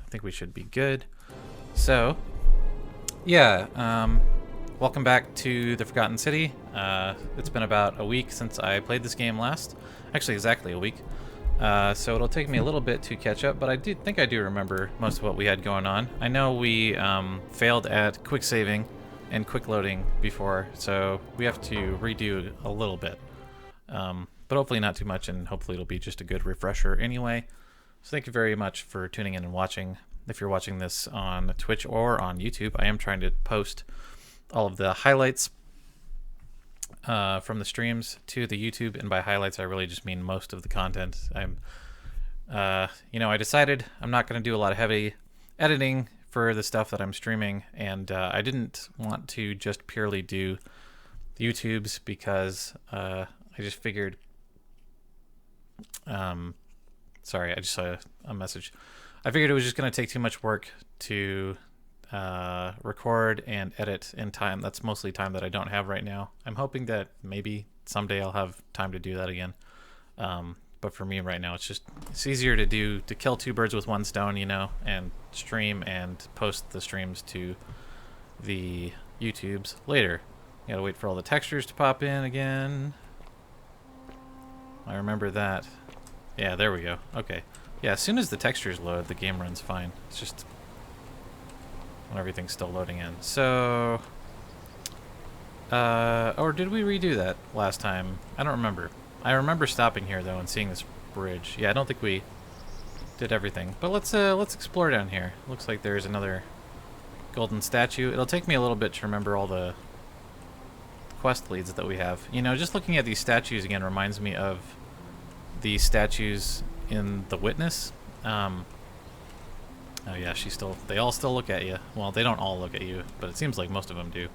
I think we should be good. So, yeah, welcome back to the Forgotten City. It's been about a week since I played this game last. Actually, exactly a week. So it'll take me a little bit to catch up, but I think I do remember most of what we had going on. I know we failed at quick saving and quick loading before, so we have to redo a little bit. But hopefully not too much, and hopefully it'll be just a good refresher anyway. So thank you very much for tuning in and watching. If you're watching this on Twitch or on YouTube, I am trying to post all of the highlights from the streams to the YouTube, and by highlights I really just mean most of the content. I decided I'm not going to do a lot of heavy editing for the stuff that I'm streaming, and I didn't want to just purely do YouTube's because I just figured. Sorry, I just saw a message. I figured it was just going to take too much work to record and edit in time. That's mostly time that I don't have right now. I'm hoping that maybe someday I'll have time to do that again. But for me right now, it's easier to kill two birds with one stone, and stream and post the streams to the YouTubes later. You gotta wait for all the textures to pop in again. I remember that. Yeah, there we go. Okay. Yeah, as soon as the textures load, the game runs fine. It's just when everything's still loading in. So, or did we redo that last time? I don't remember. I remember stopping here though and seeing this bridge. Yeah, I don't think we did everything. But let's explore down here. Looks like there's another golden statue. It'll take me a little bit to remember all the quest leads that we have. Just looking at these statues again reminds me of the statues in The Witness. Oh yeah, they all still look at you. Well, they don't all look at you, but it seems like most of them do.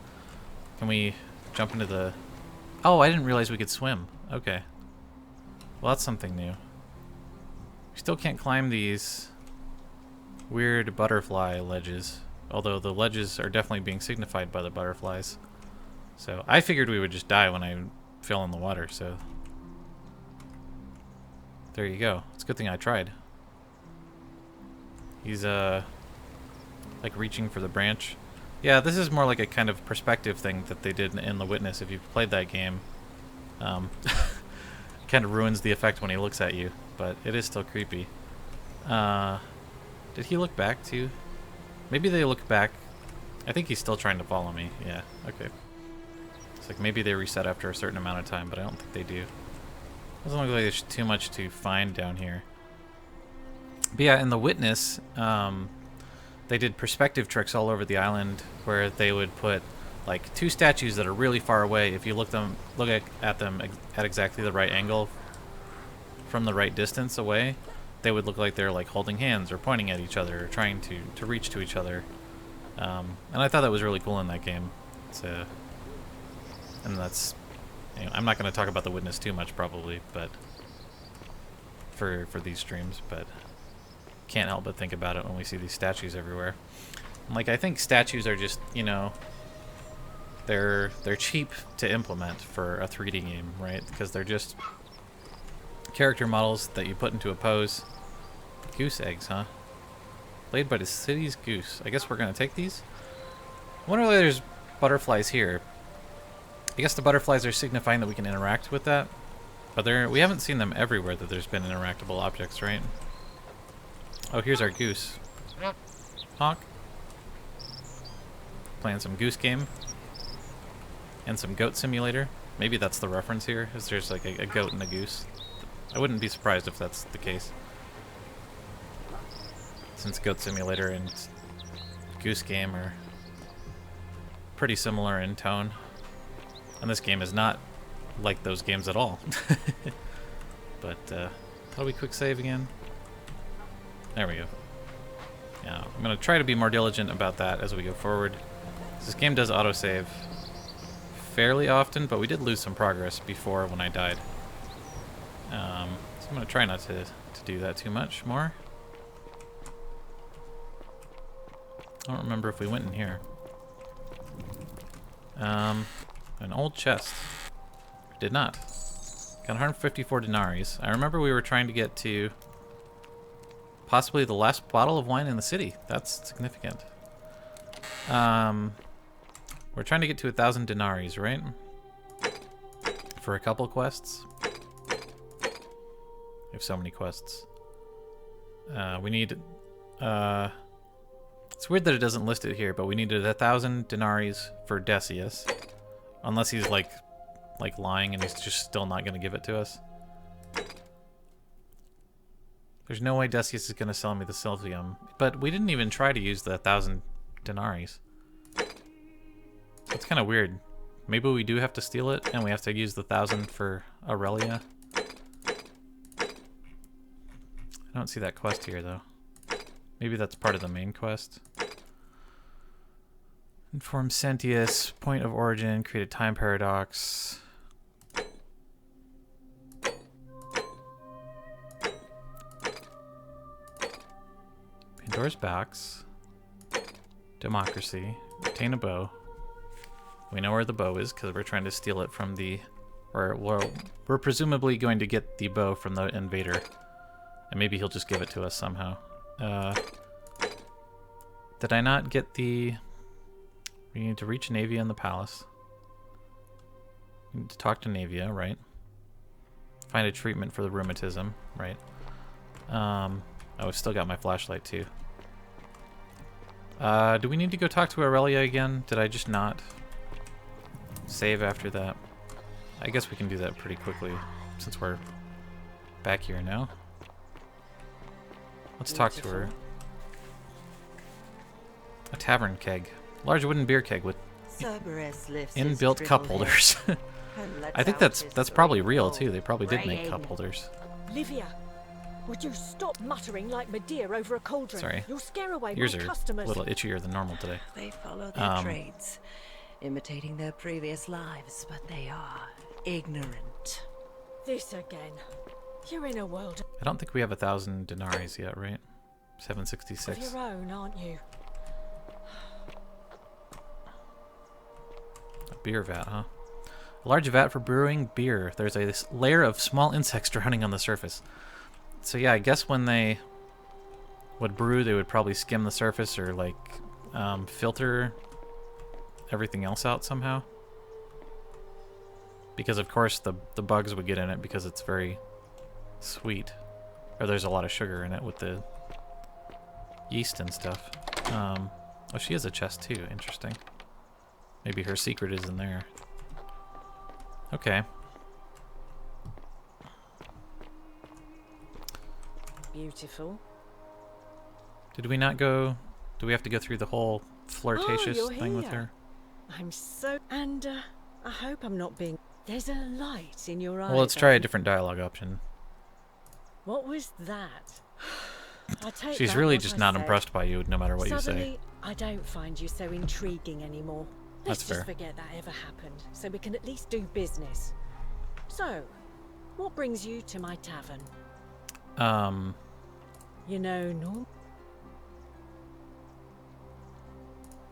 Can we jump into the... Oh, I didn't realize we could swim. Okay. Well, that's something new. We still can't climb these weird butterfly ledges, although the ledges are definitely being signified by the butterflies. So I figured we would just die when I fell in the water, so there you go. It's a good thing I tried. He's like reaching for the branch. Yeah, this is more like a kind of perspective thing that they did in The Witness. If you've played that game, it kind of ruins the effect when he looks at you, but it is still creepy. Did he look back too? Maybe they look back. I think he's still trying to follow me. Yeah, okay. It's like maybe they reset after a certain amount of time, but I don't think they do. Doesn't look like there's too much to find down here. But yeah, in The Witness, they did perspective tricks all over the island where they would put like two statues that are really far away. If you look at them at exactly the right angle from the right distance away, they would look like they're like holding hands or pointing at each other or trying to reach to each other. And I thought that was really cool in that game. And that's, I'm not going to talk about The Witness too much probably, but for these streams, but can't help but think about it when we see these statues everywhere. Like, I think statues are just, they're cheap to implement for a 3D game, right? Because they're just character models that you put into a pose. Goose eggs, huh? Laid by the city's goose. I guess we're going to take these. I wonder why there's butterflies here. I guess the butterflies are signifying that we can interact with that. But we haven't seen them everywhere that there's been interactable objects, right? Oh, here's our goose. Honk. Playing some goose game. And some goat simulator. Maybe that's the reference here, is there's like a goat and a goose. I wouldn't be surprised if that's the case. Since Goat Simulator and Goose Game are pretty similar in tone. And this game is not like those games at all. But, how do we quick save again? There we go. Yeah, I'm going to try to be more diligent about that as we go forward. This game does autosave fairly often, but we did lose some progress before when I died. So I'm going to try not to do that too much more. I don't remember if we went in here. An old chest. Did not. Got 154 denaries. I remember we were trying to get to possibly the last bottle of wine in the city. That's significant. We're trying to get to 1,000 denaries, right? For a couple quests. We have so many quests. We need... it's weird that it doesn't list it here, but we needed 1,000 denaries for Decius. Unless he's like lying and he's just still not going to give it to us. There's no way Decius is going to sell me the Sylvium. But we didn't even try to use the 1,000 denaries. That's kind of weird. Maybe we do have to steal it, and we have to use the 1,000 for Aurelia. I don't see that quest here, though. Maybe that's part of the main quest. Inform Sentius, point of origin, create a time paradox. Pandora's box. Democracy. Obtain a bow. We know where the bow is because we're trying to steal it from the... We're presumably going to get the bow from the invader. And maybe he'll just give it to us somehow. Did I not get the... We need to reach Navia in the palace. We need to talk to Navia, right? Find a treatment for the rheumatism, right? Oh, I've still got my flashlight too. Do we need to go talk to Aurelia again? Did I just not save after that? I guess we can do that pretty quickly since we're back here now. Let's talk to her. A tavern keg. Large wooden beer keg with inbuilt cup holders. I think that's probably real too. They probably did make cup holders. Livia, would you stop muttering like Medea over a cauldron? Sorry. You'll scare away Yours my are customers. a little itchier than normal today. They follow their trades, imitating their previous lives, but they are ignorant. This again. You're in a world I don't think we have 1,000 denaries yet, right? of 766. your own, aren't you? A beer vat, huh? A large vat for brewing beer. There's a layer of small insects drowning on the surface. So yeah, I guess when they would brew, they would probably skim the surface or like filter everything else out somehow. Because of course the bugs would get in it because it's very sweet. Or there's a lot of sugar in it with the yeast and stuff. Oh, she has a chest too. Interesting. Maybe her secret is in there. Okay. Beautiful. Did we not go... Do we have to go through the whole flirtatious you're thing with here. her? I'm so... And, I hope I'm not being... There's a light in your eye. Well, let's try a different dialogue option. What was that? I take She's back really what just I not said. impressed by you no matter what you say. Suddenly, I don't find you so intriguing anymore. Let's That's fair. just forget that ever happened, so we can at least do business. So, what brings you to my tavern? You know, Norm.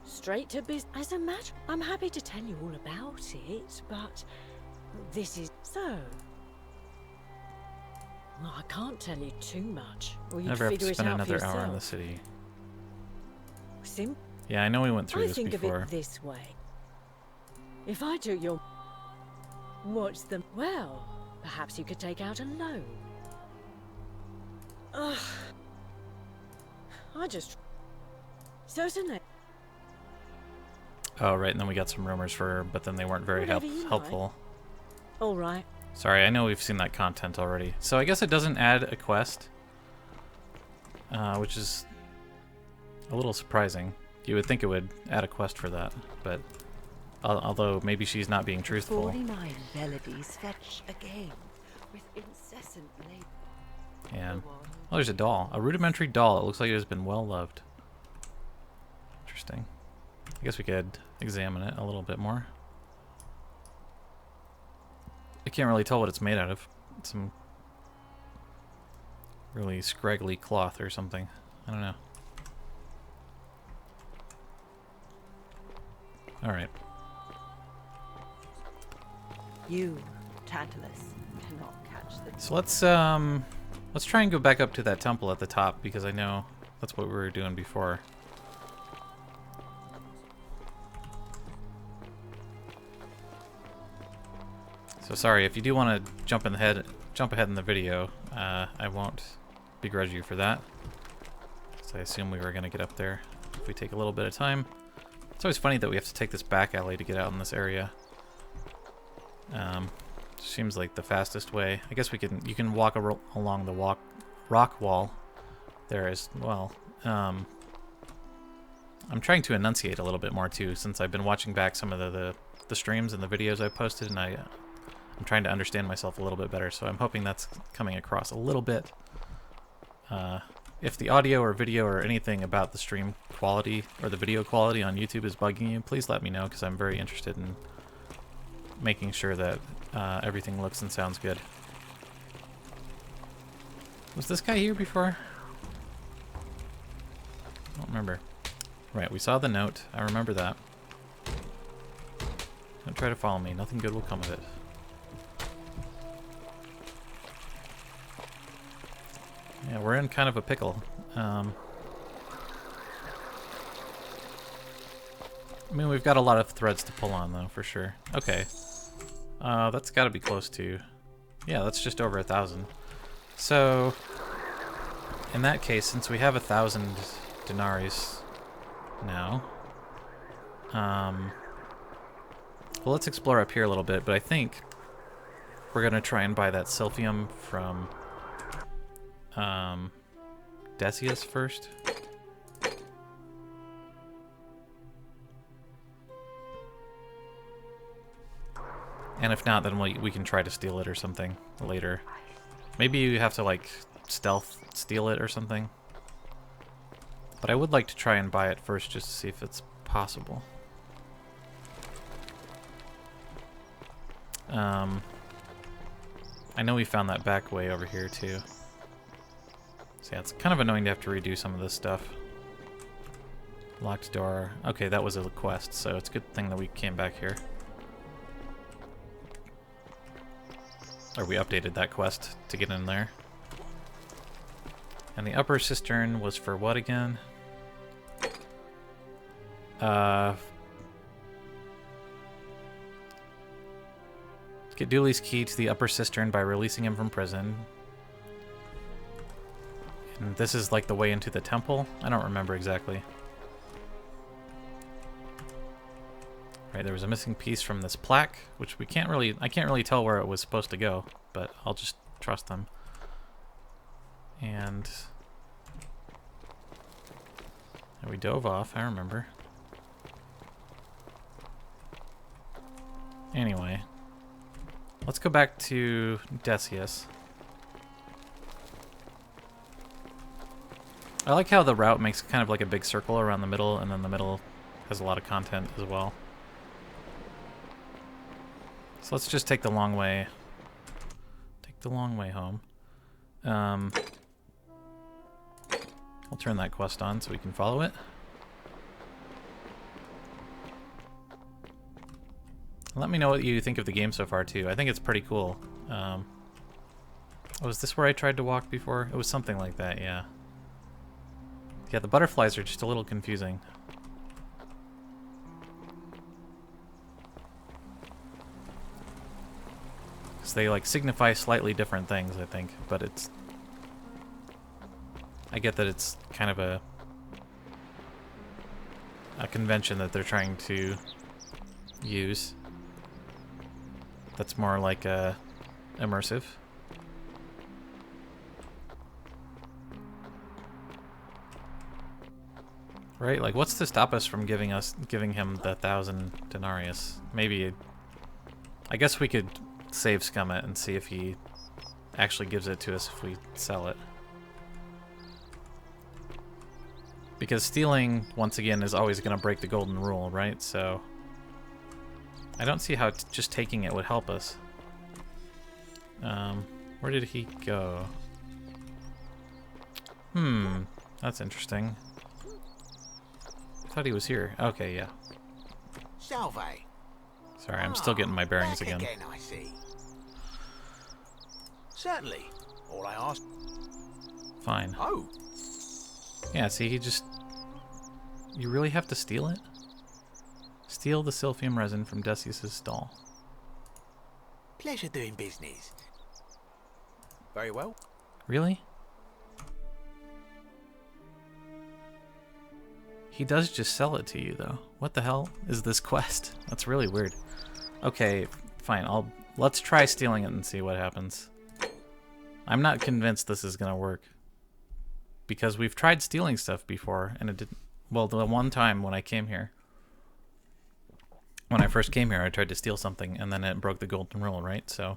Straight to business. As a matter, I'm happy to tell you all about it, but this is so. Well, I can't tell you too much, or you'd Never have figure to it spend out for another hour in the yourself. city. Sim Yeah, I know we went through I this think before. of it this way. If I took your... What's the... Well, perhaps you could take out a loan. Ugh. I just... Certainly. Oh, right, and then we got some rumors for her, but then they weren't very Whatever you like. helpful. All right. Sorry, I know we've seen that content already. So I guess it doesn't add a quest, which is a little surprising. You would think it would add a quest for that, but although maybe she's not being truthful. 49 melodies fetch again with incessant labor. Yeah. Go on. Oh, there's a doll. A rudimentary doll. It looks like it has been well loved. Interesting. I guess we could examine it a little bit more. I can't really tell what it's made out of. It's some really scraggly cloth or something. I don't know. Alright. You, Tantalus, cannot catch the... So let's Let's try and go back up to that temple at the top, because I know that's what we were doing before. So sorry, if you do want to jump ahead in the video, I won't begrudge you for that. So I assume we were going to get up there if we take a little bit of time. It's always funny that we have to take this back alley to get out in this area. Seems like the fastest way. I guess you can walk along the rock wall there as well. I'm trying to enunciate a little bit more too, since I've been watching back some of the streams and the videos I posted, and I'm trying to understand myself a little bit better, so I'm hoping that's coming across a little bit. If the audio or video or anything about the stream quality or the video quality on YouTube is bugging you, please let me know, because I'm very interested in making sure that everything looks and sounds good. Was this guy here before? I don't remember. Right, we saw the note. I remember that. Don't try to follow me. Nothing good will come of it. Yeah, we're in kind of a pickle. I mean, we've got a lot of threads to pull on, though, for sure. Okay. That's got to be close to... Yeah, that's just over 1,000. So, in that case, since we have 1,000 denaries now, well, let's explore up here a little bit, but I think we're going to try and buy that Silphium from Decius first. And if not, then we can try to steal it or something later. Maybe you have to, like, stealth steal it or something. But I would like to try and buy it first just to see if it's possible. I know we found that back way over here, too. So yeah, it's kind of annoying to have to redo some of this stuff. Locked door. Okay, that was a quest, so it's a good thing that we came back here. Or we updated that quest to get in there. And the upper cistern was for what again? Get Dooley's key to the upper cistern by releasing him from prison. And this is like the way into the temple? I don't remember exactly. Right, there was a missing piece from this plaque, which I can't really tell where it was supposed to go, but I'll just trust them. And we dove off, I remember. Anyway, let's go back to Decius. I like how the route makes kind of like a big circle around the middle, and then the middle has a lot of content as well. So let's just take the long way. Take the long way home. I'll turn that quest on so we can follow it. Let me know what you think of the game so far, too. I think it's pretty cool. Was this where I tried to walk before? It was something like that, yeah. Yeah, the butterflies are just a little confusing. Because they, like, signify slightly different things, I think. But it's... I get that it's kind of a convention that they're trying to use. That's more like immersive. Right? Like, what's to stop us from giving him the 1,000 denarius? Maybe, I guess we could save Scummit and see if he actually gives it to us if we sell it. Because stealing, once again, is always going to break the golden rule, right? So I don't see how just taking it would help us. Where did he go? That's interesting. I thought he was here. Okay, yeah. Salve. Sorry, I'm still getting my bearings Back again. I see. Certainly. All I ask. Fine. Oh, Yeah, see, you really have to steal it? Steal the Silphium resin from Decius's stall. pleasure doing business. Very well. Really? He does just sell it to you, though. What the hell is this quest? That's really weird. Okay, fine. Let's try stealing it and see what happens. I'm not convinced this is gonna work. Because we've tried stealing stuff before, and it didn't... Well, the one time when I came here... When I first came here, I tried to steal something, and then it broke the golden rule, right? So...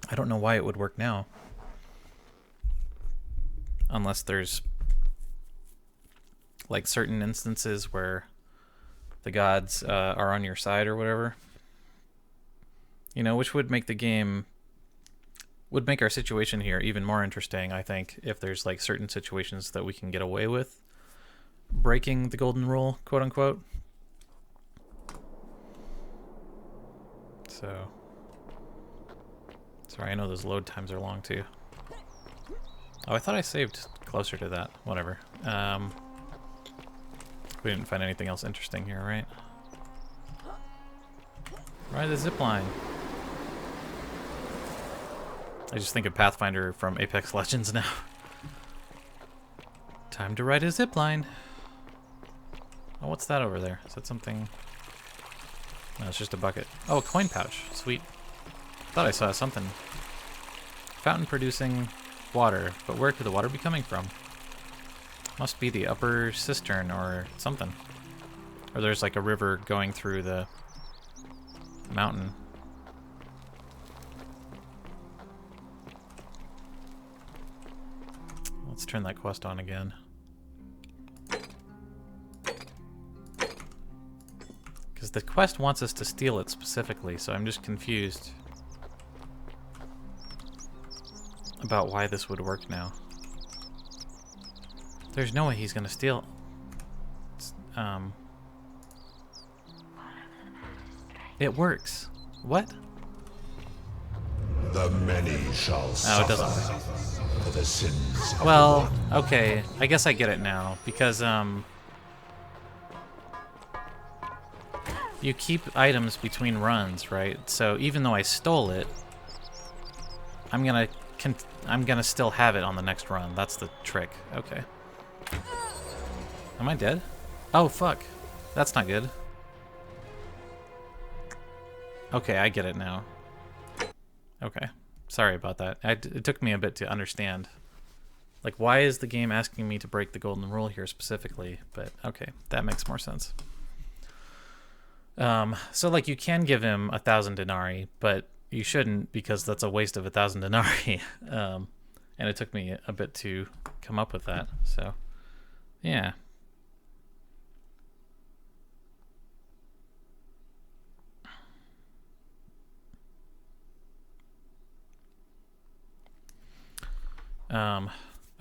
I don't know why it would work now. Unless there's... like certain instances where the gods are on your side or whatever. You know, which would make the game... would make our situation here even more interesting, I think, if there's like certain situations that we can get away with breaking the golden rule, quote unquote. So, sorry, I know those load times are long too. Oh, I thought I saved closer to that. Whatever. We didn't find anything else interesting here, right? Ride the zipline. I just think of Pathfinder from Apex Legends now. Time to ride a zipline. Oh, what's that over there? Is that something? No, it's just a bucket. Oh, a coin pouch. Sweet. Thought I saw something. Fountain producing water, but where could the water be coming from? Must be the upper cistern or something. Or there's like a river going through the mountain. Let's turn that quest on again. Because the quest wants us to steal it specifically, so I'm just confused about why this would work now. There's no way he's gonna steal. It works. What? The many shall suffer Oh, it doesn't. for the sins of Well, okay. I guess I get it now because you keep items between runs, right? So even though I stole it, I'm gonna still have it on the next run. That's the trick. Okay. Am I dead? Oh fuck. That's not good. Okay, I get it now. Okay. Sorry about that. It took me a bit to understand. Like, why is the game asking me to break the golden rule here specifically? But okay, that makes more sense. So like you can give him 1,000 denarii, but you shouldn't because that's a waste of 1,000 denarii. And it took me a bit to come up with that. So, yeah.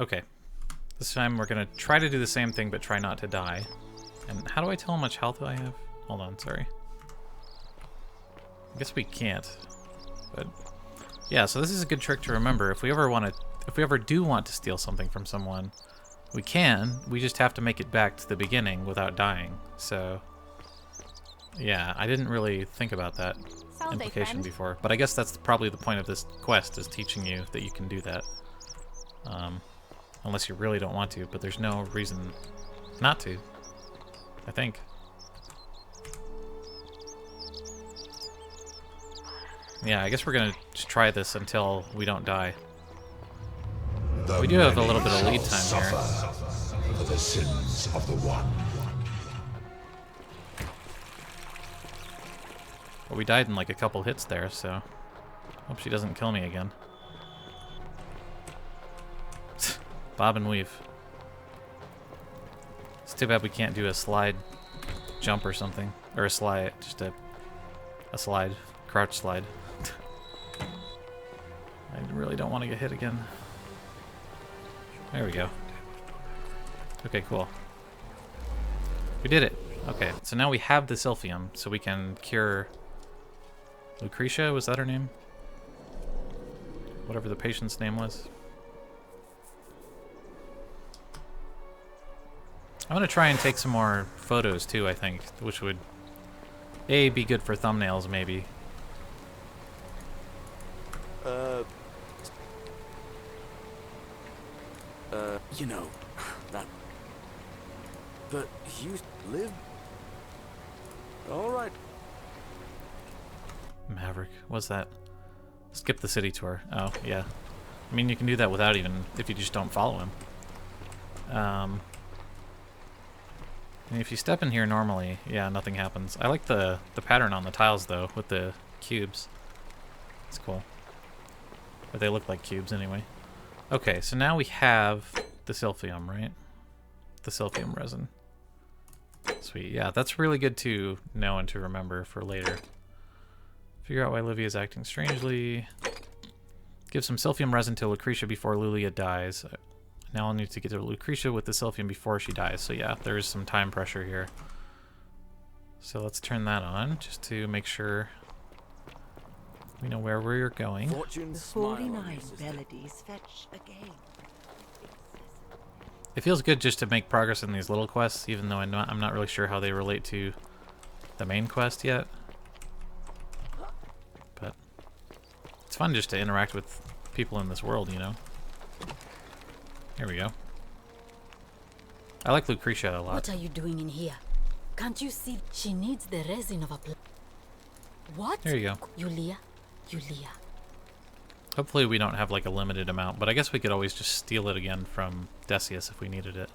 Okay. This time we're gonna try to do the same thing, but try not to die. And how do I tell how much health I have? Hold on, sorry. I guess we can't. But yeah, so this is a good trick to remember. If we ever do want to steal something from someone, we can. We just have to make it back to the beginning without dying. So yeah, I didn't really think about that implication before. But I guess that's probably the point of this quest, is teaching you that you can do that. Unless you really don't want to, but there's no reason not to, I think. Yeah, I guess we're gonna just try this until we don't die. the We do have a many little bit of lead shall time here. suffer for the sins of the one. But we died in like a couple hits there, so hope she doesn't kill me again. Bob and weave. It's too bad we can't do a slide jump or something. Or a slide, just a slide. Crouch slide. I really don't want to get hit again. There we go. Okay, cool. We did it. Okay, so now we have the Silphium, so we can cure Lucretia, was that her name? Whatever the patient's name was. I'm gonna try and take some more photos too, I think, which would be good for thumbnails maybe. You know, that... But you live... Alright. Maverick, what's that? Skip the city tour. Oh, yeah. I mean, you can do that without even, if you just don't follow him. And if you step in here normally, yeah, nothing happens. I like the pattern on the tiles, though, with the cubes. It's cool. But they look like cubes anyway. Okay, so now we have the silphium, right? The silphium resin. Sweet, yeah, that's really good to know and to remember for later. Figure out why Livia is acting strangely. Give some silphium resin to Lucretia before Lulia dies. Now I'll need to get to Lucretia with the silphium before she dies. So yeah, there is some time pressure here. So let's turn that on just to make sure we know where we're going. The 49 melodies fetch again. It feels good just to make progress in these little quests, even though I'm not really sure how they relate to the main quest yet. But it's fun just to interact with people in this world, you know? Here we go. I like Lucretia a lot. What are you doing in here? Can't you see she needs the resin of a plant? What? There you go. Yulia. Hopefully we don't have like a limited amount, but I guess we could always just steal it again from Decius if we needed it.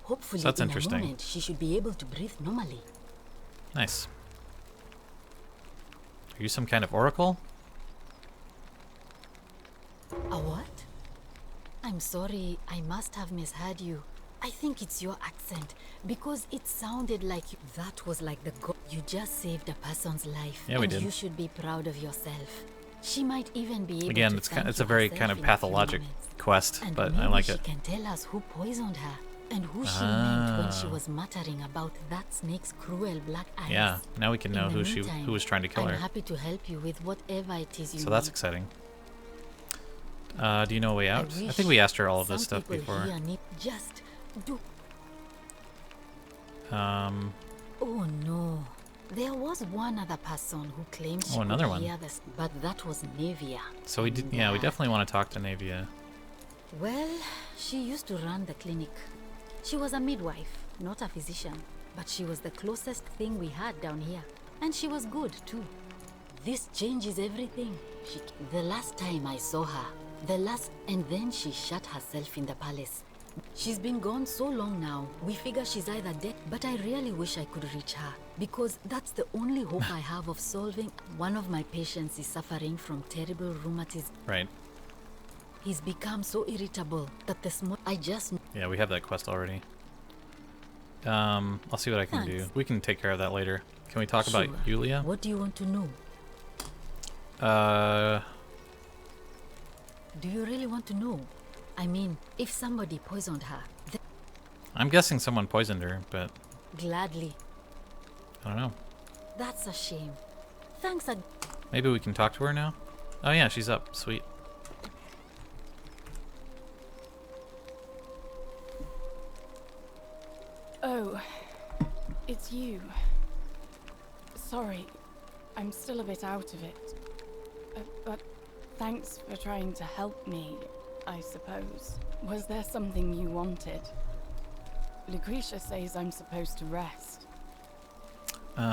Hopefully, So that's in interesting. a moment, she should be able to breathe normally. Nice. Are you some kind of oracle? A what? I'm sorry, I must have misheard you. I think it's your accent, because it sounded like you. That was like the god. You just saved a person's life. Yeah, we and did. You should be proud of yourself. She might even be able Again, to it's thank it's you a very herself kind of in a few pathologic moments. quest, And but maybe I like she it. can tell us who poisoned her and who she meant when she was muttering about that snake's cruel black eyes. Yeah, now we can know In the who meantime, was trying to kill I'm her. happy to help you with whatever it is you So that's need. exciting. Do you know a way out? I wish think we asked her all of this some stuff people before. here need just do. Um, Oh no. There was one other person who claimed she Oh, another could one. hear this, but that was Navia. so we did. Yeah, we And, definitely want to talk to Navia. Well, she used to run the clinic. She was a midwife, not a physician, but she was the closest thing we had down here. And she was good, too. This changes everything. The last time I saw her, and then she shut herself in the palace. She's been gone so long now, we figure she's either dead, but I really wish I could reach her, because that's the only hope I have of solving. One of my patients is suffering from terrible rheumatism. Right. He's become so irritable that I just... Yeah, we have that quest already. I'll see what I can do. Thanks. We can take care of that later. Can we talk about Sure. Yulia? What do you want to know? Do you really want to know? I mean, if somebody poisoned her, then I'm guessing someone poisoned her, but gladly. I don't know. That's a shame. Thanks. Maybe we can talk to her now? Oh yeah, she's up. Sweet. Oh, it's you. Sorry, I'm still a bit out of it. But thanks for trying to help me, I suppose. Was there something you wanted? Lucretia says I'm supposed to rest. Can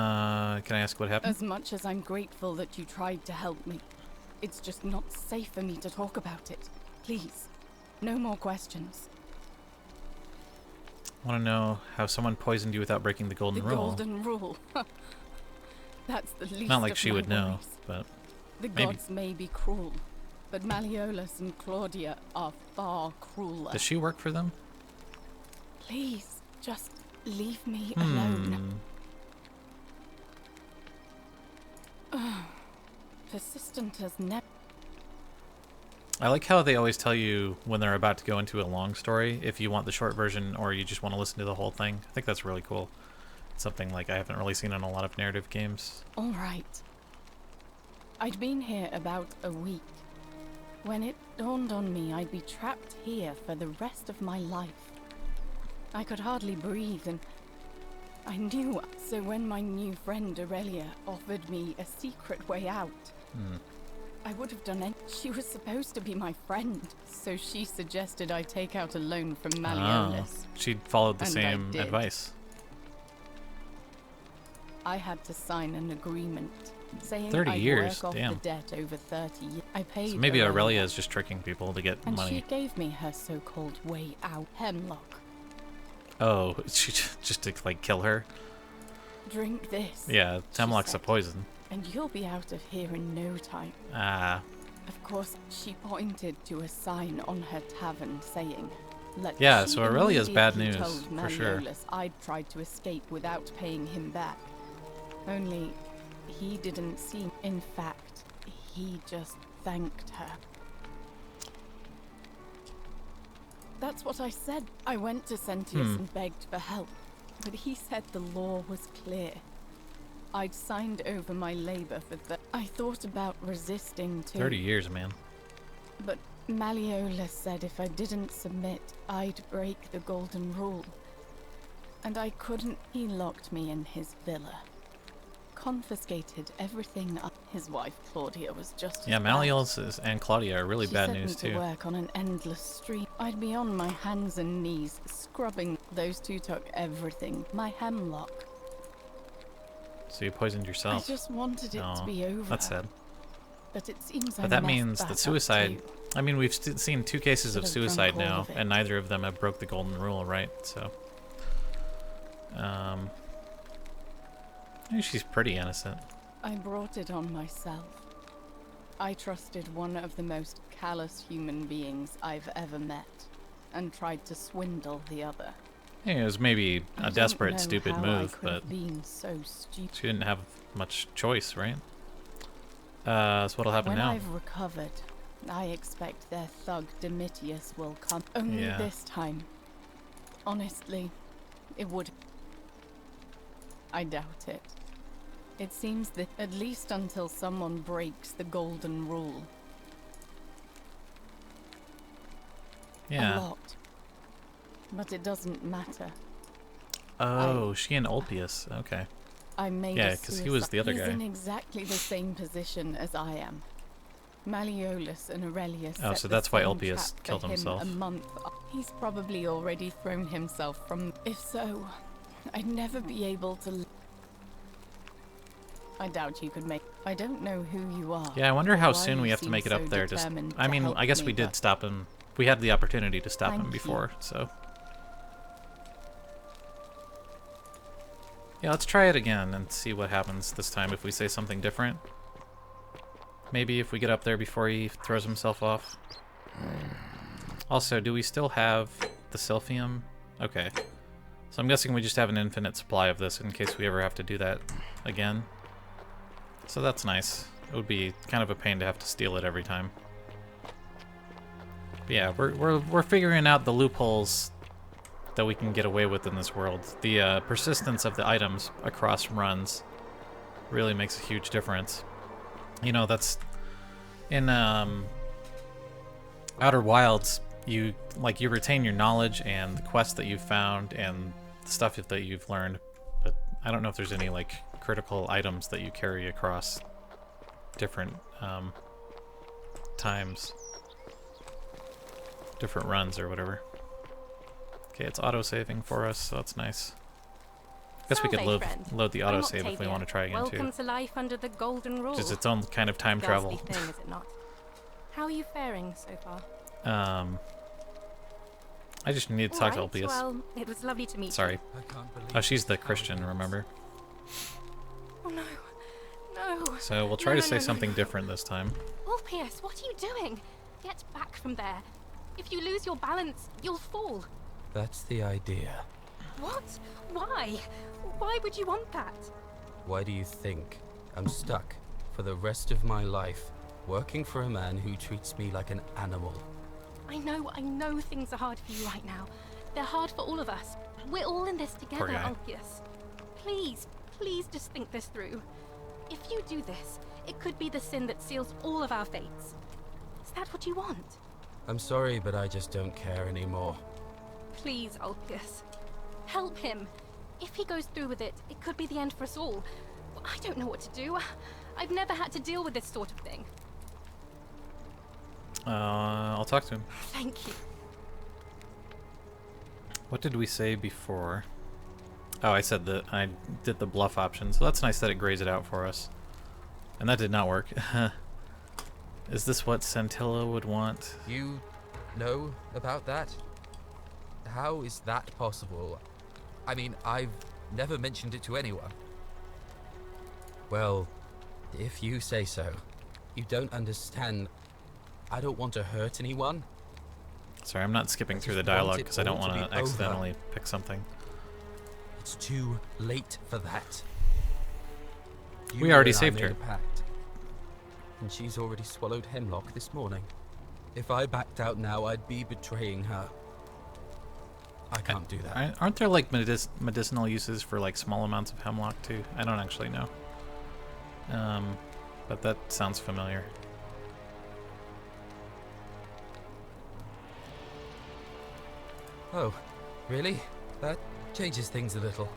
I ask what happened? As much as I'm grateful that you tried to help me, it's just not safe for me to talk about it. Please, no more questions. Want to know how someone poisoned you without breaking the golden The rule? golden rule. That's the least Not like of she my would know, worries. but The maybe. gods may be cruel, but Malleolus and Claudia are far crueler. Does she work for them? Please, just leave me alone. Persistent as never. I like how they always tell you when they're about to go into a long story if you want the short version or you just want to listen to the whole thing. I think that's really cool. It's something like I haven't really seen in a lot of narrative games. All right. I'd been here about a week when it dawned on me I'd be trapped here for the rest of my life. I could hardly breathe, and I knew. So when my new friend Aurelia offered me a secret way out, I would have done it. She was supposed to be my friend, so she suggested I take out a loan from Malleolus. She followed the And I same did. advice. I had to sign an agreement saying 30 I'd years, work off damn. the debt over 30 years. I paid So maybe Aurelia, Aurelia is just tricking people to get and she money. gave me her so-called way out, Hemlock. Oh, she just to like kill her? Drink this. Yeah, she hemlock's a said, poison. and you'll be out of here in no time. Ah, Of course, she pointed to a sign on her tavern saying, "Let." Yeah, she so Aurelia's bad immediately news, told for sure. Malleolus I'd tried to escape without paying him back. Only, he didn't seem. In fact, he just thanked her. That's what I said. I went to Sentius and begged for help, but he said the law was clear. I'd signed over my labor for that. I thought about resisting too. 30 years, man. But Malleolus said if I didn't submit, I'd break the golden rule. And I couldn't. He locked me in his villa. Confiscated everything. His wife, Claudia, was just as Yeah, bad. Malleolus and Claudia are really She bad sent news me to too. work on an endless stream. I'd be on my hands and knees, scrubbing. Those two took everything. My hemlock. So you poisoned I yourself. just wanted it to Oh, be over. that's sad. But it seems I But that messed means that that up suicide. too. I mean, we've seen 2 cases of Should've drunk suicide all now, of it. and neither of them have broke the golden rule, right? So, I think she's pretty innocent. I brought it on myself. I trusted one of the most callous human beings I've ever met, and tried to swindle the other. I think it was maybe I a don't desperate, know stupid how move, I could but have been so stupid. she didn't have much choice, right? So what'll happen When now? I've recovered, I expect their thug Domitius will come. Only Yeah. this time. Honestly, it would. I doubt it. It seems that at least until someone breaks the golden rule. A Yeah. lot. But it doesn't matter. Oh, she and Ulpius. Okay. I made Yeah, a 'cause he was the other He's guy. in exactly the same position as I am. Malleolus and Aurelia Oh, set so the that's why same Ulpius trap for killed him himself. A month. He's probably already thrown himself from. If so, I'd never be able to. I doubt you could make. I don't know who you are. Yeah, I wonder how why soon we you have to seem make it so up there. Just, determined I to mean, help I guess me, we did but stop him. We had the opportunity to stop him Thank you. before, so. Yeah, let's try it again and see what happens this time if we say something different. Maybe if we get up there before he throws himself off. Also, do we still have the Silphium? Okay. So I'm guessing we just have an infinite supply of this in case we ever have to do that again. So that's nice. It would be kind of a pain to have to steal it every time. But yeah, we're figuring out the loopholes that we can get away with in this world. The persistence of the items across runs really makes a huge difference. You know, that's in Outer Wilds. You retain your knowledge and the quests that you've found and the stuff that you've learned, but I don't know if there's any like critical items that you carry across different times, different runs or whatever. Okay, it's auto-saving for us, so that's nice. I guess we could Salve, friend. load the I'm auto-save if we Octavia. want to try again Welcome too. to life under the golden rule. Just its own kind of time Ghastly travel. thing, is it not? How are you faring so far? I just need to talk to Alright, Ulpius. well, it was lovely to meet Sorry. you. Oh, she's the Christian, remember? Oh no. No. So we'll try No, to no, say no, no, something no. different this time. Ulpius, what are you doing? Get back from there. If you lose your balance, you'll fall. That's the idea. What? Why? Why would you want that? Why do you think I'm stuck for the rest of my life working for a man who treats me like an animal? I know things are hard for you right now. They're hard for all of us. We're all in this together, guy. Ulpius. Please, please just think this through. If you do this, it could be the sin that seals all of our fates. Is that what you want? I'm sorry, but I just don't care anymore. Please, Ulpius. help him. If he goes through with it, it could be the end for us all. I don't know what to do. I've never had to deal with this sort of thing. I'll talk to him. Thank you. What did we say before? Oh, I said that I did the bluff option, so that's nice that it grays it out for us. And that did not work. Is this what Centilla would want? You know about that? How is that possible? I mean, I've never mentioned it to anyone. Well, if you say so. You don't understand. I don't want to hurt anyone. Sorry, I'm not skipping through the just want dialogue it because I don't all to want be to accidentally over. pick something. It's too late for that. We already and I saved made her. a pact, and she's already swallowed hemlock this morning. If I backed out now, I'd be betraying her. I can't do that. Aren't there like medicinal uses for like small amounts of hemlock too? I don't actually know. But that sounds familiar. Oh, really? That changes things a little.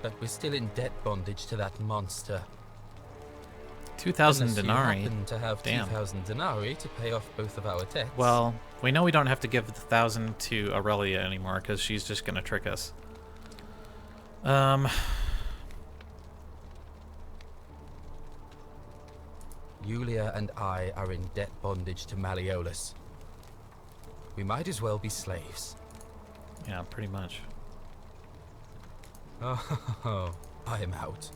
But we're still in debt bondage to that monster. 2,000 Unless denarii. You happen to have Damn. 2,000 denarii to pay off both of our debts. Well, we know we don't have to give the 1,000 to Aurelia anymore because she's just gonna trick us. Yulia and I are in debt bondage to Malleolus. We might as well be slaves. Yeah, pretty much. Oh, I am out.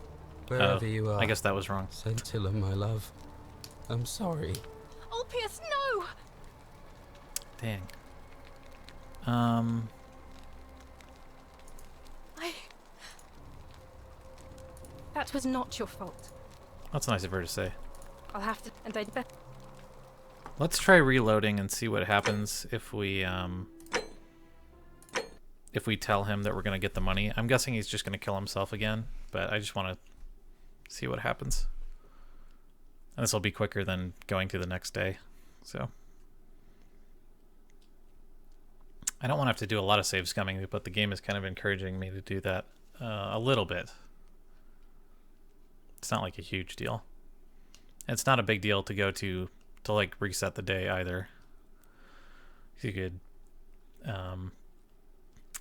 Wherever you are. I guess that was wrong. Centilla, my love. I'm sorry. Ulpius, no! Dang. That was not your fault. That's nice of her to say. I'll have to, and I'd bet. Let's try reloading and see what happens if we tell him that we're gonna get the money. I'm guessing he's just gonna kill himself again, but I just want to see what happens. And this will be quicker than going to the next day, so I don't want to have to do a lot of save scumming, but the game is kind of encouraging me to do that a little bit. It's not like a huge deal. It's not a big deal to go to like reset the day either. You could, well,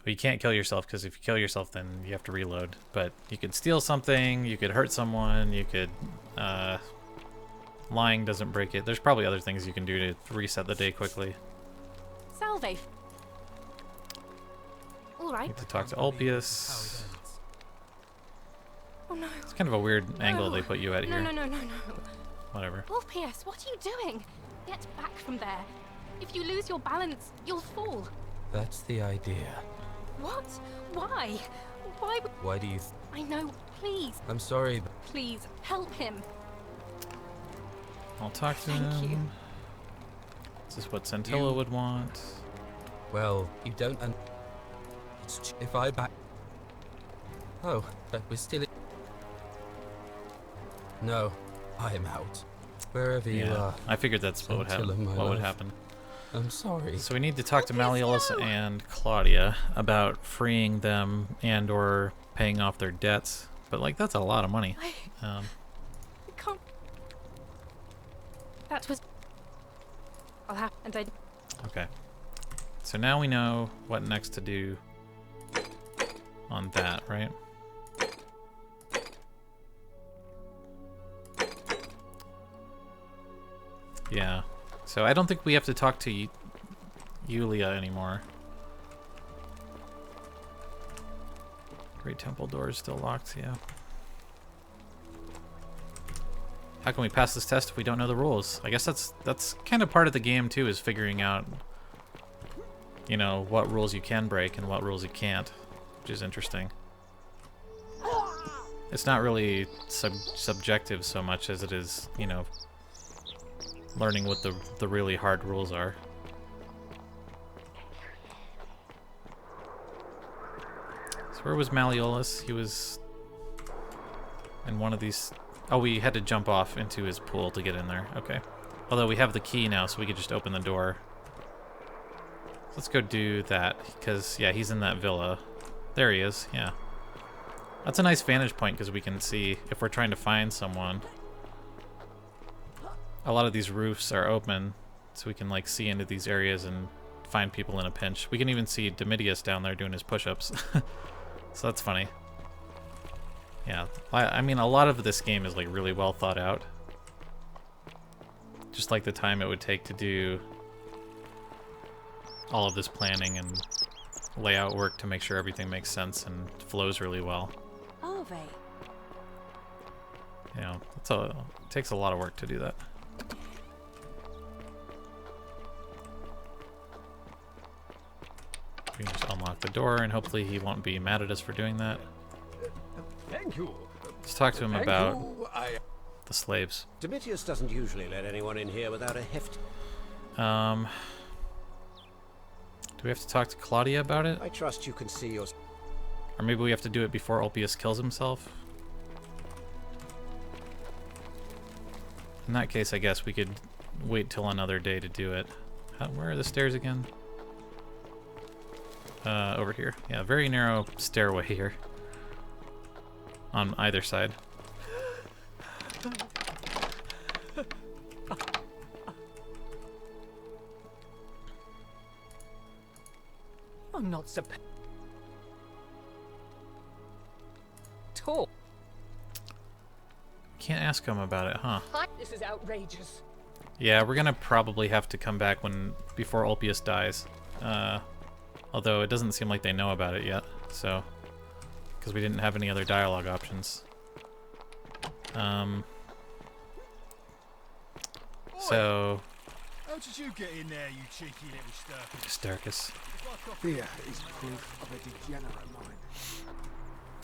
you can't kill yourself because if you kill yourself, then you have to reload. But you could steal something, you could hurt someone, you could, lying doesn't break it. There's probably other things you can do to reset the day quickly. Salve. All right. Need to talk to Ulpius. Oh no. It's kind of a weird angle they put you at here. No. Whatever. Ulpius, what are you doing? Get back from there. If you lose your balance, you'll fall. That's the idea. What? Why? Why? Why do you... I know. Please, I'm sorry, but please, help him. I'll talk to Thank him. you. Is this what Centilla would want? well, you don't it's if I back... Oh, but we're still... No, I am out. Wherever you Yeah, are. I figured that's what would Centilla, happen. my What would love. happen? I'm sorry. So we need to talk to Ulpius, Malleolus no! and Claudia about freeing them and or paying off their debts. But like that's a lot of money. I can't. That was. I'll have, and I. Okay. So now we know what next to do on that, right? Yeah. So I don't think we have to talk to Yulia anymore. Great Temple door is still locked, yeah. How can we pass this test if we don't know the rules? I guess that's kind of part of the game too, is figuring out, you know, what rules you can break and what rules you can't, which is interesting. It's not really subjective so much as it is, you know, learning what the really hard rules are. So where was Malleolus? He was in one of these... Oh, we had to jump off into his pool to get in there. Okay. Although we have the key now, so we could just open the door. Let's go do that, because, yeah, he's in that villa. There he is, yeah. That's a nice vantage point because we can see if we're trying to find someone. A lot of these roofs are open, so we can like see into these areas and find people in a pinch. We can even see Domitius down there doing his push-ups. So that's funny. Yeah, I mean, a lot of this game is like really well thought out. Just like the time it would take to do all of this planning and layout work to make sure everything makes sense and flows really well. Ove. You know, it takes a lot of work to do that. We can just unlock the door and hopefully he won't be mad at us for doing that. Thank you. Let's talk to him Thank about you. the slaves. Domitius doesn't usually let anyone in here without a hefty... Do we have to talk to Claudia about it? I trust you can see your... Or maybe we have to do it before Ulpius kills himself? In that case, I guess we could wait till another day to do it. Where are the stairs again? Over here. Yeah, very narrow stairway here. On either side. I'm not talk. Can't ask him about it, huh? This is outrageous. Yeah, we're gonna probably have to come back before Ulpius dies. Although it doesn't seem like they know about it yet, so... Because we didn't have any other dialogue options. So... How did you get in there, you cheeky little Starkus. Fear is proof of a degenerate mind.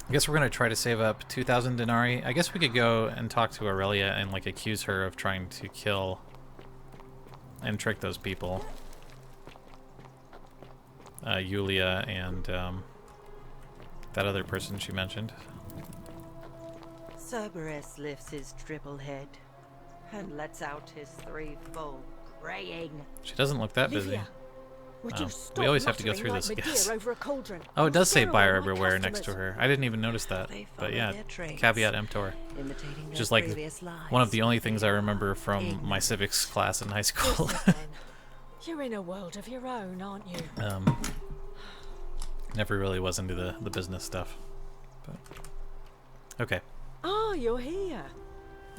I guess we're gonna try to save up 2,000 denarii. I guess we could go and talk to Aurelia and like accuse her of trying to kill and trick those people. Yulia and that other person she mentioned. Cerberus lifts his triple head and lets out his threefold braying. She doesn't look that busy. Would you stop We always have to go muttering through like this, I Medea guess. over a cauldron? Oh, it does say Scare buyer away my everywhere next to customers. her. I didn't even notice that. They But follow yeah, their traits, caveat emptor. imitating Which is their like previous lives. one of the only things I remember from my civics class in high school. Listen, then. You're in a world of your own, aren't you? Never really was into the business stuff. But okay. Oh, you're here.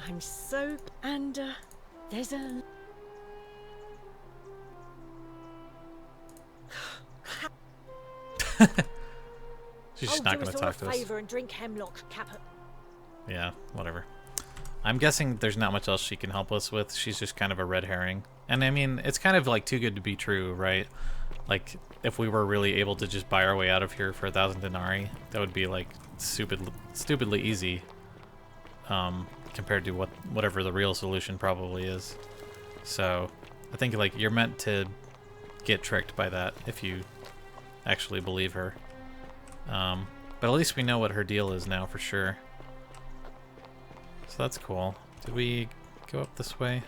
I'm so... And, there's a... She's just not going to talk to us. favor and drink hemlock, Kappa. Yeah, whatever. I'm guessing there's not much else she can help us with. She's just kind of a red herring. And I mean, it's kind of like too good to be true, right? Like, if we were really able to just buy our way out of here for 1,000 denarii, that would be like stupidly easy, compared to whatever the real solution probably is. So I think like you're meant to get tricked by that if you actually believe her. But at least we know what her deal is now for sure. So that's cool. Did we go up this way?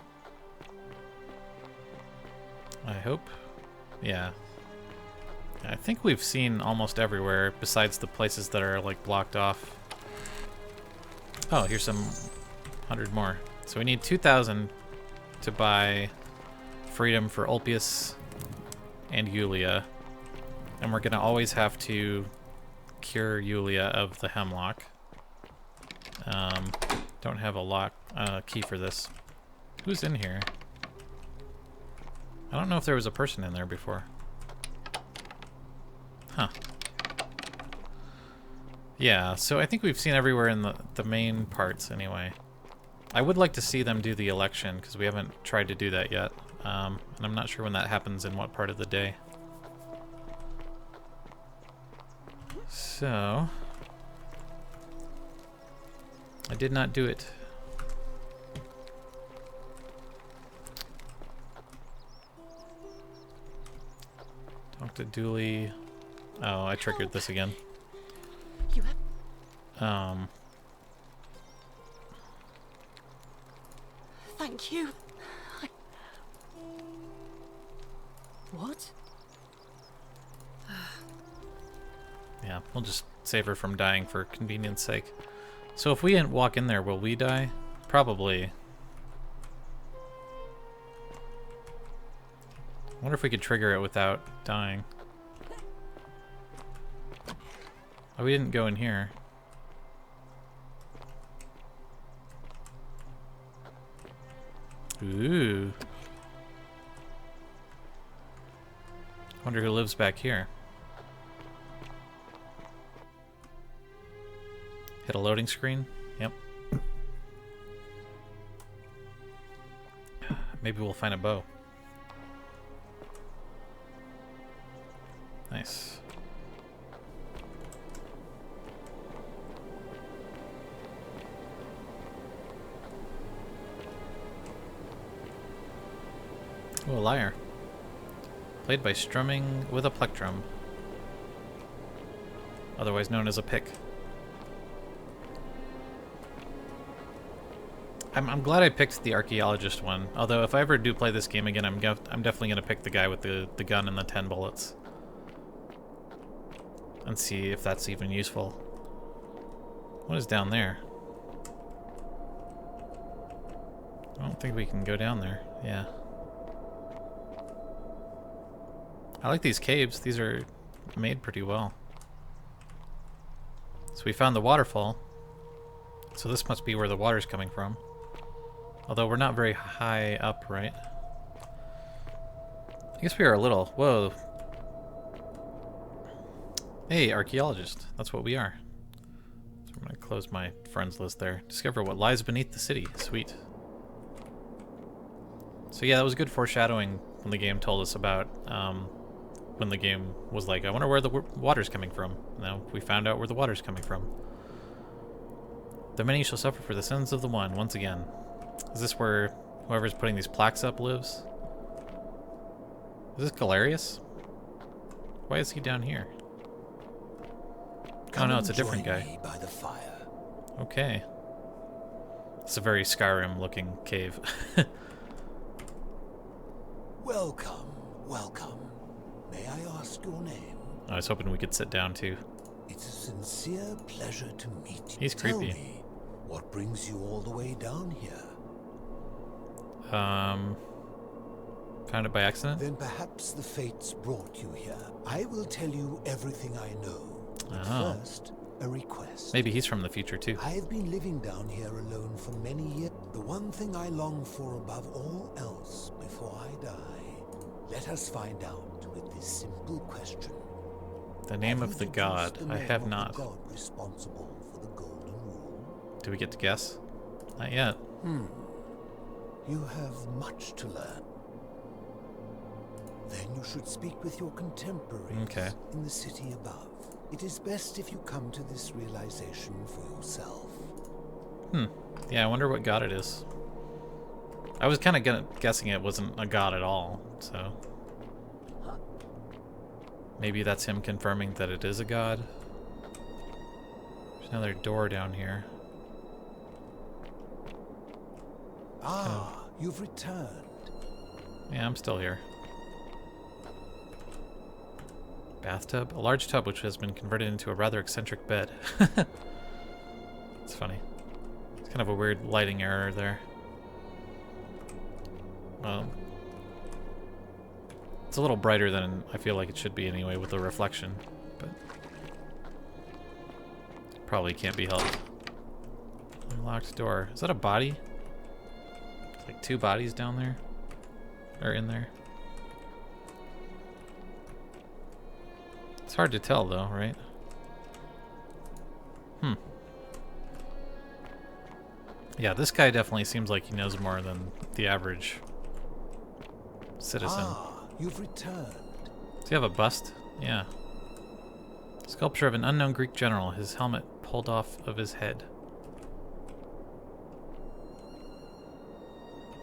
I hope. Yeah. I think we've seen almost everywhere besides the places that are like blocked off. Oh, here's some 100 more. So we need 2,000 to buy freedom for Ulpius and Yulia. And we're gonna always have to cure Yulia of the hemlock. Don't have a key for this. Who's in here? I don't know if there was a person in there before. Huh. Yeah, so I think we've seen everywhere in the main parts anyway. I would like to see them do the election because we haven't tried to do that yet. And I'm not sure when that happens in what part of the day. So I did not do it. Talk to Dooley. Oh, I triggered this again. You have... Thank you. What? Yeah, we'll just save her from dying for convenience sake. So if we walk in there, will we die? Probably. I wonder if we could trigger it without dying. Oh, we didn't go in here. Ooh. Wonder who lives back here. Hit a loading screen. Yep. Maybe we'll find a bow. Nice. Oh, a lyre. Played by strumming with a plectrum. Otherwise known as a pick. I'm glad I picked the archaeologist one. Although if I ever do play this game again, I'm definitely gonna pick the guy with the gun and the 10 bullets. And see if that's even useful. What is down there? I don't think we can go down there. Yeah. I like these caves. These are made pretty well. So we found the waterfall. So this must be where the water's coming from. Although we're not very high up, right? I guess we are a little. Whoa. Hey, archaeologist. That's what we are. So I'm going to close my friends list there. Discover what lies beneath the city. Sweet. So yeah, that was good foreshadowing when the game told us about when the game was like, I wonder where the water's coming from. Now we found out where the water's coming from. The many shall suffer for the sins of the one, once again. Is this where whoever's putting these plaques up lives? Is this Galerius? Why is he down here? Oh no, it's a different guy. By the fire. Okay. It's a very Skyrim looking cave. Welcome, welcome. May I ask your name? I was hoping we could sit down too. It's a sincere pleasure to meet you. He's Tell creepy. me, what brings you all the way down here? Found it by accident? Then perhaps the fates brought you here. I will tell you everything I know. But Oh. first, a request. Maybe he's from the future too. I've been living down here alone for many years. The one thing I long for above all else before I die. Let us find out with this simple question. The name of the god. The I name have of the not. god responsible for the golden rule. Do we get to guess? Not yet. You have much to learn. Then you should speak with your contemporaries in the city above. It is best if you come to this realization for yourself. Yeah, I wonder what god it is. I was kind of guessing it wasn't a god at all, so... Maybe that's him confirming that it is a god. There's another door down here. Ah, you've returned. Yeah, I'm still here. Bathtub? A large tub which has been converted into a rather eccentric bed. It's funny. It's kind of a weird lighting error there. It's a little brighter than I feel like it should be anyway with the reflection, but probably can't be helped. Unlocked door. Is that a body? It's like two bodies down there? Or in there? It's hard to tell though, right? Yeah, this guy definitely seems like he knows more than the average citizen. Ah, you've returned. Does he have a bust? Yeah. Sculpture of an unknown Greek general, his helmet pulled off of his head.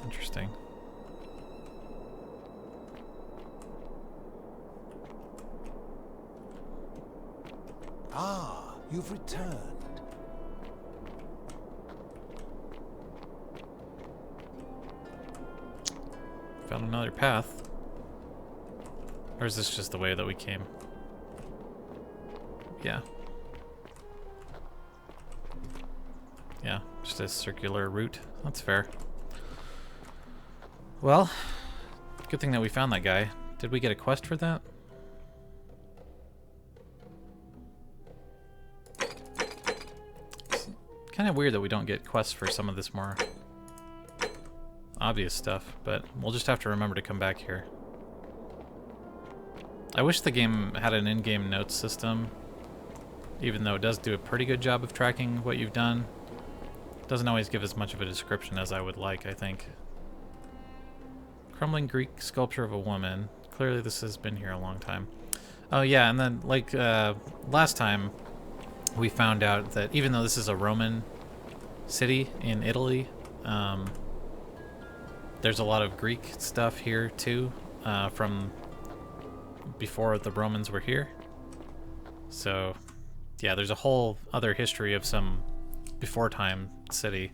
Interesting. Ah, you've returned. Found another path. Or is this just the way that we came? Yeah. Yeah, just a circular route. That's fair. Well, good thing that we found that guy. Did we get a quest for that? It's kind of weird that we don't get quests for some of this more obvious stuff, but we'll just have to remember to come back here. I wish the game had an in-game notes system, even though it does do a pretty good job of tracking what you've done. It doesn't always give as much of a description as I would like, I think. Crumbling Greek sculpture of a woman. Clearly this has been here a long time. Oh yeah, and then like last time we found out that even though this is a Roman city in Italy, there's a lot of Greek stuff here too, from before the Romans were here. So yeah, there's a whole other history of some before time city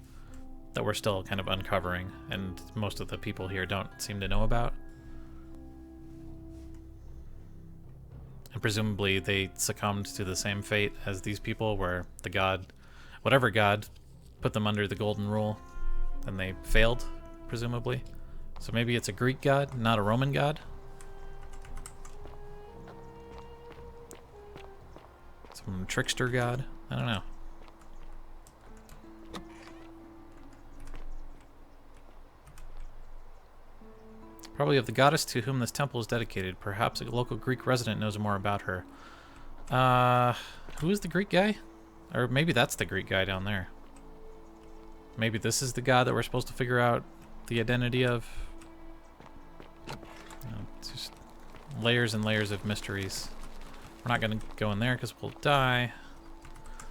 that we're still kind of uncovering, and most of the people here don't seem to know about. And presumably they succumbed to the same fate as these people, where the god, whatever god, put them under the golden rule, and they failed, presumably. So maybe it's a Greek god, not a Roman god? Some trickster god? I don't know. Probably of the goddess to whom this temple is dedicated. Perhaps a local Greek resident knows more about her. Who is the Greek guy? Or maybe that's the Greek guy down there. Maybe this is the god that we're supposed to figure out the identity of. You know, it's just layers and layers of mysteries. We're not going to go in there because we'll die.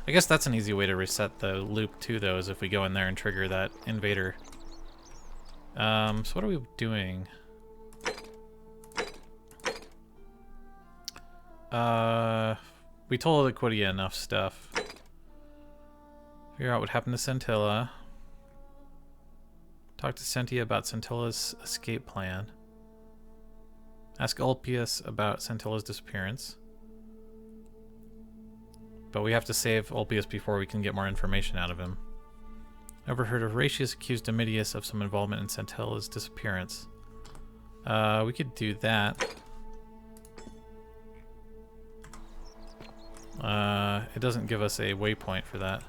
I guess that's an easy way to reset the loop too, though, is if we go in there and trigger that invader. So what are we doing? We told Aquitia enough stuff. Figure out what happened to Scintilla. Talk to Sentia about Scintilla's escape plan. Ask Ulpius about Scintilla's disappearance. But we have to save Ulpius before we can get more information out of him. Overheard Horatius accused Domitius of some involvement in Scintilla's disappearance. We could do that. It doesn't give us a waypoint for that.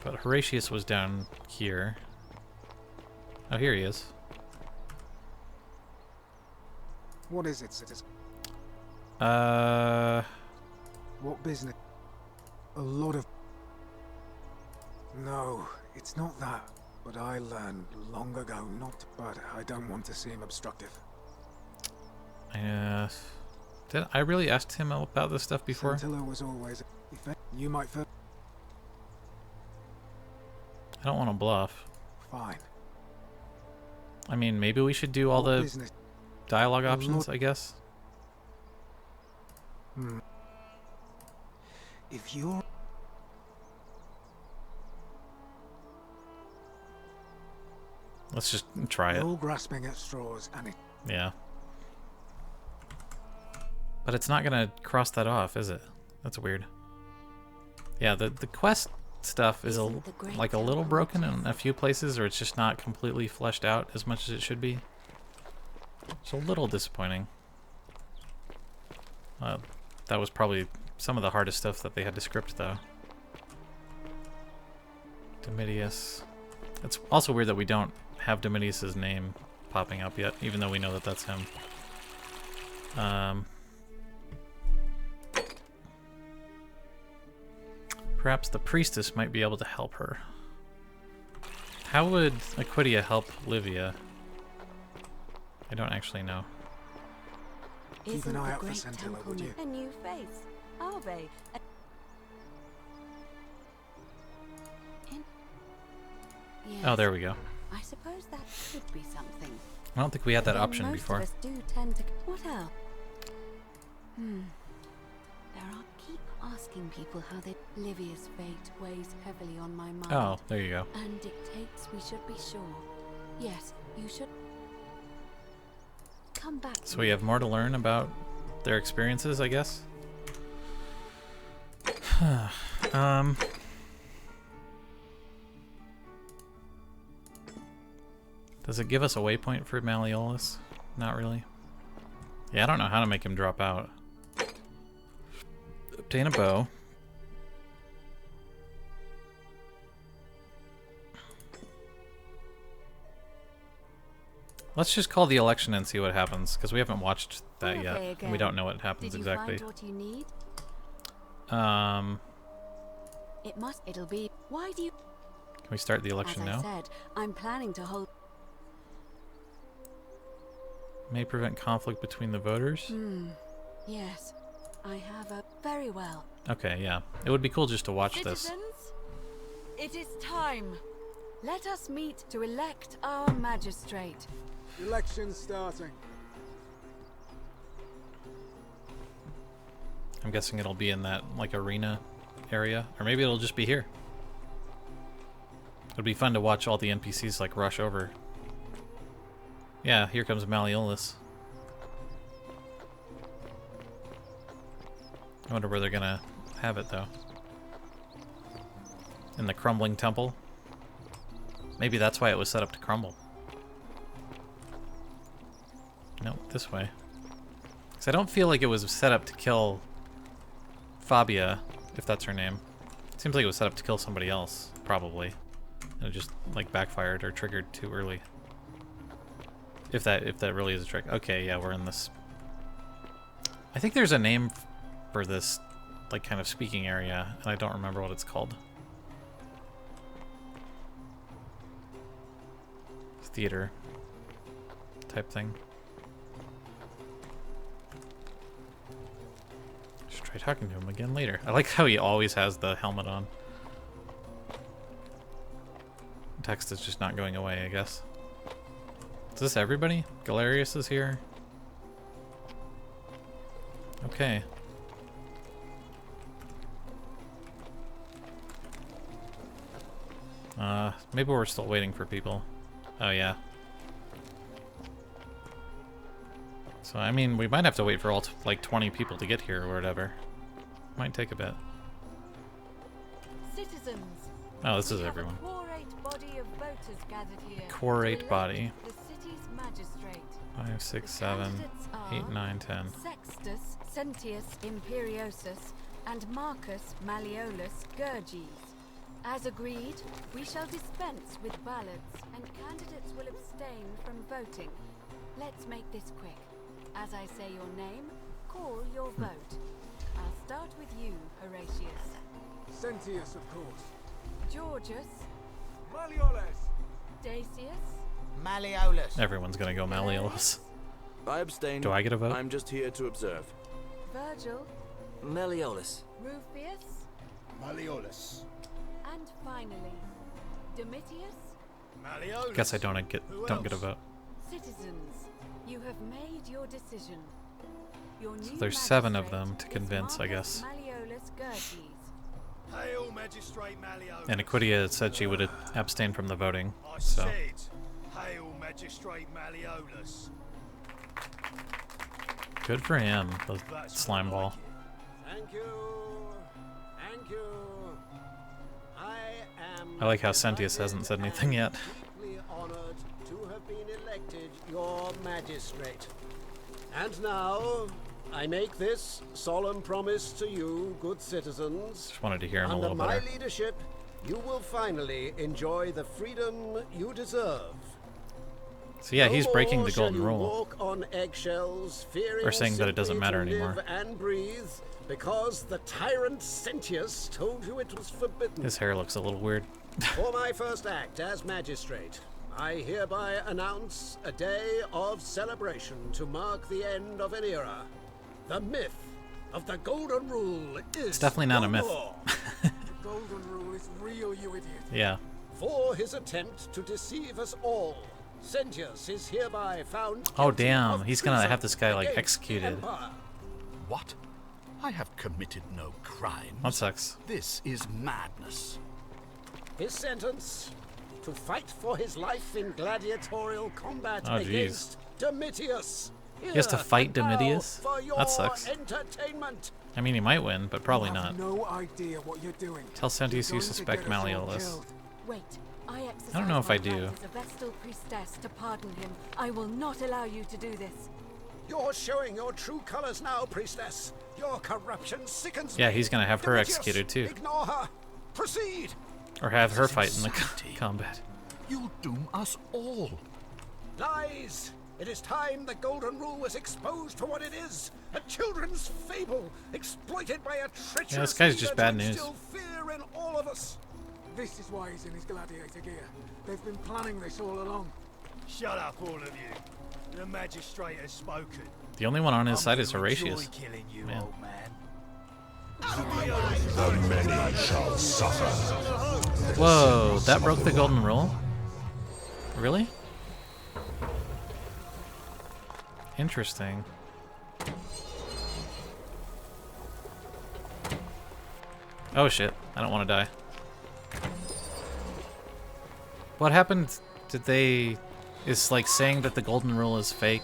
But Horatius was down here. Oh, here he is. What is it, citizen? What business? A lot of... No, it's not that. But I learned long ago not to, but I don't want to seem obstructive. Did I really asked him about this stuff before? Scintilla was always... You might... I don't want to bluff. Fine. I mean, maybe we should do all the business? dialogue options, I guess. If you're... Let's just try it. You're all grasping at straws, and it... Yeah. But it's not gonna cross that off, is it? That's weird. Yeah, the quest stuff is like a little broken in a few places, or it's just not completely fleshed out as much as it should be. It's a little disappointing. That was probably some of the hardest stuff that they had to script, though. Domitius. It's also weird that we don't have Domitius's name popping up yet, even though we know that that's him. Perhaps the priestess might be able to help her. How would Aquitia help Livia? I don't actually know. Keep an eye out for Scintilla, would you? A new face. Are they? Oh, there we go. I suppose that could be something. I don't think we had that option most before. Of us do tend to... What else? There are... Keep asking people how they... Livia's fate weighs heavily on my mind. Oh, there you go. And dictates we should be sure. Yes, you should... Come back. So we have more to learn about their experiences, I guess. Does it give us a waypoint for Malleolus? Not really. Yeah, I don't know how to make him drop out. Obtain a bow. Let's just call the election and see what happens, because we haven't watched that yet. And we don't know what happens exactly. Did you find what you need? It'll be. Why do you? Can we start the election now? As I said, I'm planning to hold. May prevent conflict between the voters. Yes, I have a very well. Okay, yeah. It would be cool just to watch Citizens, this. it is time. Let us meet to elect our magistrate. Election starting. I'm guessing it'll be in that, like, arena area. Or maybe it'll just be here. It'd be fun to watch all the NPCs, like, rush over. Yeah, here comes Malleolus. I wonder where they're gonna have it, though. In the crumbling temple? Maybe that's why it was set up to crumble. No, this way. Because I don't feel like it was set up to kill Fabia, if that's her name. It seems like it was set up to kill somebody else, probably. And it just, like, backfired or triggered too early. If that really is a trick. Okay, yeah, we're in this. I think there's a name for this, like, kind of speaking area, and I don't remember what it's called. Theater type thing. Should try talking to him again later. I like how he always has the helmet on. Text is just not going away, I guess. Is this everybody? Galerius is here. Okay. Maybe we're still waiting for people. Oh, yeah. So, I mean, we might have to wait for all, like, 20 people to get here or whatever. Might take a bit. Citizens. Oh, this is everyone. Quorate body of voters gathered here. Quorate body. The city's magistrate. 5, 6, 7, 8, 9, 10. Sextus Sentius Imperiosus and Marcus Malleolus Gurges. As agreed, we shall dispense with ballots, and candidates will abstain from voting. Let's make this quick. As I say your name, call your vote. I'll start with you, Horatius. Sentius, of course. Georgius. Malleolus. Dacius. Malleolus. Everyone's gonna go Malleolus. I abstain. Do I get a vote? I'm just here to observe. Virgil. Malleolus. Rufius. Malleolus. And finally, Domitius. Malleolus. Guess I don't get a vote. Citizens, you have made your decision. Your So new there's 7 of magistrate them to is convince, I Marcus guess. Malleolus Gurges. Hail, Magistrate Malleolus. And Equidia said she would abstain from the voting, I so. said, hail, Magistrate Malleolus. Good for him, the That's slime what I ball. like Thank you. Thank you. I like how Sentius hasn't said anything yet. Deeply honored to have been elected your magistrate. And now, I make this solemn promise to you, good citizens. Just wanted to hear him a Under little my better. leadership, you will finally enjoy the freedom you deserve. So yeah, he's No breaking more the shall golden you rule. Walk on eggshells, fearing Or saying that it doesn't simply matter to anymore. live and breathe, because the tyrant Sentius told you it was forbidden. His hair looks a little weird. For my first act as magistrate, I hereby announce a day of celebration to mark the end of an era. The myth of the Golden Rule is It's definitely not a no myth. more. The Golden Rule is real, you idiot. Yeah. For his attempt to deceive us all, Sentius is hereby found Oh guilty damn, of he's gonna treason have this guy like against the executed. Empire. What? I have committed no crime. That sucks. This is madness. His sentence: to fight for his life in gladiatorial combat Oh, jeez. against Domitius, He has to fight Now Domitius? for your That sucks. entertainment. I mean, he might win, but probably You not. have no idea what you're doing. Tell Sentius You're you going to suspect get us all Malleolus. killed. Wait, I exercise I don't know if my I do. right as a Vestal priestess to pardon him. I will not allow you to do this. You're showing your true colors now, priestess. Your corruption sickens Yeah, me. he's gonna have her Domitius, executed too. Ignore her. Proceed. Or have her This is fight in the insanity. combat. You'll doom us all. Lies. It is time the Golden Rule was exposed for what it is. A children's fable, exploited by a treacherous Yeah, this guy's leader just to bad news. instill fear in all of us. This is why he's in his gladiator gear. They've been planning this all along. Shut up, all of you. The magistrate has spoken. The only one on his I'm side is gonna enjoy Horatius. killing you, Man. old man. The many shall suffer. Whoa, that broke the golden rule? Really? Interesting. Oh shit, I don't want to die. What happened? Did they... Is like saying that the golden rule is fake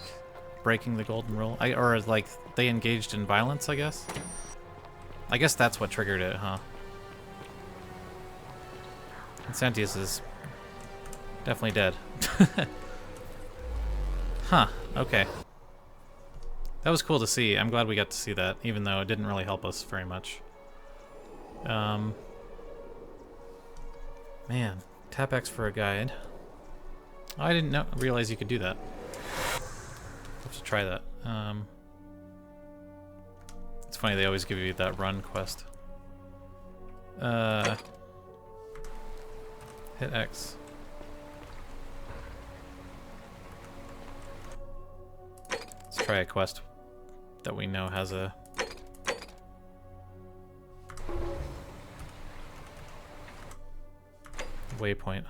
breaking the golden rule? Or like they engaged in violence, I guess? I guess that's what triggered it, huh? And Sentius is definitely dead. Huh, okay. That was cool to see. I'm glad we got to see that, even though it didn't really help us very much. Man, tap X for a guide. Oh, I didn't realize you could do that. I'll have to try that. It's funny, they always give you that run quest. Hit X. Let's try a quest that we know has a... waypoint.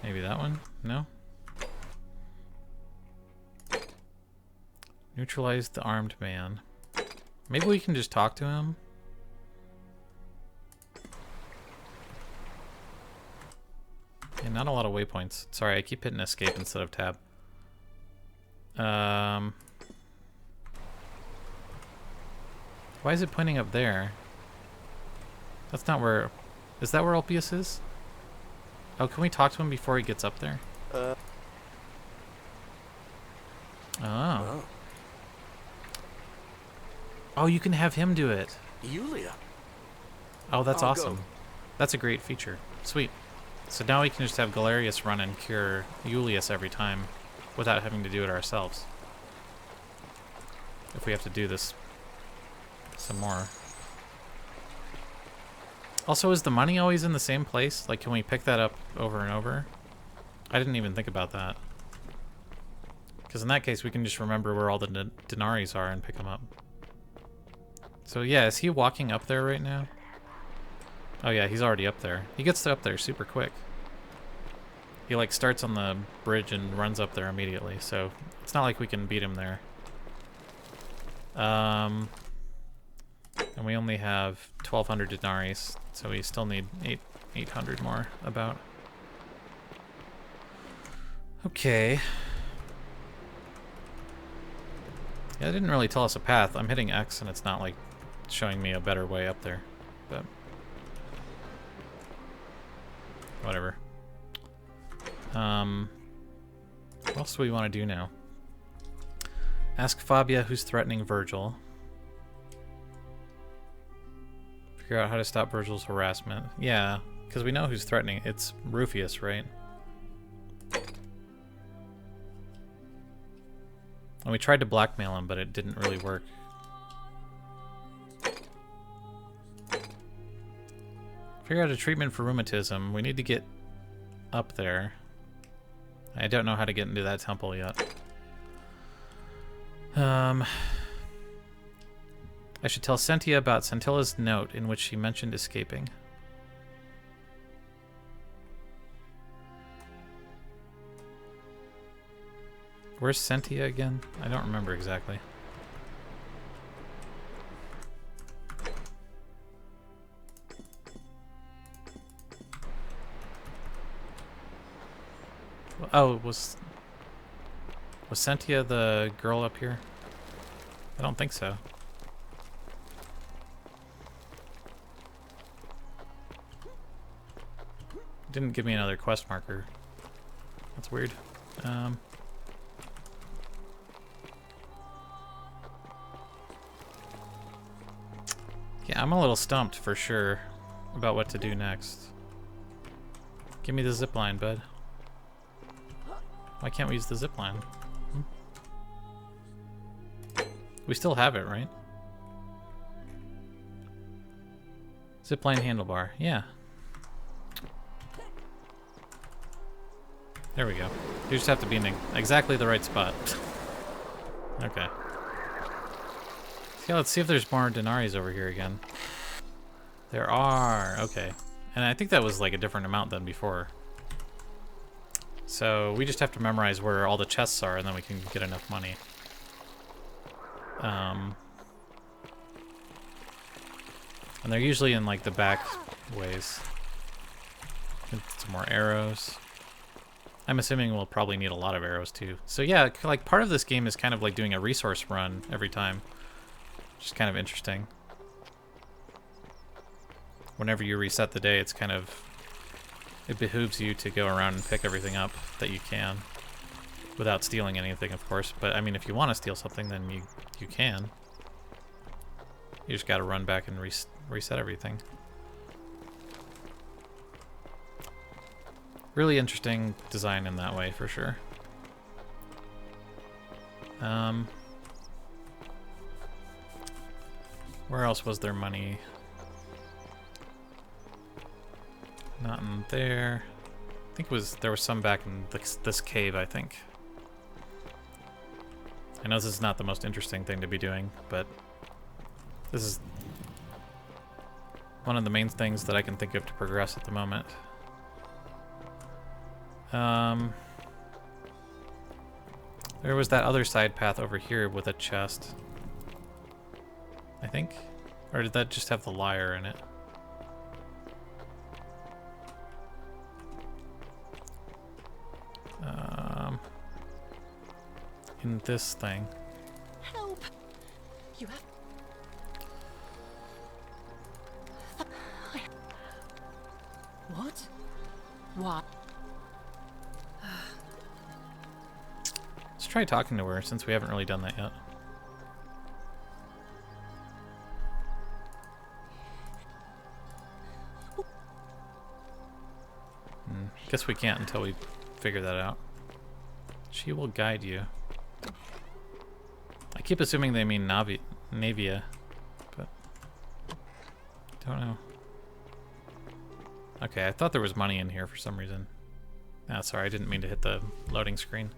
Maybe that one? No? Neutralize the armed man. Maybe we can just talk to him? Yeah, not a lot of waypoints. Sorry, I keep hitting escape instead of tab. Why is it pointing up there? That's not where... Is that where Ulpius is? Oh, can we talk to him before he gets up there? Oh. Oh, you can have him do it. Yulia. Oh, that's I'll awesome. go. That's a great feature. Sweet. So now we can just have Galerius run and cure Julius every time without having to do it ourselves. If we have to do this some more. Also, is the money always in the same place? Like, can we pick that up over and over? I didn't even think about that. Because in that case, we can just remember where all the denaries are and pick them up. So yeah, is he walking up there right now? Oh yeah, he's already up there. He gets up there super quick. He like starts on the bridge and runs up there immediately, so it's not like we can beat him there. And we only have 1,200 denaries, so we still need 800 more about. Okay. Yeah, it didn't really tell us a path. I'm hitting X and it's not like showing me a better way up there, but whatever. What else do we want to do now? Ask Fabia who's threatening Virgil. Figure out how to stop Virgil's harassment. Yeah, because we know who's threatening. It's Rufius, right? And we tried to blackmail him, but it didn't really work. Figure out a treatment for rheumatism. We need to get up there. I don't know how to get into that temple yet. I should tell Sentia about Sentilla's note in which she mentioned escaping. Where's Sentia again? I don't remember exactly. Oh, was Sentia the girl up here? I don't think so. Didn't give me another quest marker. That's weird. Yeah, I'm a little stumped for sure about what to do next. Give me the zipline, bud. Why can't we use the zipline? We still have it, right? Zipline handlebar, yeah. There we go. You just have to be in exactly the right spot. Okay. Yeah, let's see if there's more Denaries over here again. There are, okay. And I think that was like a different amount than before. So we just have to memorize where all the chests are and then we can get enough money. And they're usually in like the back ways. Get some more arrows. I'm assuming we'll probably need a lot of arrows too. So yeah, like part of this game is kind of like doing a resource run every time. Which is kind of interesting. Whenever you reset the day, it's kind of... It behooves you to go around and pick everything up that you can. Without stealing anything, of course. But I mean, if you want to steal something, then you can. You just gotta run back and reset everything. Really interesting design in that way, for sure. Where else was there money? Not in there. I think there was some back in this cave, I think. I know this is not the most interesting thing to be doing, but this is one of the main things that I can think of to progress at the moment. There was that other side path over here with a chest, I think. Or did that just have the lyre in it? In this thing. Help! You have... What? What? Let's try talking to her since we haven't really done that yet. Guess we can't until we figure that out. She will guide you. I keep assuming they mean Navia, but don't know. Okay, I thought there was money in here for some reason. Ah, sorry, I didn't mean to hit the loading screen.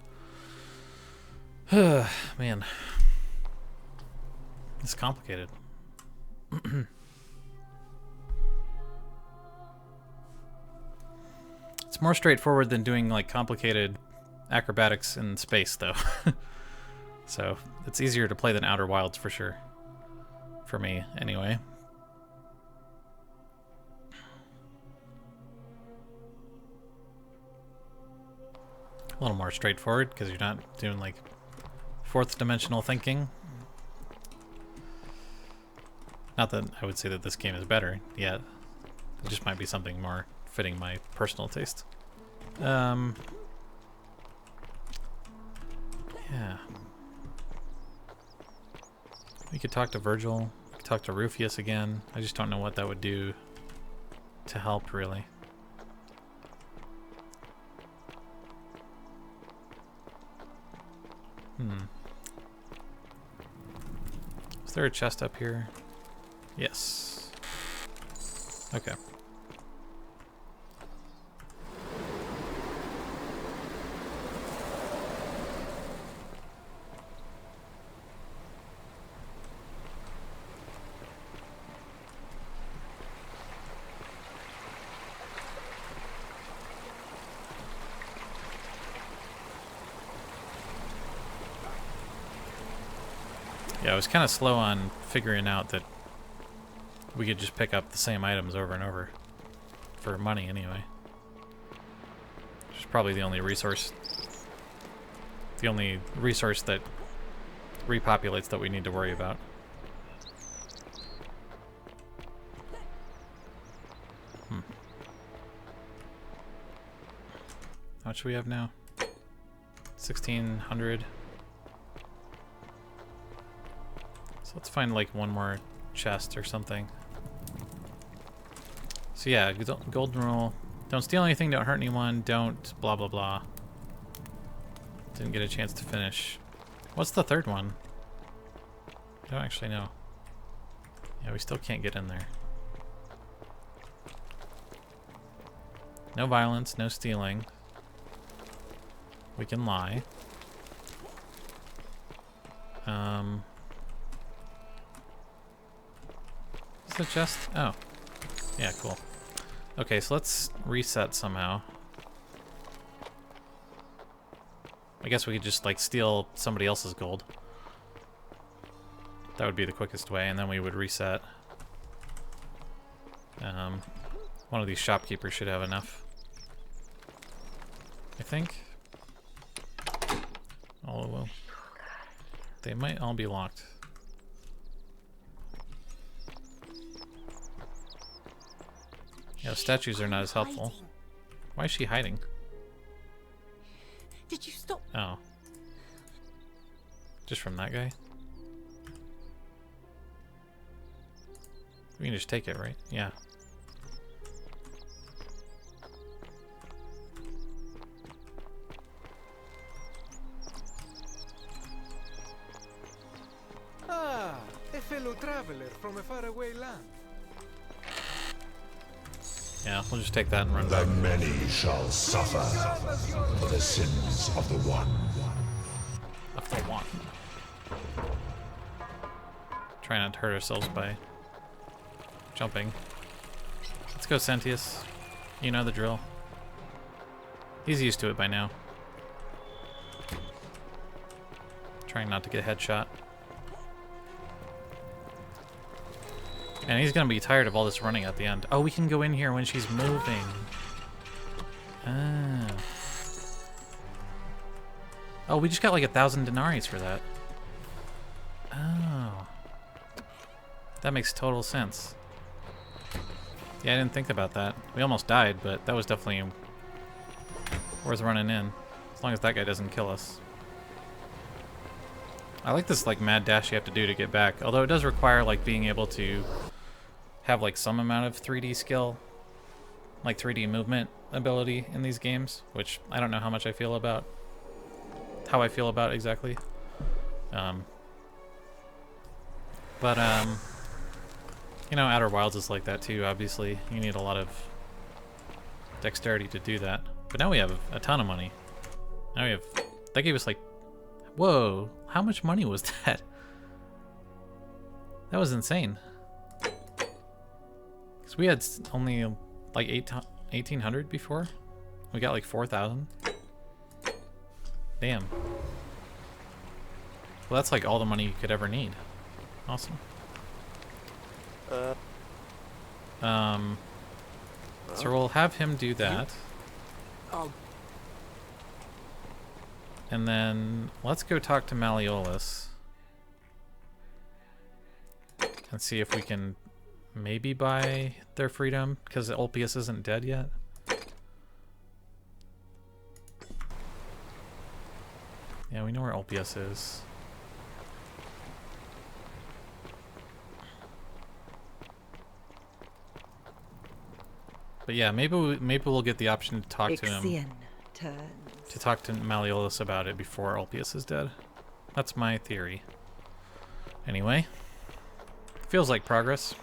Man. It's complicated. It's more straightforward than doing like complicated acrobatics in space though. So it's easier to play than Outer Wilds for sure. For me, anyway. A little more straightforward because you're not doing like fourth dimensional thinking. Not that I would say that this game is better yet. It just might be something more fitting my personal taste. Yeah. We could talk to Virgil. We could talk to Rufius again. I just don't know what that would do to help, really. Is there a chest up here? Yes. Okay. Yeah, I was kind of slow on figuring out that we could just pick up the same items over and over. For money, anyway. Which is probably the only resource. The only resource that repopulates that we need to worry about. How much do we have now? 1,600. So let's find like one more chest or something. So yeah, golden rule. Don't steal anything, don't hurt anyone, don't blah blah blah. Didn't get a chance to finish. What's the third one? I don't actually know. Yeah, we still can't get in there. No violence, no stealing. We can lie. Is it just? Oh. Yeah, cool. Okay, so let's reset somehow. I guess we could just like steal somebody else's gold. That would be the quickest way, and then we would reset. One of these shopkeepers should have enough. I think. Oh well. They might all be locked. Yeah, statues are not as helpful. Why is she hiding? Did you stop? Oh. Just from that guy? We can just take it, right? Yeah. Ah, a fellow traveler from a faraway land. Yeah, we'll just take that and run back. The many shall suffer for the sins of the one. Of the one. Try not to hurt ourselves by jumping. Let's go, Sentius. You know the drill. He's used to it by now. Trying not to get headshot. And he's gonna be tired of all this running at the end. Oh, we can go in here when she's moving. Ah. Oh, we just got like 1,000 denarii for that. Oh. That makes total sense. Yeah, I didn't think about that. We almost died, but that was definitely worth running in. As long as that guy doesn't kill us. I like this like mad dash you have to do to get back. Although it does require like being able to have like some amount of 3D skill, like 3D movement ability in these games, which I don't know how much I feel about, how I feel about exactly. You know, Outer Wilds is like that too, obviously. You need a lot of dexterity to do that. But now we have a ton of money. Now we have, that gave us like, whoa, how much money was that? That was insane. Because we had only like 1,800 before. We got like 4,000. Damn. Well, that's like all the money you could ever need. Awesome. So we'll have him do that. And then let's go talk to Malleolus and see if we can maybe buy their freedom, because Ulpius isn't dead yet. Yeah, we know where Ulpius is. But yeah, maybe we'll get the option to talk to him. To talk to Malleolus about it before Ulpius is dead. That's my theory. Anyway, feels like progress.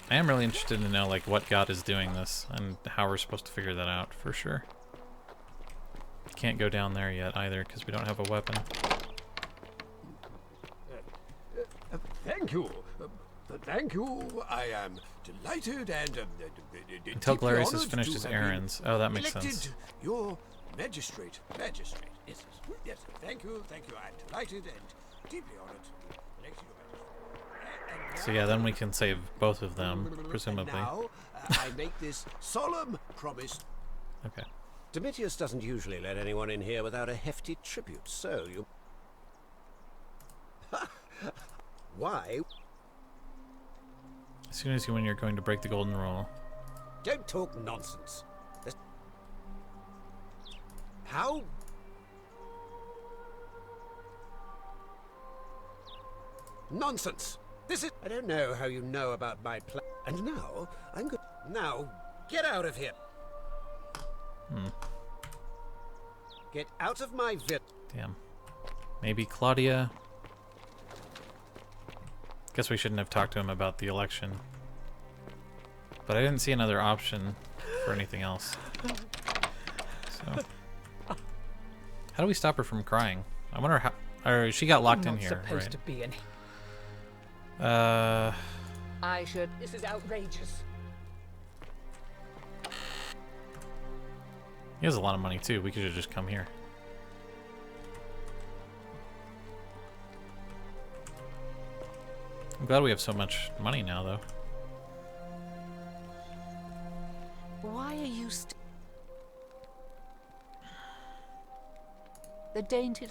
I am really interested to know like what god is doing this and how we're supposed to figure that out for sure. Can't go down there yet either because we don't have a weapon. Thank you. Thank you. I am delighted and until Galerius has finished his errands. Oh, that makes sense. Your magistrate. Yes. Yes. Thank you. I'm delighted and deeply honored. So yeah, then we can save both of them, presumably. Now, I make this solemn promise. Okay. Domitius doesn't usually let anyone in here without a hefty tribute, so you... Why? As soon as you win, you're going to break the golden rule. Don't talk nonsense. How? Nonsense! This is... I don't know how you know about my plan. And now, I'm going... Now, get out of here! Get out of my Damn. Maybe Claudia... Guess we shouldn't have talked to him about the election. But I didn't see another option for anything else. So... How do we stop her from crying? I wonder how... Or she got locked in here, I'm not supposed right? to be in. I should... This is outrageous. He has a lot of money too. We could have just come here. I'm glad we have so much money now, though. Why are you the dainty...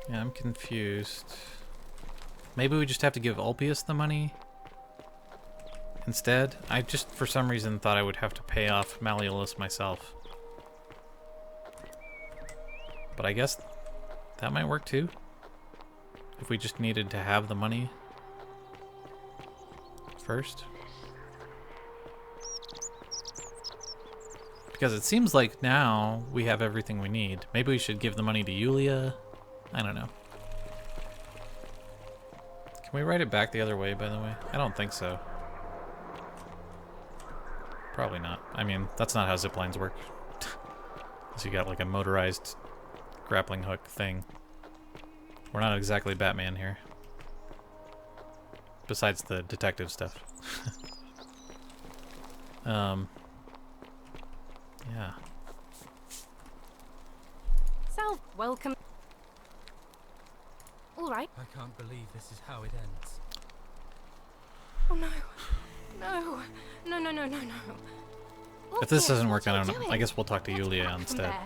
Yeah, I'm confused. Maybe we just have to give Ulpius the money instead? I just, for some reason, thought I would have to pay off Malleolus myself. But I guess that might work too. If we just needed to have the money first. Because it seems like now we have everything we need. Maybe we should give the money to Yulia. I don't know. Can we write it back the other way, by the way? I don't think so. Probably not. I mean, that's not how ziplines work. Unless you got like a motorized grappling hook thing. We're not exactly Batman here. Besides the detective stuff. Yeah. Sal, welcome. All right. I can't believe this is how it ends. Oh no. No. No, no, no, no, no. If this doesn't work, what are I you don't know. I doing? guess we'll talk to Get Yulia back from instead. there.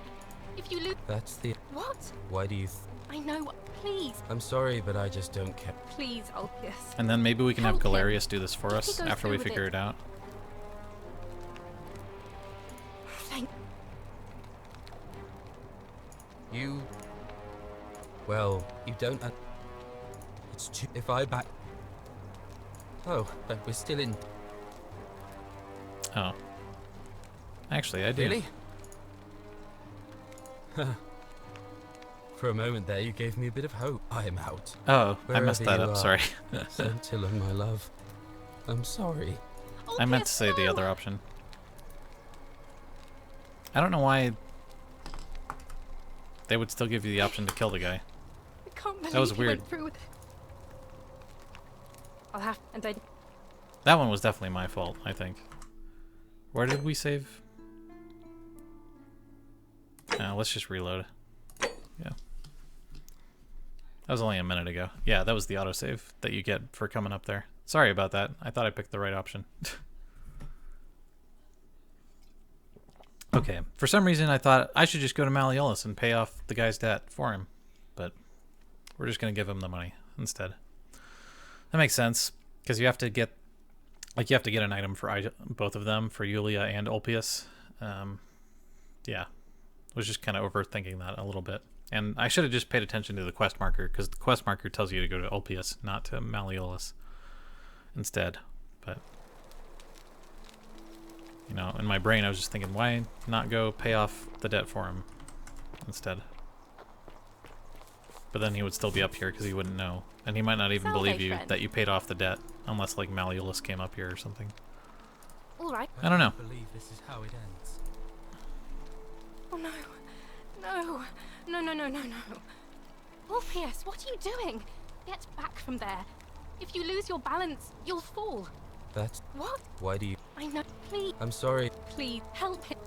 If you lose... That's the... What? Why do you... I know. Please. I'm sorry, but I just don't care. Please, Ulpius. And then maybe we can have Help him. Galerius do this for If he us goes after we through with figure it out. Thank... You... Well, you don't... It's too... If I back... Oh, but we're still in... Oh. Actually, I do. Really? For a moment there, you gave me a bit of hope. I am out. Oh, I messed Wherever that you up, are, sorry. Scintilla, my love. I'm sorry. I meant to say the other option. I don't know why they would still give you the option to kill the guy. I can't believe That was you weird. went through with it. I'll have... And I... That one was definitely my fault, I think. Where did we save? Let's just reload. Yeah. That was only a minute ago. Yeah, that was the autosave that you get for coming up there. Sorry about that. I thought I picked the right option. Okay, for some reason I thought I should just go to Malleolus and pay off the guy's debt for him. But we're just going to give him the money instead. That makes sense, because you have to get... Like, you have to get an item for both of them, for Yulia and Ulpius. Yeah. I was just kind of overthinking that a little bit. And I should have just paid attention to the quest marker, because the quest marker tells you to go to Ulpius, not to Malleolus instead. But, you know, in my brain I was just thinking, why not go pay off the debt for him instead? But then he would still be up here because he wouldn't know. And he might not even believe you that you paid off the debt, unless like Malleolus came up here or something. All right. I don't know. can't believe this is how it ends. Oh no. No. No, no, no, no, no. Ulpius, what are you doing? Get back from there. If you lose your balance, you'll fall. That's... What? Why do you... I know. Please. I'm sorry. Please, help him.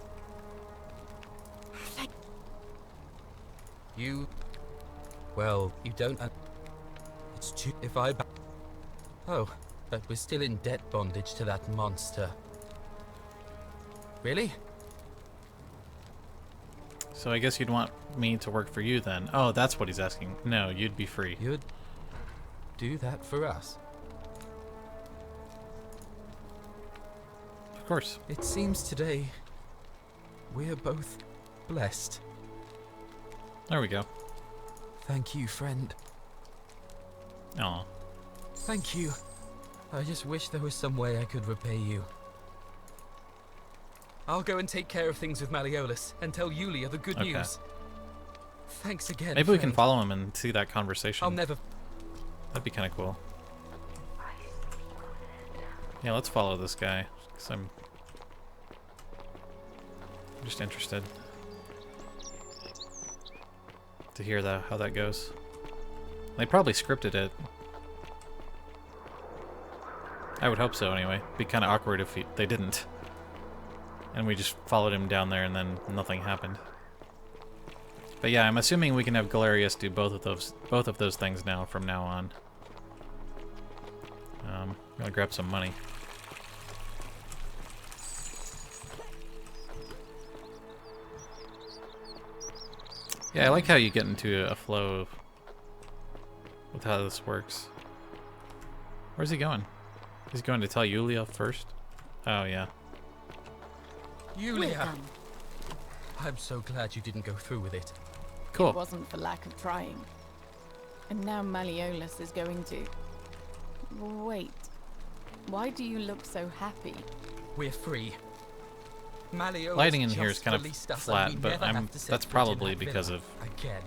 You... Well, you don't... too. If I... Oh, but we're still in debt bondage to that monster. Really? So I guess you'd want me to work for you then. Oh, that's what he's asking. No, you'd be free. You'd do that for us? Of course. It seems today we're both blessed. There we go. Thank you, friend. Aw. Thank you. I just wish there was some way I could repay you. I'll go and take care of things with Malleolus and tell Yulia the good news. Thanks again. Maybe we can follow him and see that conversation. I'll never... That'd be kind of cool. Yeah, let's follow this guy, because I'm just interested to hear how that goes. They probably scripted it. I would hope so anyway. It'd be kind of awkward if they didn't. And we just followed him down there and then nothing happened. But yeah, I'm assuming we can have Galerius do both of those things now from now on. I'm gonna grab some money. Yeah, I like how you get into a flow with how this works. Where's he going? He's going to tell Yulia first? Oh, yeah. Yulia! Welcome. I'm so glad you didn't go through with it. Cool. It wasn't for lack of trying. And now Malleolus is going to... Wait. Why do you look so happy? We're free. Malleolus Lighting in just here is kind of released us and flat, we but never have to set that's foot in probably that because villa of again.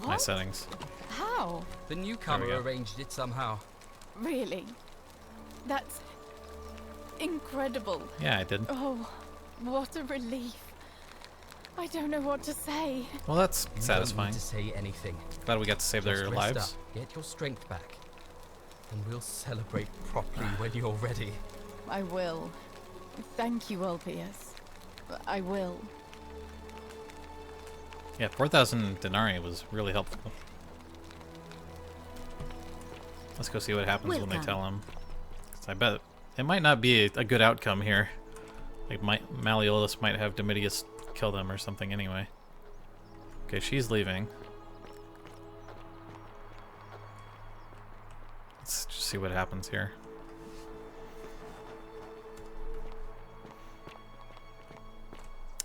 my What? settings. How? The There newcomer we go. arranged it somehow. Really? That's... incredible. Yeah, I did. Oh, what a relief. I don't know what to say. Well, that's You satisfying. don't need to say anything. Glad we got to save Just their rest lives. up, get your strength back, and we'll celebrate properly when you're ready. I will. Thank you, Ulpius. I will. Yeah, 4,000 denarii was really helpful. Let's go see what happens when they Welcome. tell him. 'Cause I bet it might not be a good outcome here. Like, Malleolus might have Domitius kill them or something anyway. Okay, she's leaving. Let's just see what happens here.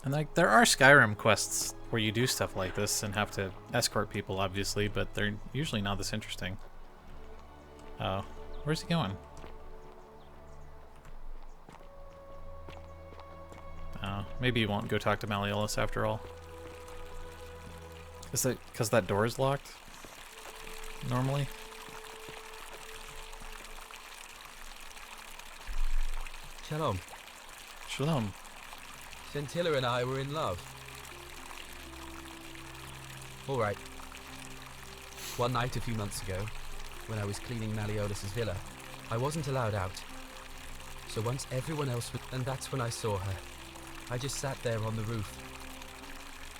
And like, there are Skyrim quests where you do stuff like this and have to escort people, obviously, but they're usually not this interesting. Oh, where's he going? Oh, maybe you won't go talk to Malleolus after all. Is it because that door is locked? Normally? Shalom. Shalom. Scintilla and I were in love. Alright. One night a few months ago, when I was cleaning Malleolus's villa, I wasn't allowed out. So once everyone else was, and that's when I saw her. I just sat there on the roof,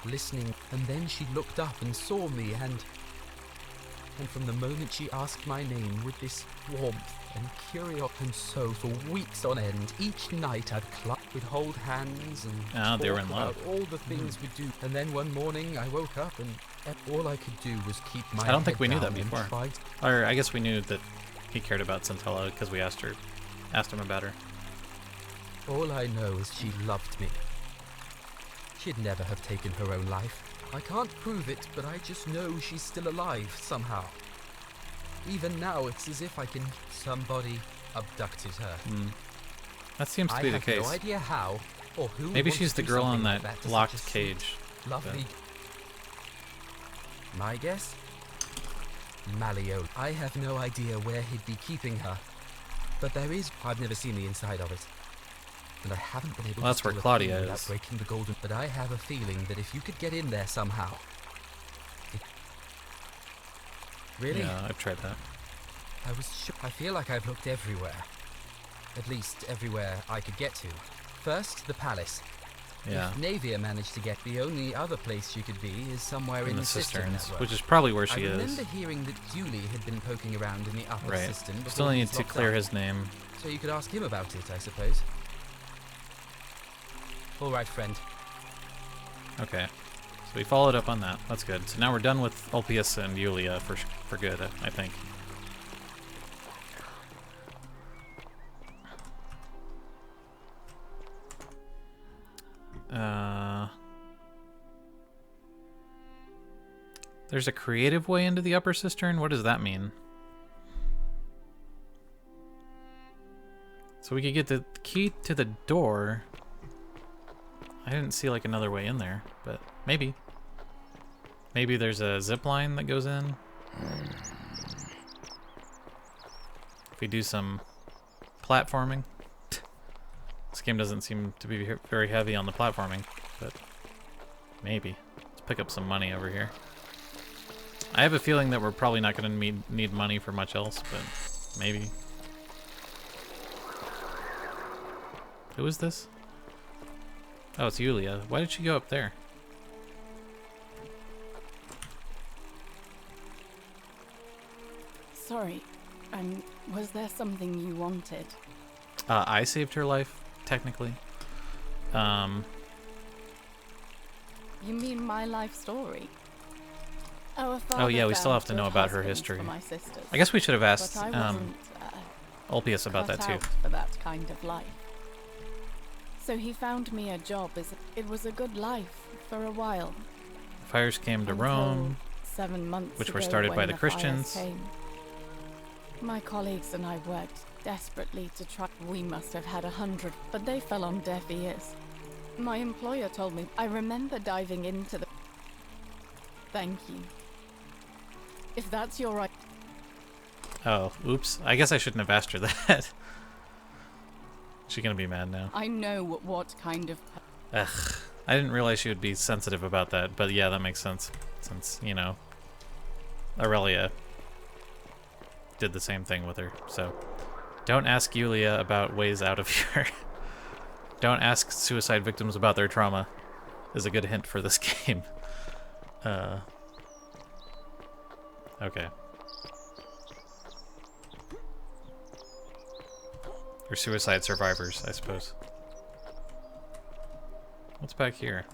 listening, and then she looked up and saw me, and from the moment she asked my name with this warmth and curiosity, and so for weeks on end, each night we'd hold hands and talk they were in love. about all the things we'd do. And then one morning I woke up and all I could do was keep my I don't think head we knew down that and before. try Or I guess we knew that he cared about Scintilla because we asked him about her. All I know is she loved me. She'd never have taken her own life. I can't prove it, but I just know she's still alive somehow. Even now, it's as if somebody abducted her. That seems to be the I case. have no idea how or who. Maybe wants she's to the do girl in something that like to locked such a sweet, cage. Lovely. My guess? Malleolus. I have no idea where he'd be keeping her, but there is. I've never seen the inside of it, and I haven't been able Well, that's to where steal a Claudia thing without is. breaking the golden. But I have a feeling that if you could get in there somehow. Really? Yeah, I've tried that. I feel like I've looked everywhere. At least everywhere I could get to. First, the palace. Yeah. If Navia managed to get, the only other place she could be is somewhere in the the cistern cisterns, network. which is probably where she I is. remember hearing that Julie had been poking around in the upper Right. cistern before Still he need was to locked clear up. his name. So you could ask him about it, I suppose. All right, friend. Okay. So we followed up on that. That's good. So now we're done with Ulpius and Yulia for good, I think. There's a creative way into the upper cistern? What does that mean? So we could get the key to the door. I didn't see like another way in there, but maybe. Maybe there's a zip line that goes in. If we do some platforming. This game doesn't seem to be very heavy on the platforming, but maybe. Let's pick up some money over here. I have a feeling that we're probably not going to need money for much else, but maybe. Who is this? Oh, it's Yulia. Why did she go up there? Sorry, was there something you wanted? I saved her life, technically. You mean my life story? Oh yeah, we still have to know about her history. I guess we should have asked Ulpius about that too. For that kind of life. So he found me a job as it was a good life for a while. Fires came to Rome, 7 months which ago were started by when the Christians. fires came. My colleagues and I worked desperately to try. We must have had 100, but they fell on deaf ears. My employer told me. I remember diving into the. Thank you. If that's your right. Oh, oops. I guess I shouldn't have asked her that. She's gonna be mad now. I know what kind of. Ugh. I didn't realize she would be sensitive about that, but yeah, that makes sense. Since, you know, Aurelia did the same thing with her, so. Don't ask Yulia about ways out of here. Don't ask suicide victims about their trauma, is a good hint for this game. Okay. Or suicide survivors, I suppose. What's back here?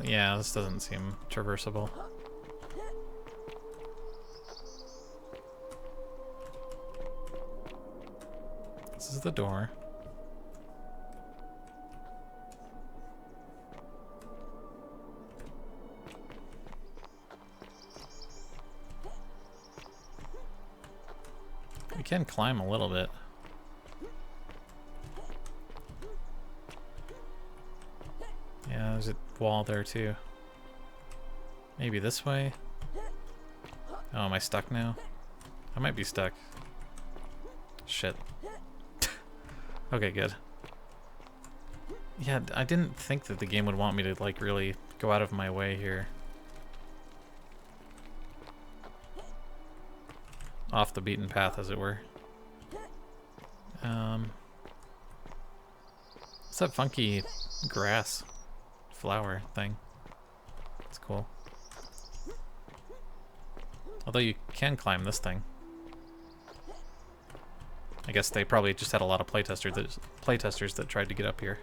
Yeah, this doesn't seem traversable. This is the door. We can climb a little bit. Yeah, there's a wall there too. Maybe this way? Oh, am I stuck now? I might be stuck. Shit. Okay, good. Yeah, I didn't think that the game would want me to, like, really go out of my way here. Off the beaten path, as it were. What's that funky grass flower thing? It's cool. Although you can climb this thing. I guess they probably just had a lot of playtesters that tried to get up here.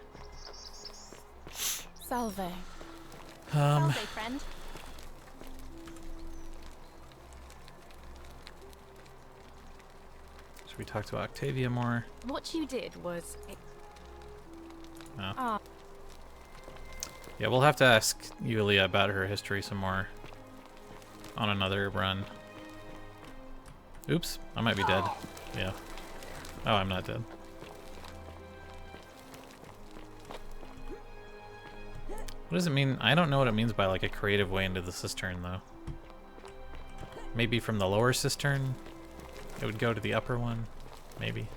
Salve. Salve, friend. Should we talk to Octavia more? What you did was. No. Yeah, we'll have to ask Yulia about her history some more on another run. Oops, I might be dead. Yeah. Oh, I'm not dead. What does it mean? I don't know what it means by like a creative way into the cistern though. Maybe from the lower cistern it would go to the upper one? Maybe.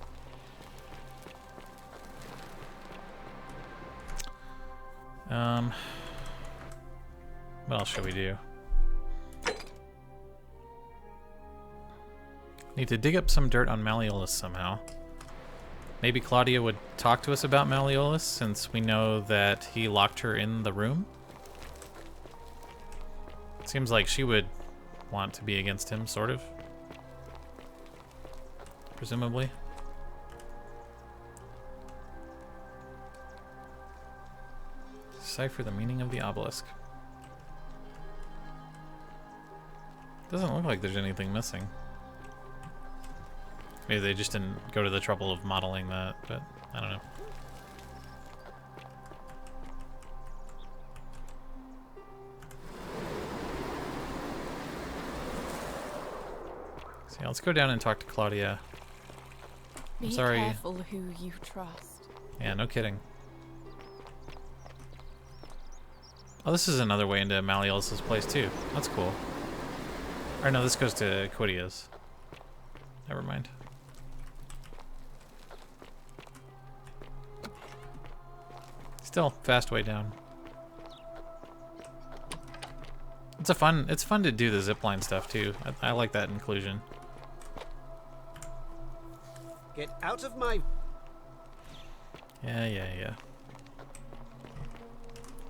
What else should we do? Need to dig up some dirt on Malleolus somehow. Maybe Claudia would talk to us about Malleolus, since we know that he locked her in the room. Seems like she would want to be against him, sort of. Presumably. Decipher the meaning of the obelisk. Doesn't look like there's anything missing. Maybe they just didn't go to the trouble of modeling that, but I don't know. So yeah, let's go down and talk to Claudia. I'm Be sorry. careful who you trust. Yeah, no kidding. Oh, this is another way into Malleolus's place too. That's cool. Or no, this goes to Quidia's. Never mind. Still, fast way down. It's fun to do the zipline stuff too. I like that inclusion. Get out of my... Yeah.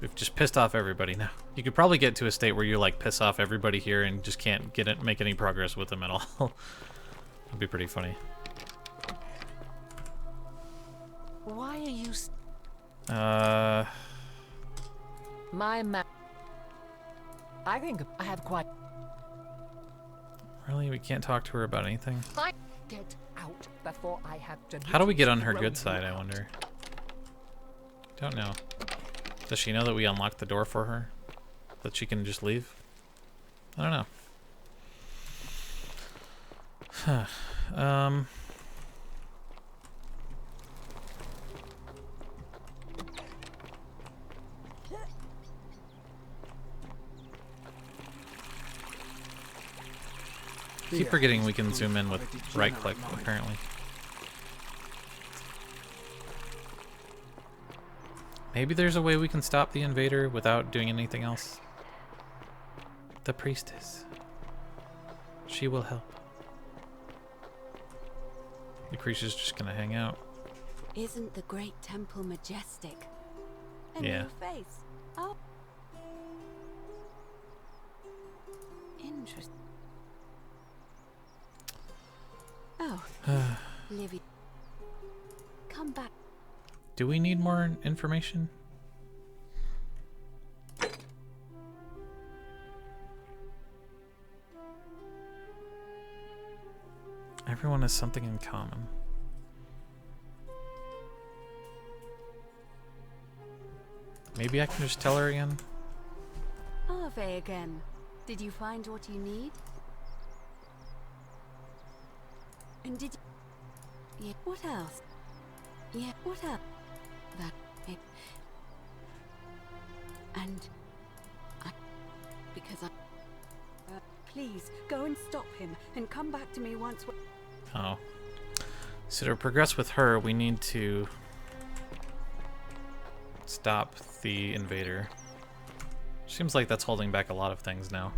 We've just pissed off everybody now. You could probably get to a state where you like piss off everybody here and just can't make any progress with them at all. It'd be pretty funny. Why are you... My map. I think I have quite... Really? We can't talk to her about anything? Get out before I have to... How do we get on her good side, I wonder? Don't know. Does she know that we unlocked the door for her? That she can just leave? I don't know. Huh. Keep forgetting we can zoom in with right click, apparently. Maybe there's a way we can stop the invader without doing anything else. The priestess. She will help. The creature's just gonna hang out. Isn't the great temple majestic? A Yeah. new face. Oh. Interesting. Oh. Livy. Come back. Do we need more information? Everyone has something in common. Maybe I can just tell her again? Ave again. Did you find what you need? And did you... Yeah, what else? Yeah, what else? That... It... And... Because I... please, go and stop him, and come back to me once we... Oh. So to progress with her, we need to... stop the invader. Seems like that's holding back a lot of things now.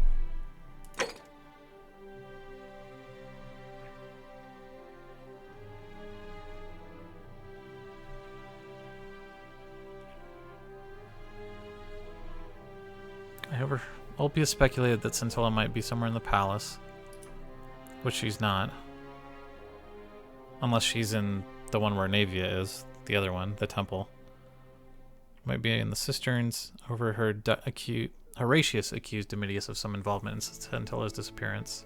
However, Ulpius speculated that Scintilla might be somewhere in the palace, which she's not. Unless she's in the one where Navia is, the other one, the temple. Might be in the cisterns. Overheard Horatius accused Domitius of some involvement in Scintilla's disappearance.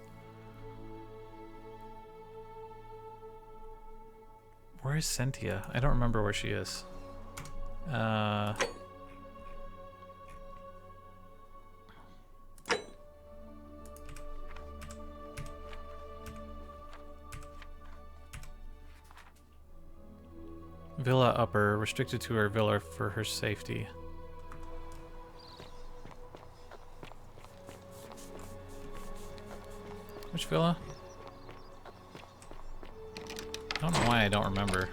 Where is Sentia? I don't remember where she is. Villa Upper, restricted to her villa for her safety. Which villa? I don't know why I don't remember.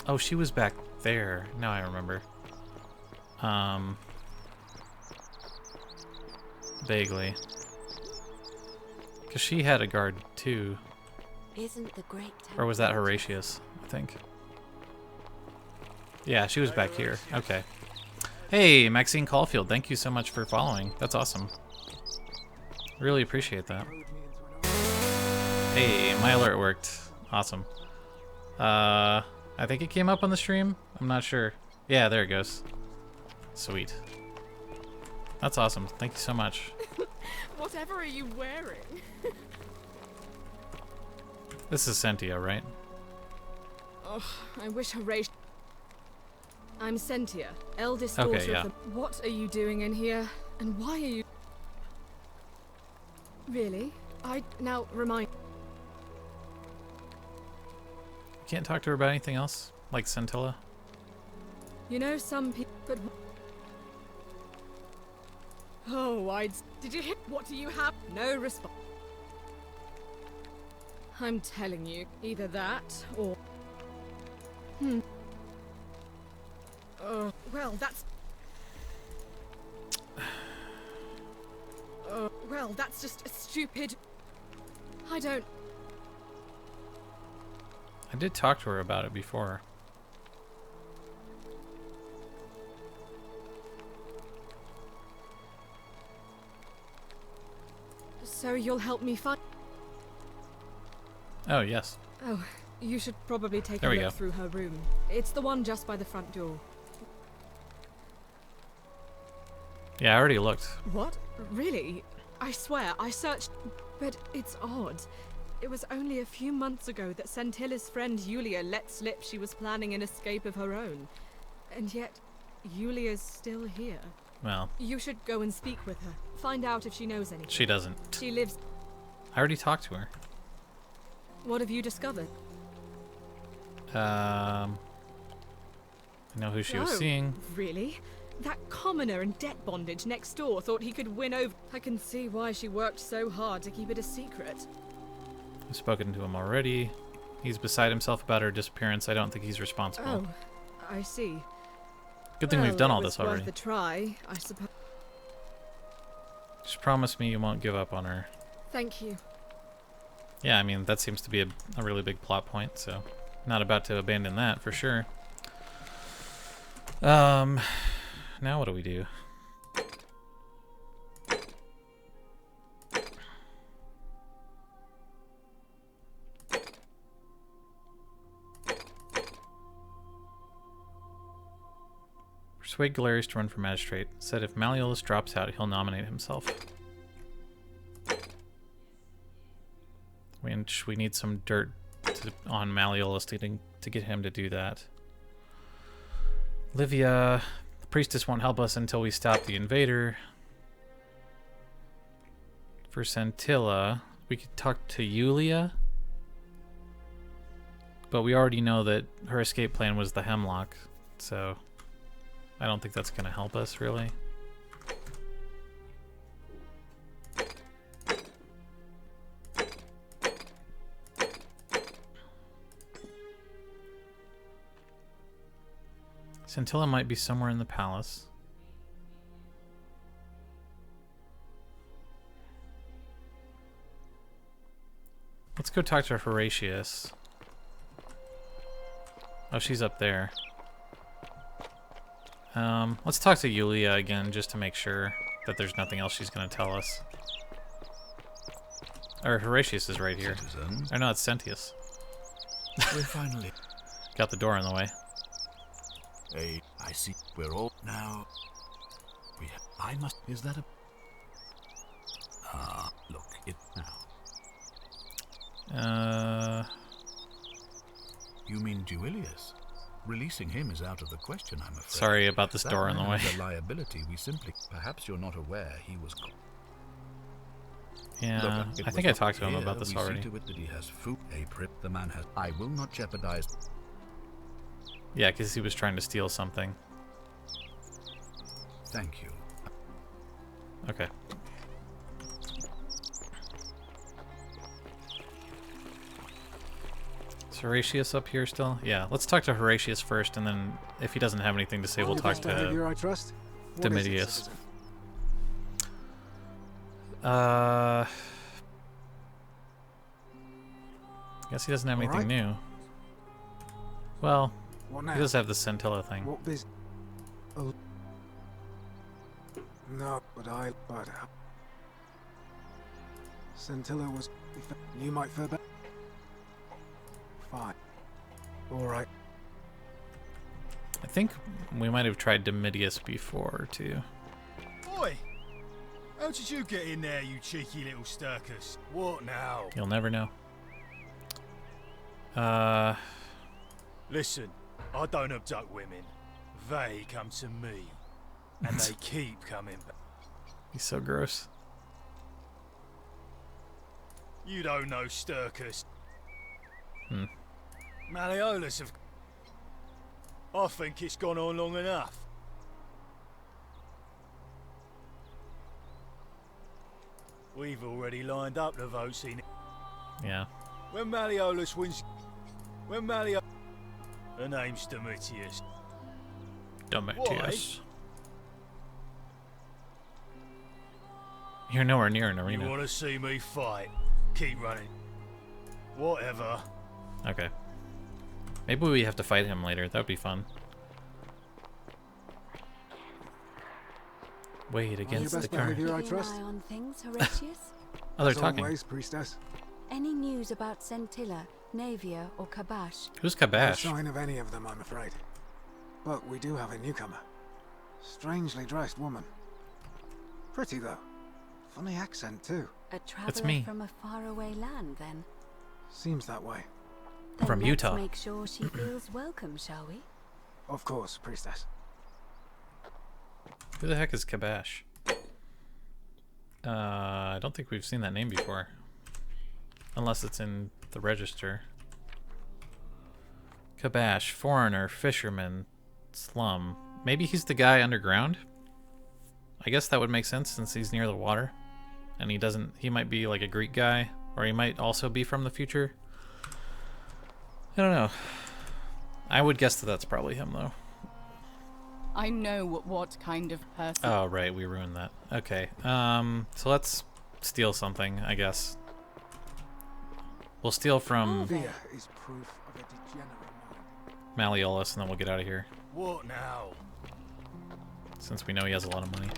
Oh, she was back there. Now I remember. Vaguely. Because she had a guard too. Isn't the great Or was that Horatius, I think? Yeah, she was back here. Okay. Hey, Maxine Caulfield, thank you so much for following. That's awesome. Really appreciate that. Hey, my alert worked. Awesome. I think it came up on the stream. I'm not sure. Yeah, there it goes. Sweet. That's awesome. Thank you so much. Whatever are you wearing? This is Sentia, right? Oh, I wish Horatio. I'm Sentia, eldest Okay, daughter yeah. of the. What are you doing in here? And why are you? Really? Now remind. Can't talk to her about anything else? Like Scintilla? You know some people, but. Oh, Did you hit? What do you have? No response. I'm telling you, either that or. Well, that's. Well, that's just a stupid. I don't. I did talk to her about it before. So you'll help me find. Oh, yes. Oh, you should probably take There a we look go. through her room. It's the one just by the front door. Yeah, I already looked. What? Really? I swear, I searched. But it's odd. It was only a few months ago that Sentilla's friend Yulia let slip she was planning an escape of her own. And yet, Yulia's still here. Well, You should go and speak with her. Find out if she knows anything. she doesn't. She lives. I already talked to her. What have you discovered? I know who she was Oh, seeing. Really? That commoner in debt bondage next door thought he could win over. I can see why she worked so hard to keep it a secret. I've spoken to him already. He's beside himself about her disappearance. I don't think he's responsible. Oh, I see. Good thing we've Well, done it all was this already. Worth a try, I suppose. Just promise me you won't give up on her. Thank you. Yeah, I mean, that seems to be a really big plot point, so not about to abandon that for sure. Now what do we do? Persuade Galerius to run for magistrate. Said if Malleolus drops out, he'll nominate himself. We need some dirt on Malleolus to get him to do that. Livia, the priestess won't help us until we stop the invader. For Scintilla, we could talk to Yulia. But we already know that her escape plan was the Hemlock, so I don't think that's going to help us, really. Scintilla might be somewhere in the palace. Let's go talk to Horatius. Oh, she's up there. Let's talk to Yulia again, just to make sure that there's nothing else she's going to tell us. Or Horatius is right here. Citizens. Or no, it's Sentius. We're finally. Got the door in the way. Hey, I see. We're all now. I must. Is that a? Look it now. You mean Duilius? Releasing him is out of the question, I'm afraid. Sorry about this That door in the man way. is a liability. We simply. Perhaps you're not aware he was. Yeah, Look, it I was think I not talked to him here. about this We already. See to it that he has food. A prip. The man has. I will not jeopardize. Yeah, because he was trying to steal something. Thank you. Okay. Horatius up here still? Yeah, let's talk to Horatius first, and then if he doesn't have anything to say, we'll talk to Behavior I trust? What is it, Domitius. citizen? I guess he doesn't have anything Alright. new. Well, What he now? does have the Scintilla thing. What biz? Oh. No, but Scintilla was. You might feel better. Fine. Alright. I think we might have tried Domitius before, too. Oi! How did you get in there, you cheeky little stirkers? What now? You'll never know. Listen, I don't abduct women. They come to me. And they keep coming back. He's so gross. You don't know Sturkus. Hmm. Malleolus have... I think it's gone on long enough. We've already lined up the votes in. Yeah. When Malleolus wins... When Malleolus... The name's Domitius. Domitius. You're nowhere near an You arena. want to see me fight? Keep running. Whatever. Okay. Maybe we have to fight him later. That would be fun. Wait against the best current. behavior I Keeping an trust? eye on things, Horatius? Oh, they're As talking. always, priestess. Any news about Scintilla, Navia, or Kabash? Who's No Kabash? sign of any of them, I'm afraid. But we do have a newcomer. Strangely dressed woman. Pretty, though. Funny accent, too. A traveler me. from a faraway land, then? Seems that way. Then From let's Utah. make sure she feels welcome, shall we? Of course, priestess. Who the heck is Kabash? I don't think we've seen that name before. Unless it's in the register. Kabash, foreigner, fisherman, slum. Maybe he's the guy underground? I guess that would make sense since he's near the water. And he might be like a Greek guy, or he might also be from the future. I don't know. I would guess that that's probably him, though. I know what kind of person. Oh, right, we ruined that. Okay, so let's steal something, I guess. We'll steal from Fear is proof of a degenerate mind. Malleolus, and then we'll get out of here, What now? since we know he has a lot of money.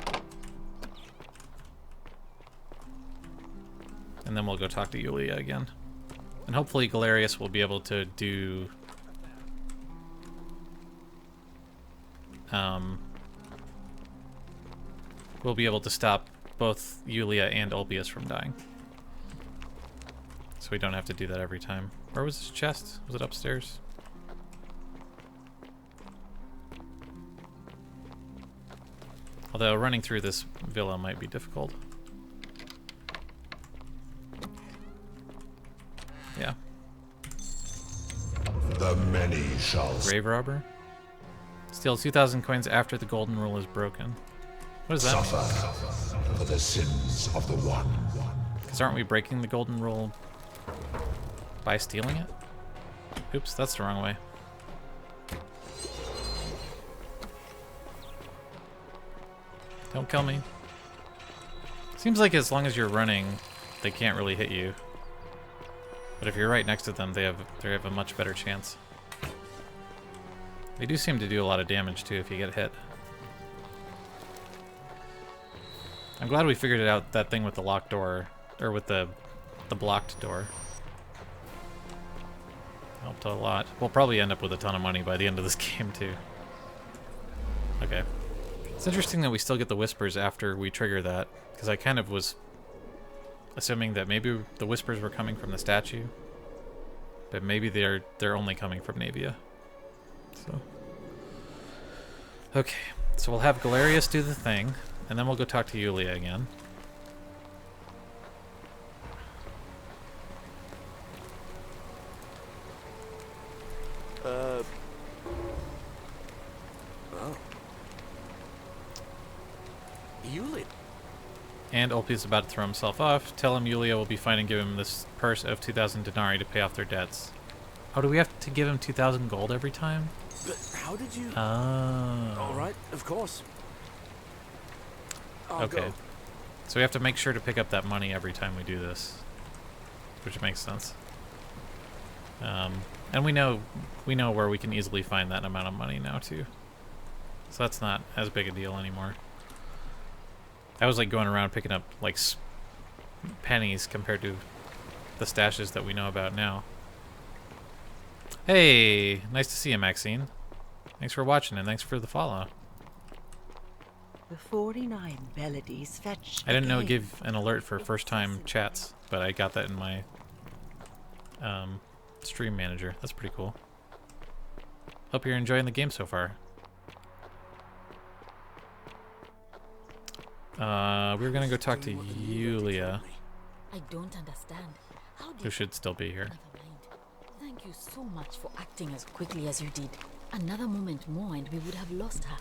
And then we'll go talk to Yulia again. And hopefully Galerius will be able to do... we'll be able to stop both Yulia and Ulpius from dying. So we don't have to do that every time. Where was his chest? Was it upstairs? Although running through this villa might be difficult. Yeah. The many shall Grave robber? Steal 2,000 coins after the golden rule is broken. What does that mean? suffer for the sins of the one. Because aren't we breaking the golden rule by stealing it? Oops, that's the wrong way. Don't kill me. Seems like as long as you're running, they can't really hit you. But if you're right next to them, they have a much better chance. They do seem to do a lot of damage too if you get hit. I'm glad we figured it out, that thing with the locked door, or with the blocked door. Helped a lot. We'll probably end up with a ton of money by the end of this game too. Okay. It's interesting that we still get the whispers after we trigger that, because I kind of was assuming that maybe the whispers were coming from the statue, but maybe they're only coming from Navia. So, okay, so we'll have Galerius do the thing, and then we'll go talk to Yulia again. Oh. Yulia. And Ulpi is about to throw himself off. Tell him Yulia will be fine and give him this purse of 2,000 denarii to pay off their debts. Oh, do we have to give him 2,000 gold every time? But how did you... Oh. All right, of course. I'll Okay. go. So we have to make sure to pick up that money every time we do this, which makes sense. And we know where we can easily find that amount of money now too. So that's not as big a deal anymore. I was like going around picking up like pennies compared to the stashes that we know about now. Hey, nice to see you, Maxine. Thanks for watching and thanks for the follow. The 49 melodies fetch. I didn't know it gave an alert for first time chats, but I got that in my stream manager. That's pretty cool. Hope you're enjoying the game so far. We're gonna go talk to Yulia, I don't understand. How did who should still be here. Thank you so much for acting as quickly as you did. Another moment more and we would have lost her.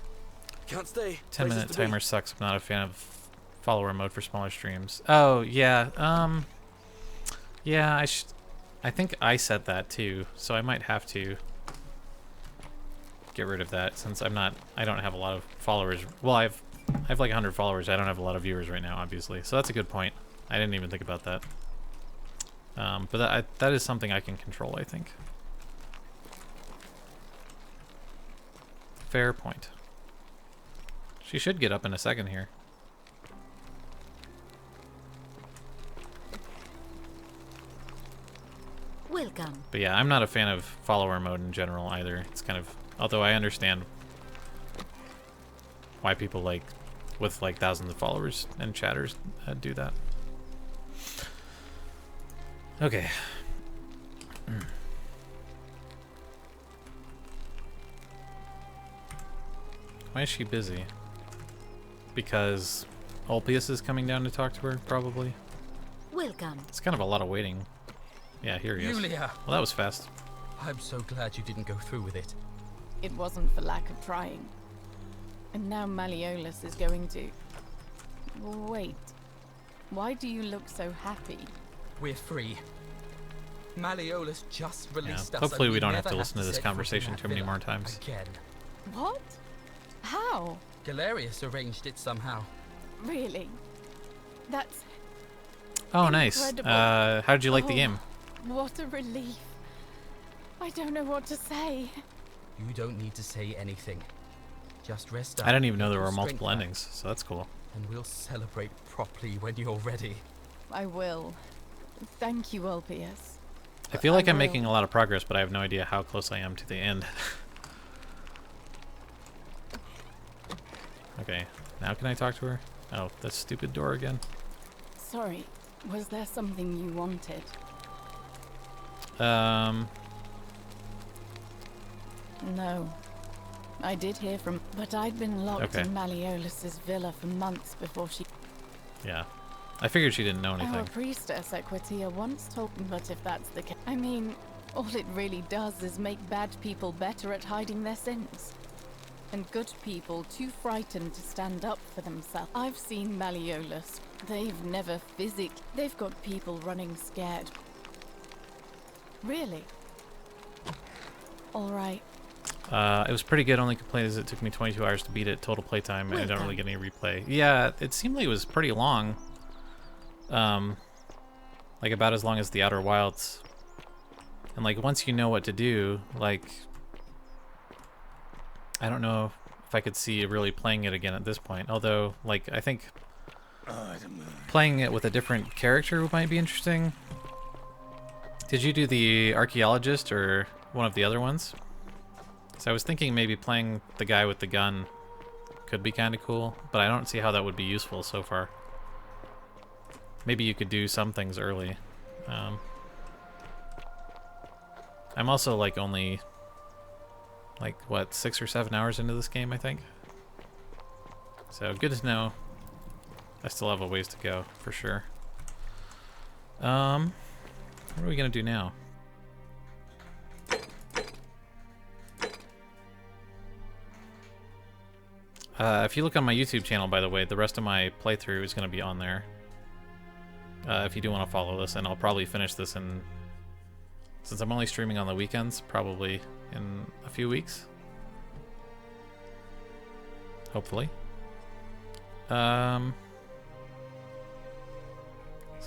Can't stay. 10-minute timer sucks. I'm not a fan of follower mode for smaller streams. Oh yeah, yeah. I think I said that too, so I might have to get rid of that since I don't have a lot of followers. Well, I have like 100 followers. I don't have a lot of viewers right now, obviously. So that's a good point. I didn't even think about that. But that is something I can control, I think. Fair point. She should get up in a second here. Welcome. But yeah, I'm not a fan of follower mode in general either. It's kind of, although I understand why people like with like thousands of followers and chatters do that. Okay. Why is she busy? Because Ulpius is coming down to talk to her, probably. Welcome. It's kind of a lot of waiting. Yeah, here he is. Yulia! Well, that was fast. I'm so glad you didn't go through with it. It wasn't for lack of trying. And now Malleolus is going to... Wait. Why do you look so happy? We're free. Malleolus just released us. Hopefully and we don't have never to listen to this set foot in conversation that too many villa more times. Again. What? How? Galerius arranged it somehow. Really? That's... Oh, nice. incredible. How did you like the Oh, game? What a relief. I don't know what to say. You don't need to say anything. Just rest up. I didn't even know there get were your strength multiple back, endings, so that's cool. And we'll celebrate properly when you're ready. I will. Thank you, Ulpius. I feel like I'm will. making a lot of progress, but I have no idea how close I am to the end. Okay, now can I talk to her? Oh, that stupid door again. Sorry, was there something you wanted? No. I did hear from... But I'd been locked Okay. in Malleolus's villa for months before she... Yeah. I figured she didn't know Our anything. priestess at Quatia once told me, but if that's the case... I mean, all it really does is make bad people better at hiding their sins. And good people too frightened to stand up for themselves. I've seen Malleolus. They've never They've got people running scared. Really? Alright. It was pretty good. Only complaint is it took me 22 hours to beat it total playtime, and I don't really get any replay. Yeah, it seemed like it was pretty long. Like about as long as the Outer Wilds. And like once you know what to do, like I don't know if I could see really playing it again at this point. Although, like I think playing it with a different character might be interesting. Did you do the archaeologist or one of the other ones? So I was thinking maybe playing the guy with the gun could be kind of cool, but I don't see how that would be useful so far. Maybe you could do some things early. I'm also like only like what 6 or 7 hours into this game, I think. So good to know. I still have a ways to go for sure. What are we gonna do now? If you look on my YouTube channel, by the way, the rest of my playthrough is going to be on there. If you do want to follow this, and I'll probably finish this in since I'm only streaming on the weekends, probably in a few weeks. Hopefully. So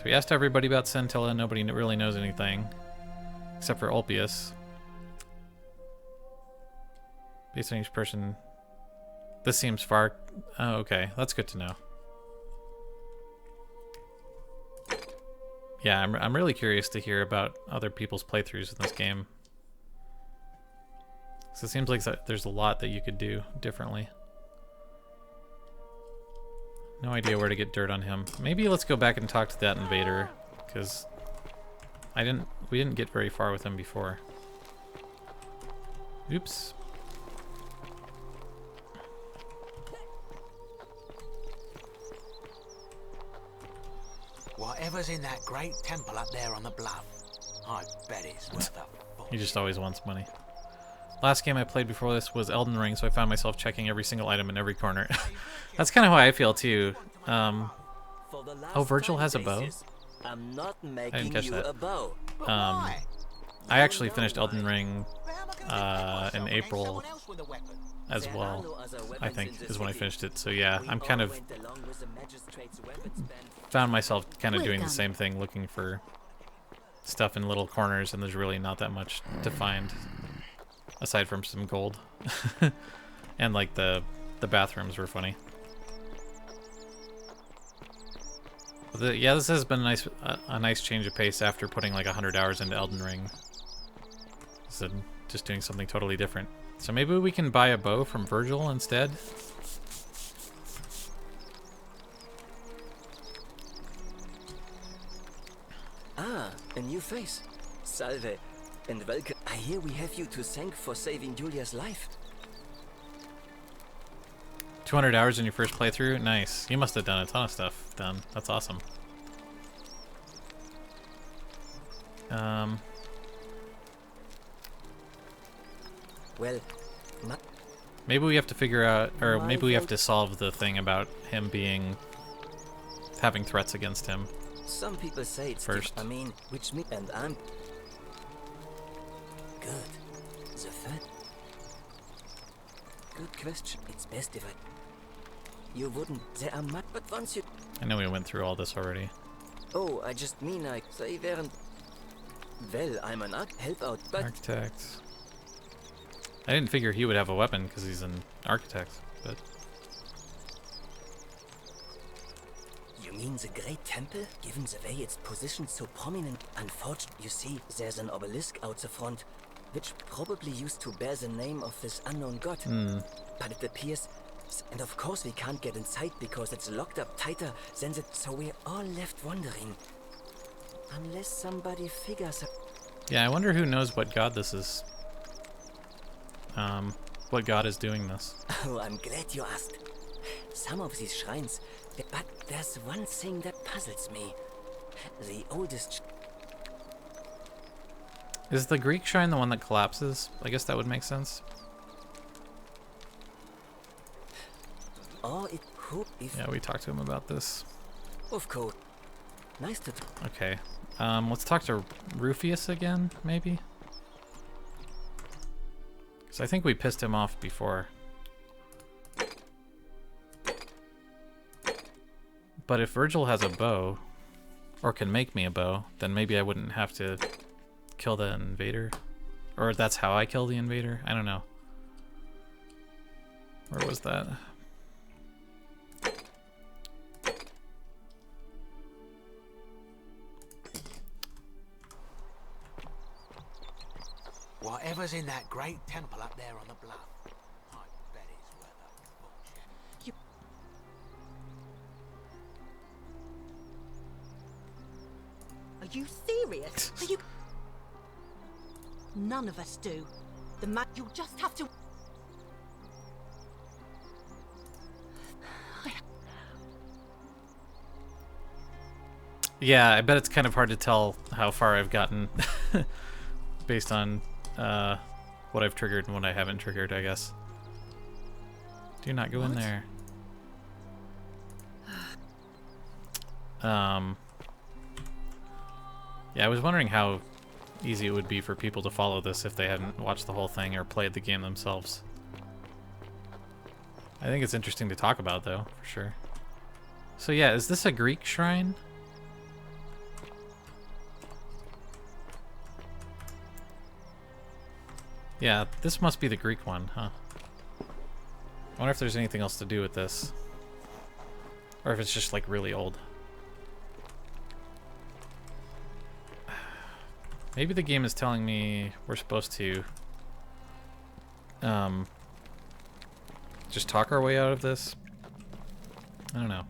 we asked everybody about Scintilla. Nobody really knows anything, except for Ulpius. Based on each person, this seems far. Oh, okay, that's good to know. Yeah, I'm really curious to hear about other people's playthroughs in this game. So it seems like there's a lot that you could do differently. No idea where to get dirt on him. Maybe let's go back and talk to that invader, because we didn't get very far with him before. Oops. Whatever's in that great temple up there on the bluff, I bet it's worth a He just always wants money. Last game I played before this was Elden Ring, so I found myself checking every single item in every corner. That's kind of how I feel too. Oh, Virgil has a bow? I'm not I didn't making catch you that. a bow. I actually finished Elden Ring in April as well, I think, is when I finished it. So yeah, I'm kind of found myself kind of doing the same thing, looking for stuff in little corners, and there's really not that much to find aside from some gold. And like the bathrooms were funny. But yeah, this has been a nice change of pace after putting like 100 hours into Elden Ring. So just doing something totally different. So maybe we can buy a bow from Virgil instead. Ah, a new face. Salve, and welcome. I hear we have you to thank for saving Julia's life. 200 hours in your first playthrough? Nice. You must have done a ton of stuff done. That's awesome. Well, maybe we have to figure out, or maybe we have to solve the thing about him having threats against him. Some people say it's first. I mean, which me and I'm good. The third. Good question. It's best if you wouldn't. There are much, but once you. I know we went through all this already. Oh, I just mean I say weren't. Well, I'm an help out, but. Architect. I didn't figure he would have a weapon because he's an architect, but. You mean the Great Temple? Given the way it's positioned so prominent, unfortunately, you see, there's an obelisk out the front, which probably used to bear the name of this unknown god. But it appears, and of course we can't get inside because it's locked up tighter than that, so we're all left wondering. Unless somebody figures out. Yeah, I wonder who knows what god this is. What god is doing this? Oh, I'm glad you asked. Some of these shrines, but there's one thing that puzzles me. The oldest. Is the Greek shrine the one that collapses? I guess that would make sense. Oh, it could if. Yeah, we talked to him about this. Of course. Nice to. Okay. Let's talk to Rufius again, maybe? Because I think we pissed him off before. But if Virgil has a bow, or can make me a bow, then maybe I wouldn't have to kill the invader. Or that's how I kill the invader? I don't know. Where was that? Whatever's in that great temple up there on the bluff, I bet it's worth a fortune. Are you serious? Are you? None of us do. You'll just have to. Yeah, I bet it's kind of hard to tell how far I've gotten based on what I've triggered and what I haven't triggered, I guess. Do not go in there. Yeah, I was wondering how easy it would be for people to follow this if they hadn't watched the whole thing or played the game themselves. I think it's interesting to talk about, though, for sure. So yeah, is this a Greek shrine? Yeah, this must be the Greek one, huh? I wonder if there's anything else to do with this. Or if it's just, like, really old. Maybe the game is telling me we're supposed to just talk our way out of this. I don't know.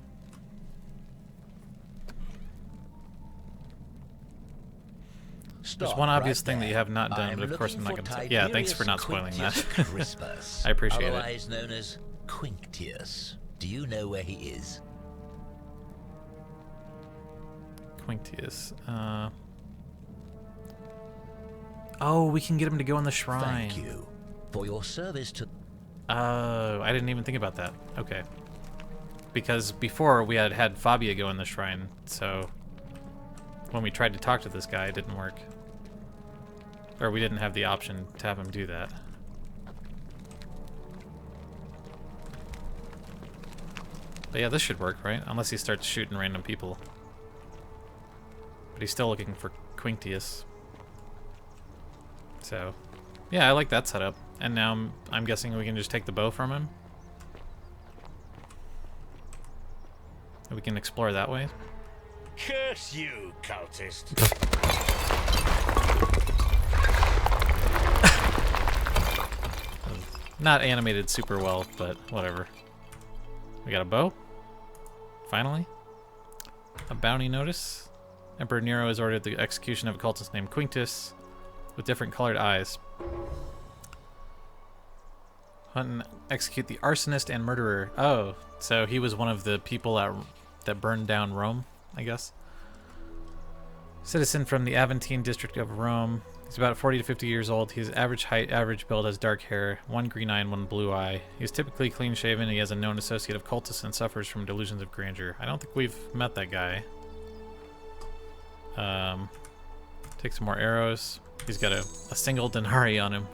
There's one obvious thing that you have not done, but of course I'm not going to say. Yeah, thanks for not spoiling that. Crispus, I appreciate it. Otherwise known as Quinctius. Do you know where he is? Quinctius. Oh, we can get him to go in the shrine. Thank you for your service to... Oh, I didn't even think about that. Okay. Because before we had Fabia go in the shrine, so when we tried to talk to this guy, it didn't work. Or we didn't have the option to have him do that. But yeah, this should work, right? Unless he starts shooting random people. But he's still looking for Quinctius. So, yeah, I like that setup. And now I'm guessing we can just take the bow from him. And we can explore that way. Curse you, cultist. Not animated super well, but whatever. We got a bow. Finally. A bounty notice. Emperor Nero has ordered the execution of a cultist named Quinctius with different colored eyes. Hunt and execute the arsonist and murderer. Oh, so he was one of the people that burned down Rome, I guess. Citizen from the Aventine district of Rome. He's about 40 to 50 years old. He's average height, average build, has dark hair, one green eye and one blue eye. He's typically clean shaven. He has a known associate of cultists and suffers from delusions of grandeur. I don't think we've met that guy. Take some more arrows. He's got a single denarii on him.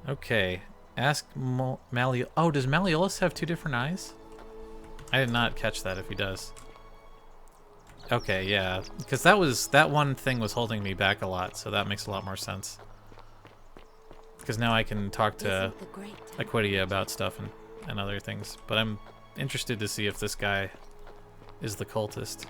Okay. Ask Malleolus. Oh, does Malleolus have two different eyes? I did not catch that if he does. Okay, yeah. Because that one thing was holding me back a lot, so that makes a lot more sense. Because now I can talk to Aquidia about stuff and other things. But I'm interested to see if this guy is the cultist.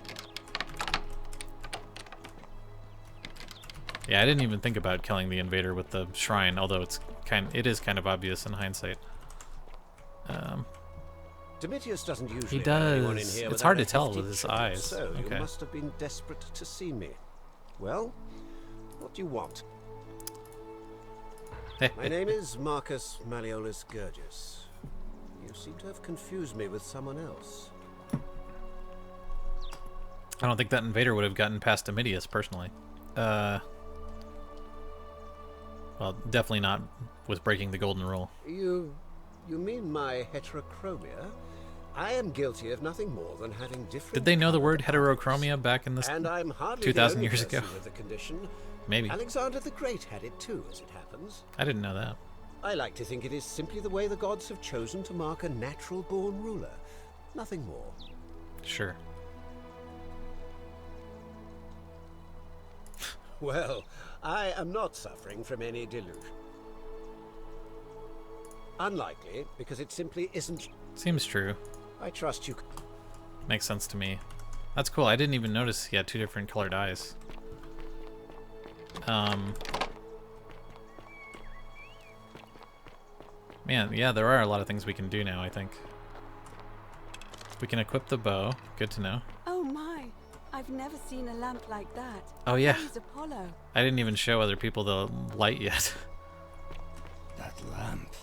Yeah, I didn't even think about killing the invader with the shrine, although it is kind of obvious in hindsight. Domitius doesn't usually he does. let anyone in here It's hard to without a tell hefty with his triple, eyes. So Okay. you must have been desperate to see me. Well, what do you want? My name is Marcus Malleolus Gurgis. You seem to have confused me with someone else. I don't think that invader would have gotten past Domitius personally. Well, definitely not with breaking the golden rule. You mean my heterochromia? I am guilty of nothing more than having different... Did they know the word heterochromia back in this And I'm hardly 2,000 the only years ago? person with the condition. Maybe. Alexander the Great had it too, as it happens. I didn't know that. I like to think it is simply the way the gods have chosen to mark a natural-born ruler. Nothing more. Sure. Well, I am not suffering from any delusion. Unlikely, because it simply isn't. Seems true. I trust you. Makes sense to me. That's cool. I didn't even notice he had two different colored eyes. Man, yeah, there are a lot of things we can do now, I think. We can equip the bow. Good to know. Oh my, I've never seen a lamp like that. Oh, yeah. Praise Apollo. I didn't even show other people the light yet. That lamp.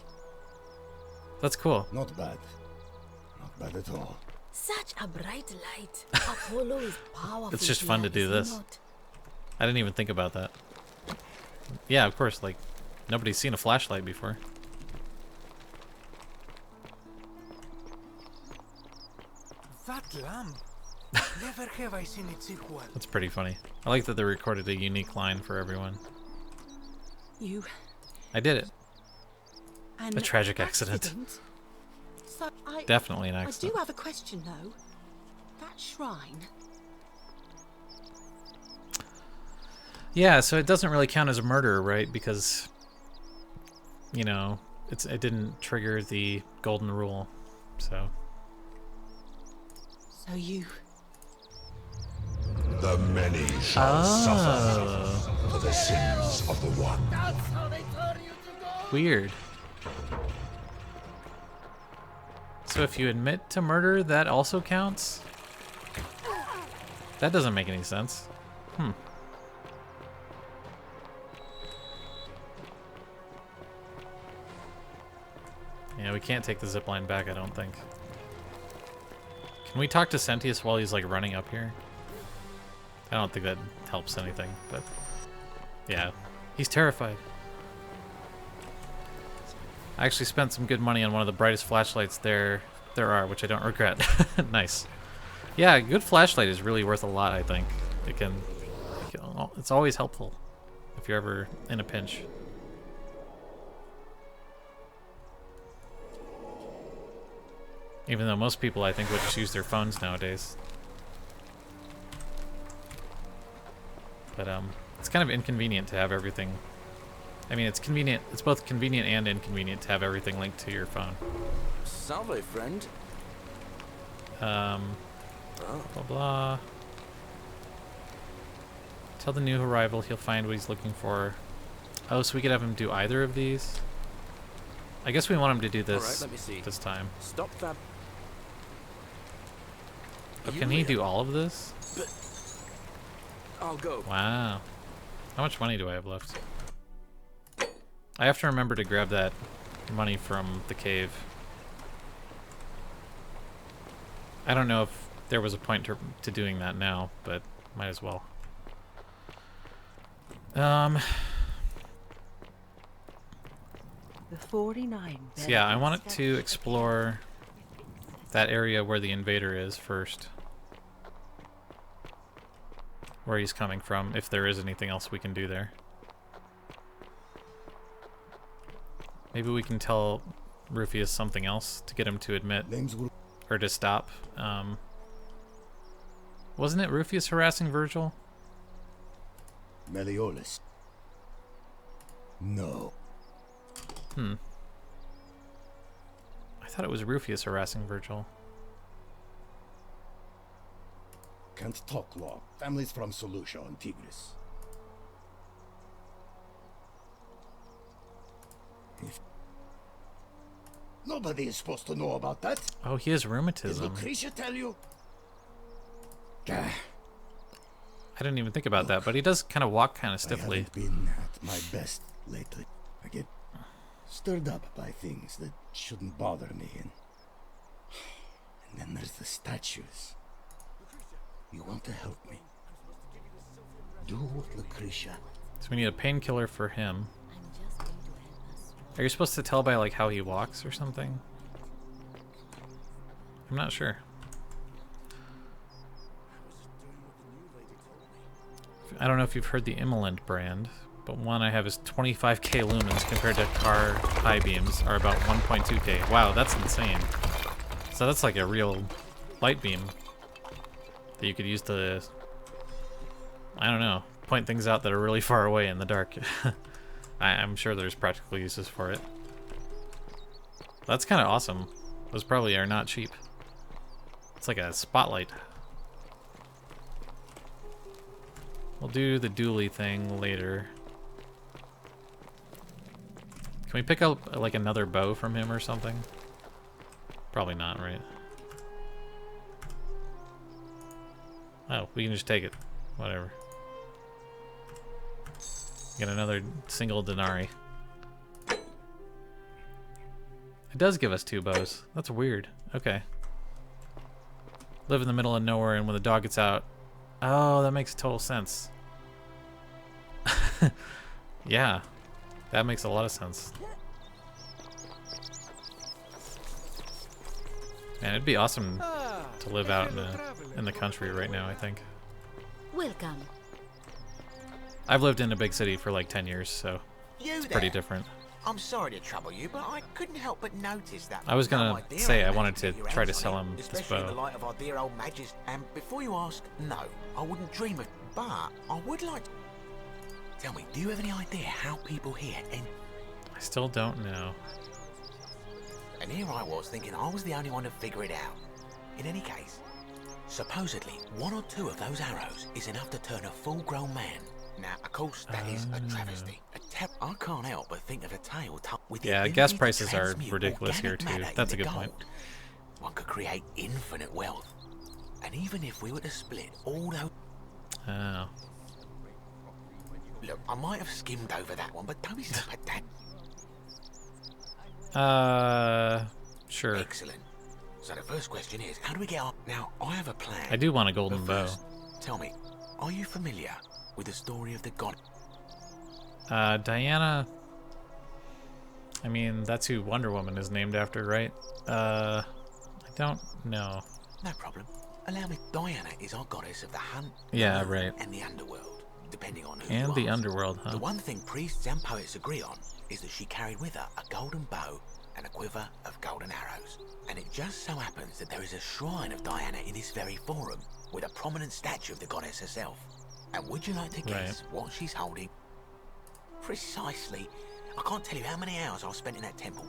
That's cool. Not bad. Not bad at all. Such a bright light. Apollo is powerful. It's just fun to do this. I didn't even think about that. Yeah, of course, like, nobody's seen a flashlight before. That lamp. Never have I seen it equal. That's pretty funny. I like that they recorded a unique line for everyone. You. I did it. An A tragic accident. So Definitely an I accident. do have a question though. That shrine. Yeah, so it doesn't really count as a murder, right? Because, you know, it didn't trigger the golden rule, so. So you. The many shall suffer for the sins of the one. Weird. So if you admit to murder, that also counts? That doesn't make any sense. Hmm. Yeah, we can't take the zipline back, I don't think. Can we talk to Sentius while he's like running up here? I don't think that helps anything, but yeah, he's terrified. I actually spent some good money on one of the brightest flashlights there are, which I don't regret. Nice. Yeah, a good flashlight is really worth a lot, I think. It's always helpful if you're ever in a pinch. Even though most people, I think, would just use their phones nowadays. But it's kind of inconvenient to have everything. I mean, it's convenient. It's both convenient and inconvenient to have everything linked to your phone. Salve, friend. Blah blah. Tell the new arrival he'll find what he's looking for. Oh, so we could have him do either of these? I guess we want him to do this. Alright, let me see. This time. Stop that. Oh, can he do all of this? But I'll go. Wow. How much money do I have left? I have to remember to grab that money from the cave. I don't know if there was a point to doing that now, but might as well. The 49. So yeah, I wanted to explore that area where the invader is first. Where he's coming from, if there is anything else we can do there. Maybe we can tell Rufius something else to get him to admit or to stop. Wasn't it Rufius harassing Virgil? Malleolus. No. I thought it was Rufius harassing Virgil. Can't talk long. Families from Solutia on Tigris. Nobody is supposed to know about that. Oh, he has Did rheumatism. Lucretia tell you? I didn't even think about that, but he does kind of walk kind of stiffly. I haven't been at my best lately. I get stirred up by things that shouldn't bother me, and then there's the statues. You want to help me? Do what Lucretia. So we need a painkiller for him. Are you supposed to tell by like how he walks or something? I'm not sure. I don't know if you've heard the Immoland brand, but one I have is 25k lumens compared to car high beams are about 1.2k. Wow, that's insane. So that's like a real light beam that you could use to, I don't know, point things out that are really far away in the dark. I'm sure there's practical uses for it. That's kind of awesome. Those probably are not cheap. It's like a spotlight. We'll do the dually thing later. Can we pick up like another bow from him or something? Probably not, right? Oh, we can just take it. Whatever. Get another single denarii. It does give us 2 bows. That's weird. Okay. Live in the middle of nowhere, and when the dog gets out... Oh, that makes total sense. Yeah. That makes a lot of sense. Man, it'd be awesome to to live out in the country right now, I think. Welcome. I've lived in a big city for like 10 years, so it's pretty different. I'm sorry to trouble you, but I couldn't help but notice that. I was gonna say I wanted to try to sell him this especially in the bow. light of our dear old Magis. And before you ask, no, I wouldn't dream of. But I would like. Tell me, do you have any idea how people here end? I still don't know. And here I was thinking I was the only one to figure it out. In any case, supposedly 1 or 2 of those arrows is enough to turn a full-grown man. Now, of course, that is a travesty. I can't help but think of a tale with the Yeah, gas ability to prices are transmute ridiculous here organic too. matter That's a into good point. gold. One could create infinite wealth. And even if we were to split all those... Oh. Look, I might have skimmed over that one, but don't be so pedantic. Sure. Excellent. So the first question is, how do we get on? Now, I have a plan. I do want a golden But bow. first, tell me, are you familiar with the story of the god? Diana. I mean, that's who Wonder Woman is named after, right? I don't know. No problem. Allow me. Diana is our goddess of the hunt, Yeah, the moon, right. and the underworld, depending on who And you the ask. underworld, huh? The one thing priests and poets agree on is that she carried with her a golden bow and a quiver of golden arrows. And it just so happens that there is a shrine of Diana in this very forum, with a prominent statue of the goddess herself. And would you like to guess what she's holding? Precisely. I can't tell you how many hours I've spent in that temple.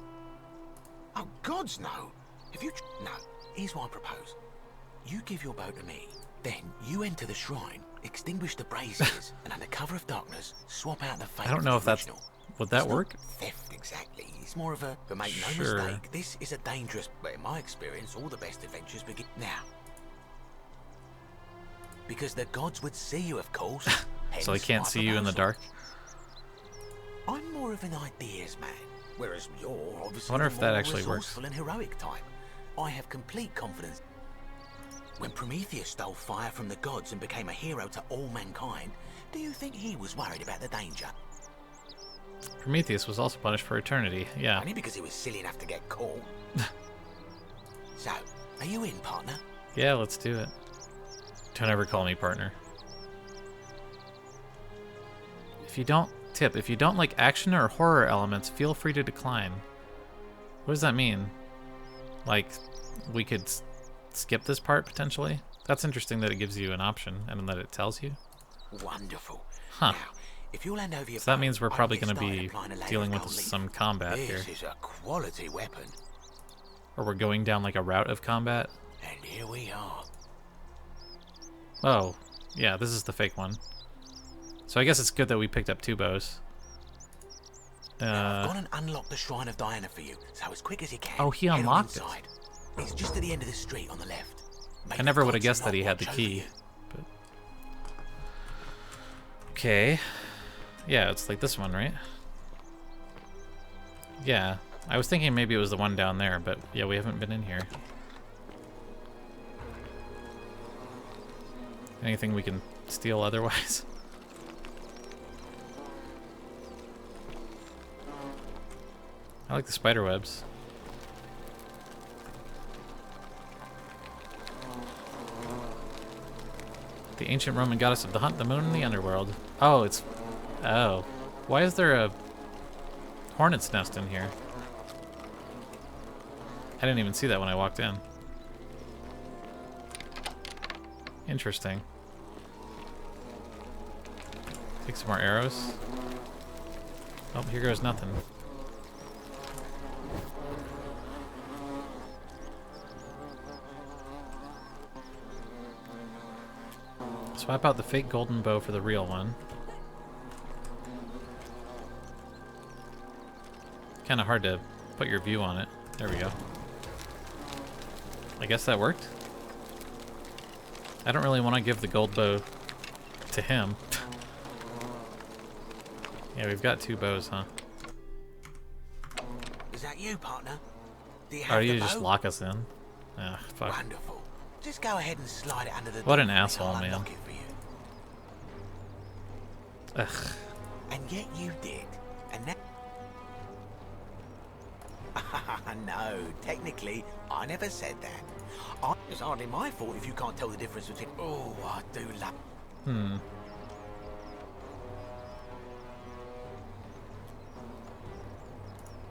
Oh, gods, no. Have you... No. Here's what I propose. You give your bow to me. Then you enter the shrine, extinguish the braziers, and under cover of darkness, swap out the fate I don't know if that's... Would that It's not work? theft, exactly. It's more of a... But make no Sure. mistake, this is a dangerous... But in my experience, all the best adventures begin... Now. Because the gods would see you, of course. So they Hence can't my see you in the proposal. dark? I'm more of an ideas man, whereas you're obviously I wonder the if that more actually works. resourceful and heroic type. I have complete confidence. When Prometheus stole fire from the gods and became a hero to all mankind, do you think he was worried about the danger? Prometheus was also punished for eternity. Yeah. Only because he was silly enough to get caught. So, are you in, partner? Yeah, let's do it. Don't ever call me partner. If you don't like action or horror elements, feel free to decline. What does that mean? Like, we could skip this part potentially? That's interesting that it gives you an option and that it tells you. Wonderful. Huh. Now, if you'll hand over your So that bow, means we're I probably can going to get be started applying a layer dealing of with gold leaf. some combat here. This is a quality weapon. Or we're going down like a route of combat. And here we are. Oh, yeah, this is the fake one. So I guess it's good that we picked up 2 bows. Now, I've gone and unlocked the Shrine of Diana for you, so as quick as you can. Oh, he head on unlocked it. inside. It's just at the end of the street on the left. May I never the would have gods guessed that he not had the watch key. over you. But... Okay. Yeah, it's like this one, right? Yeah. I was thinking maybe it was the one down there, but yeah, we haven't been in here. Anything we can steal otherwise? I like the spider webs. The ancient Roman goddess of the hunt, the moon, and the underworld. Oh, it's... Oh. Why is there a hornet's nest in here? I didn't even see that when I walked in. Interesting. Take some more arrows. Oh, here goes nothing. Swap out the fake golden bow for the real one. Kind of hard to put your view on it. There we go. I guess that worked. I don't really want to give the gold bow to him. Yeah, we've got 2 bows, huh? Is that you, partner? Do you Oh, have you the just bow? lock us in? Ah, fuck. Wonderful. Just go ahead and slide it under the What door an and asshole, I'll man. unlock it for you. Ugh. And yet you did. And now... No, technically, I never said that. It's hardly my fault if you can't tell the difference between... Oh, I do love...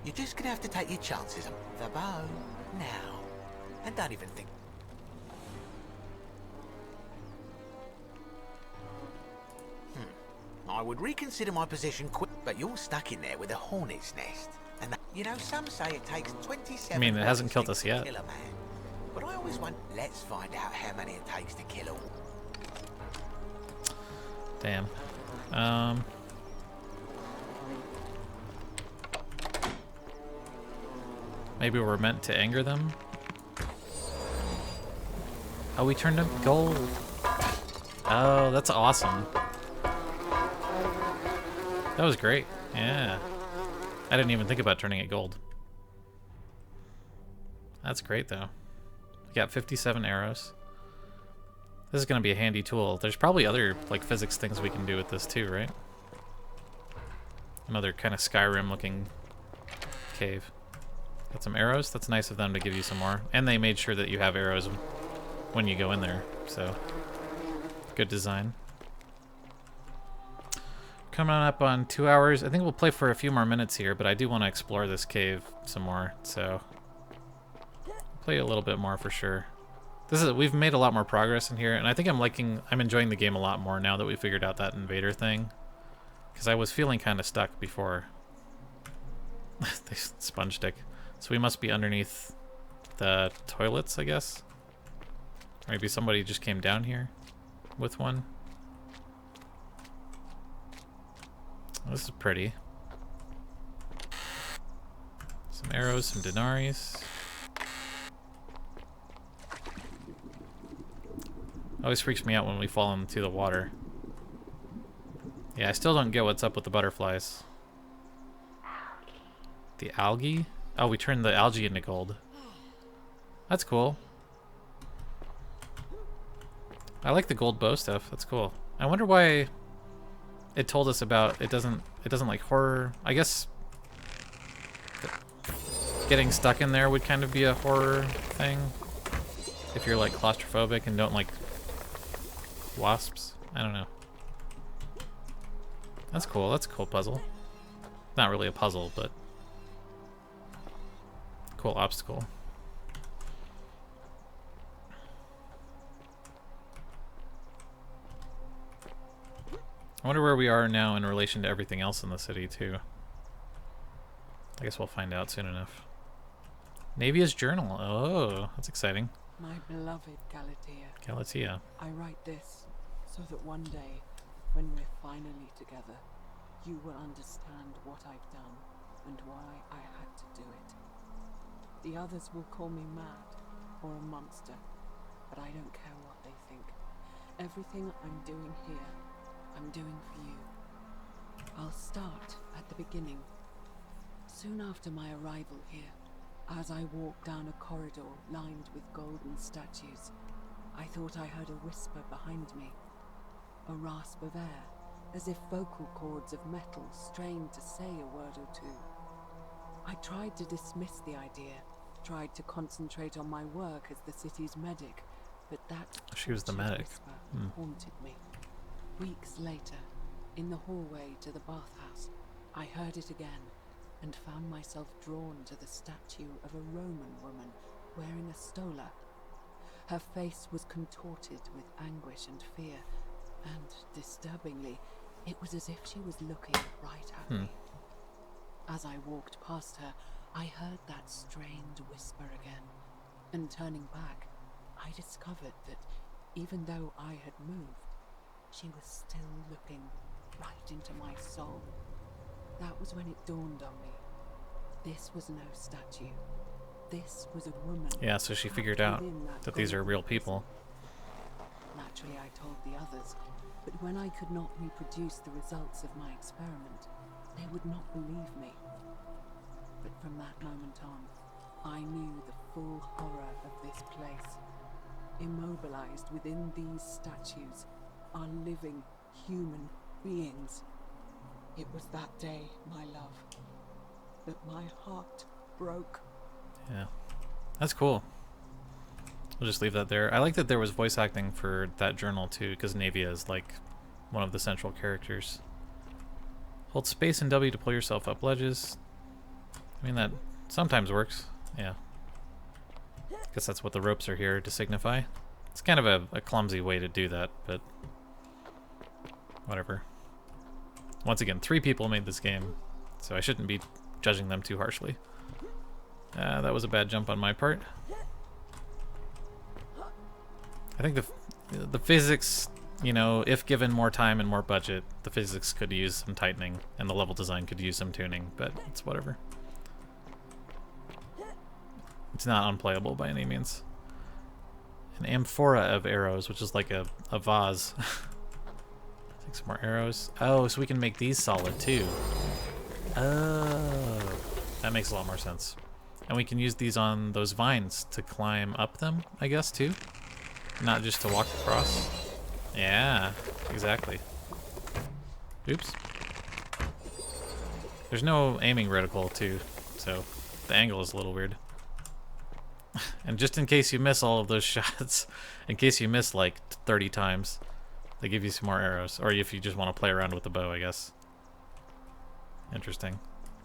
You're just gonna have to take your chances. The bow, now. And don't even think... I would reconsider my position quick, but you're stuck in there with a hornet's nest. And that, you know, some say it takes 27... I mean, it hasn't killed us yet. To kill a man. But I always want... Let's find out how many it takes to kill a... Damn. Maybe we're meant to anger them? Oh, we turned up gold. Oh, that's awesome. That was great. Yeah. I didn't even think about turning it gold. That's great, though. We got 57 arrows. This is going to be a handy tool. There's probably other, like, physics things we can do with this, too, right? Another kind of Skyrim-looking cave. Got some arrows. That's nice of them to give you some more. And they made sure that you have arrows when you go in there, so good design. Coming up on 2 hours. I think we'll play for a few more minutes here, but I do want to explore this cave some more, so play a little bit more for sure. We've made a lot more progress in here, and I think I'm enjoying the game a lot more now that we figured out that invader thing, because I was feeling kind of stuck before. They sponge stick. So we must be underneath the toilets, I guess. Maybe somebody just came down here with one. This is pretty. Some arrows, some denaries. Always freaks me out when we fall into the water. Yeah, I still don't get what's up with the butterflies. The algae? Oh, we turned the algae into gold. That's cool. I like the gold bow stuff. That's cool. I wonder why it told us about it doesn't like horror. I guess getting stuck in there would kind of be a horror thing if you're like claustrophobic and don't like wasps. I don't know. That's cool. That's a cool puzzle. Not really a puzzle, but cool obstacle. I wonder where we are now in relation to everything else in the city, too. I guess we'll find out soon enough. Navia's journal. Oh, that's exciting. My beloved Galatea. Galatea. I write this so that one day, when we're finally together, you will understand what I've done and why I had to do it. The others will call me mad or a monster, but I don't care what they think. Everything I'm doing here, I'm doing for you. I'll start at the beginning. Soon after my arrival here, as I walked down a corridor lined with golden statues, I thought I heard a whisper behind me. A rasp of air, as if vocal cords of metal strained to say a word or two. I tried to dismiss the idea, tried to concentrate on my work as the city's medic, but that she was the medic. Whisper haunted me. Weeks later, in the hallway to the bathhouse, I heard it again and found myself drawn to the statue of a Roman woman wearing a stola. Her face was contorted with anguish and fear, and, disturbingly, it was as if she was looking right at me. As I walked past her, I heard that strained whisper again, and turning back, I discovered that even though I had moved, she was still looking right into my soul. That was when it dawned on me. This was no statue. This was a woman. Yeah, so she figured out that these are real people. Naturally, I told the others, but when I could not reproduce the results of my experiment, they would not believe me. But from that moment on, I knew the full horror of this place. Immobilized within these statues are living human beings. It was that day, my love, that my heart broke. Yeah, that's cool. We'll just leave that there. I like that there was voice acting for that journal too, because Navia is like one of the central characters. Hold space and W to pull yourself up ledges. I mean, that sometimes works. Yeah. Guess that's what the ropes are here to signify. It's kind of a clumsy way to do that, but whatever. Once again, 3 people made this game, so I shouldn't be judging them too harshly. That was a bad jump on my part. I think the physics, you know, if given more time and more budget, the physics could use some tightening, and the level design could use some tuning, but it's whatever. It's not unplayable by any means. An amphora of arrows, which is like a vase. Take some more arrows. Oh, so we can make these solid too. Oh, that makes a lot more sense. And we can use these on those vines to climb up them, I guess, too. Not just to walk across. Yeah, exactly. Oops. There's no aiming reticle, too, so the angle is a little weird. And just in case you miss all of those shots, in case you miss like 30 times, they give you some more arrows. Or if you just want to play around with the bow, I guess. Interesting.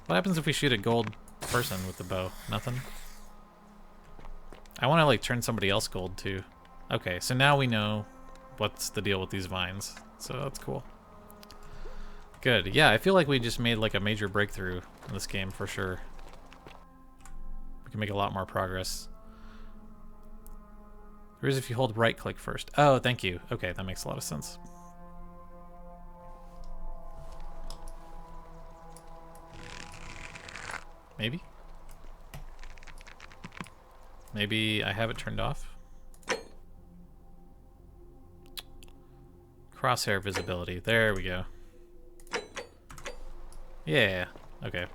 What happens if we shoot a gold person with the bow? Nothing? I want to like turn somebody else gold too. Okay, so now we know what's the deal with these vines. So that's cool. Good. Yeah, I feel like we just made like a major breakthrough in this game for sure. We can make a lot more progress. There is if you hold right click first. Oh, thank you. Okay, that makes a lot of sense. Maybe? Maybe I have it turned off? Crosshair visibility. There we go. Yeah, okay.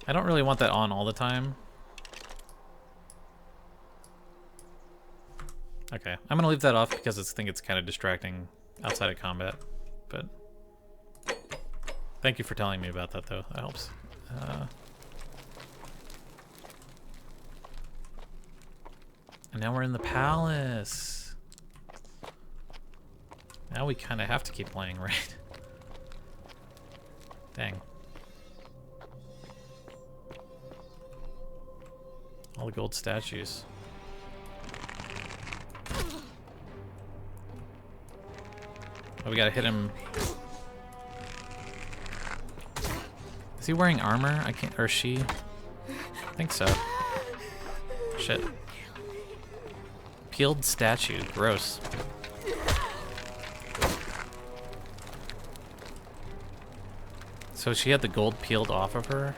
I don't really want that on all the time. Okay, I'm gonna leave that off because I think it's kind of distracting outside of combat, but thank you for telling me about that though, that helps. And now we're in the palace. Now we kind of have to keep playing, right? Dang. All the gold statues. Oh, we gotta hit him. Is he wearing armor? I can't, or she? I think so. Shit. Peeled statue, gross. So she had the gold peeled off of her?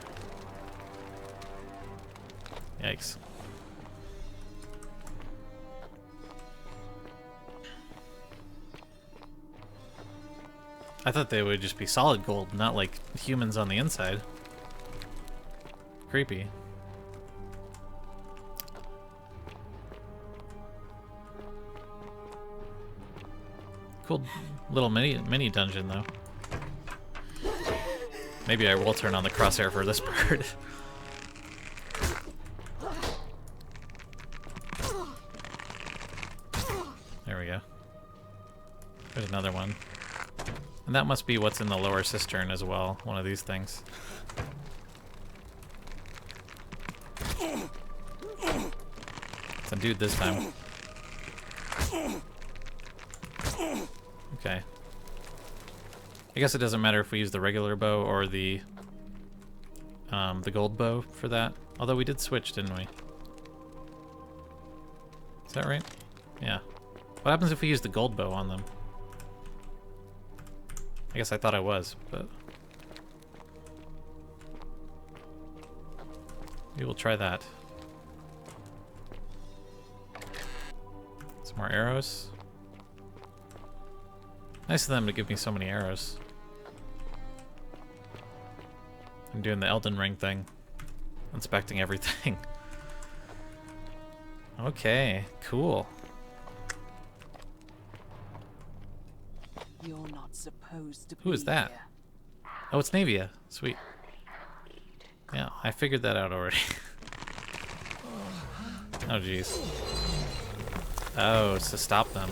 Yikes. I thought they would just be solid gold, not like humans on the inside. Creepy. Cool little mini dungeon though. Maybe I will turn on the crosshair for this part. There we go. There's another one. And that must be what's in the lower cistern as well, one of these things. It's a dude this time. Okay. I guess it doesn't matter if we use the regular bow or the gold bow for that. Although we did switch, didn't we? Is that right? Yeah. What happens if we use the gold bow on them? I guess I thought I was, but we will try that. Some more arrows. Nice of them to give me so many arrows. I'm doing the Elden Ring thing. Inspecting everything. Okay, cool. You're not supposed to be Who is that? here. Oh, it's Navia. Sweet. Yeah, I figured that out already. Oh, jeez. Oh, it's to stop them.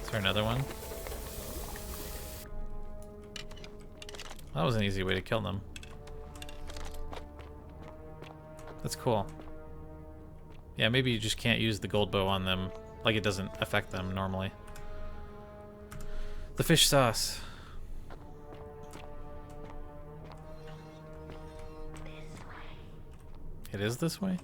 Is there another one? That was an easy way to kill them. That's cool. Yeah, maybe you just can't use the gold bow on them. Like, it doesn't affect them normally. The fish sauce. It is this way?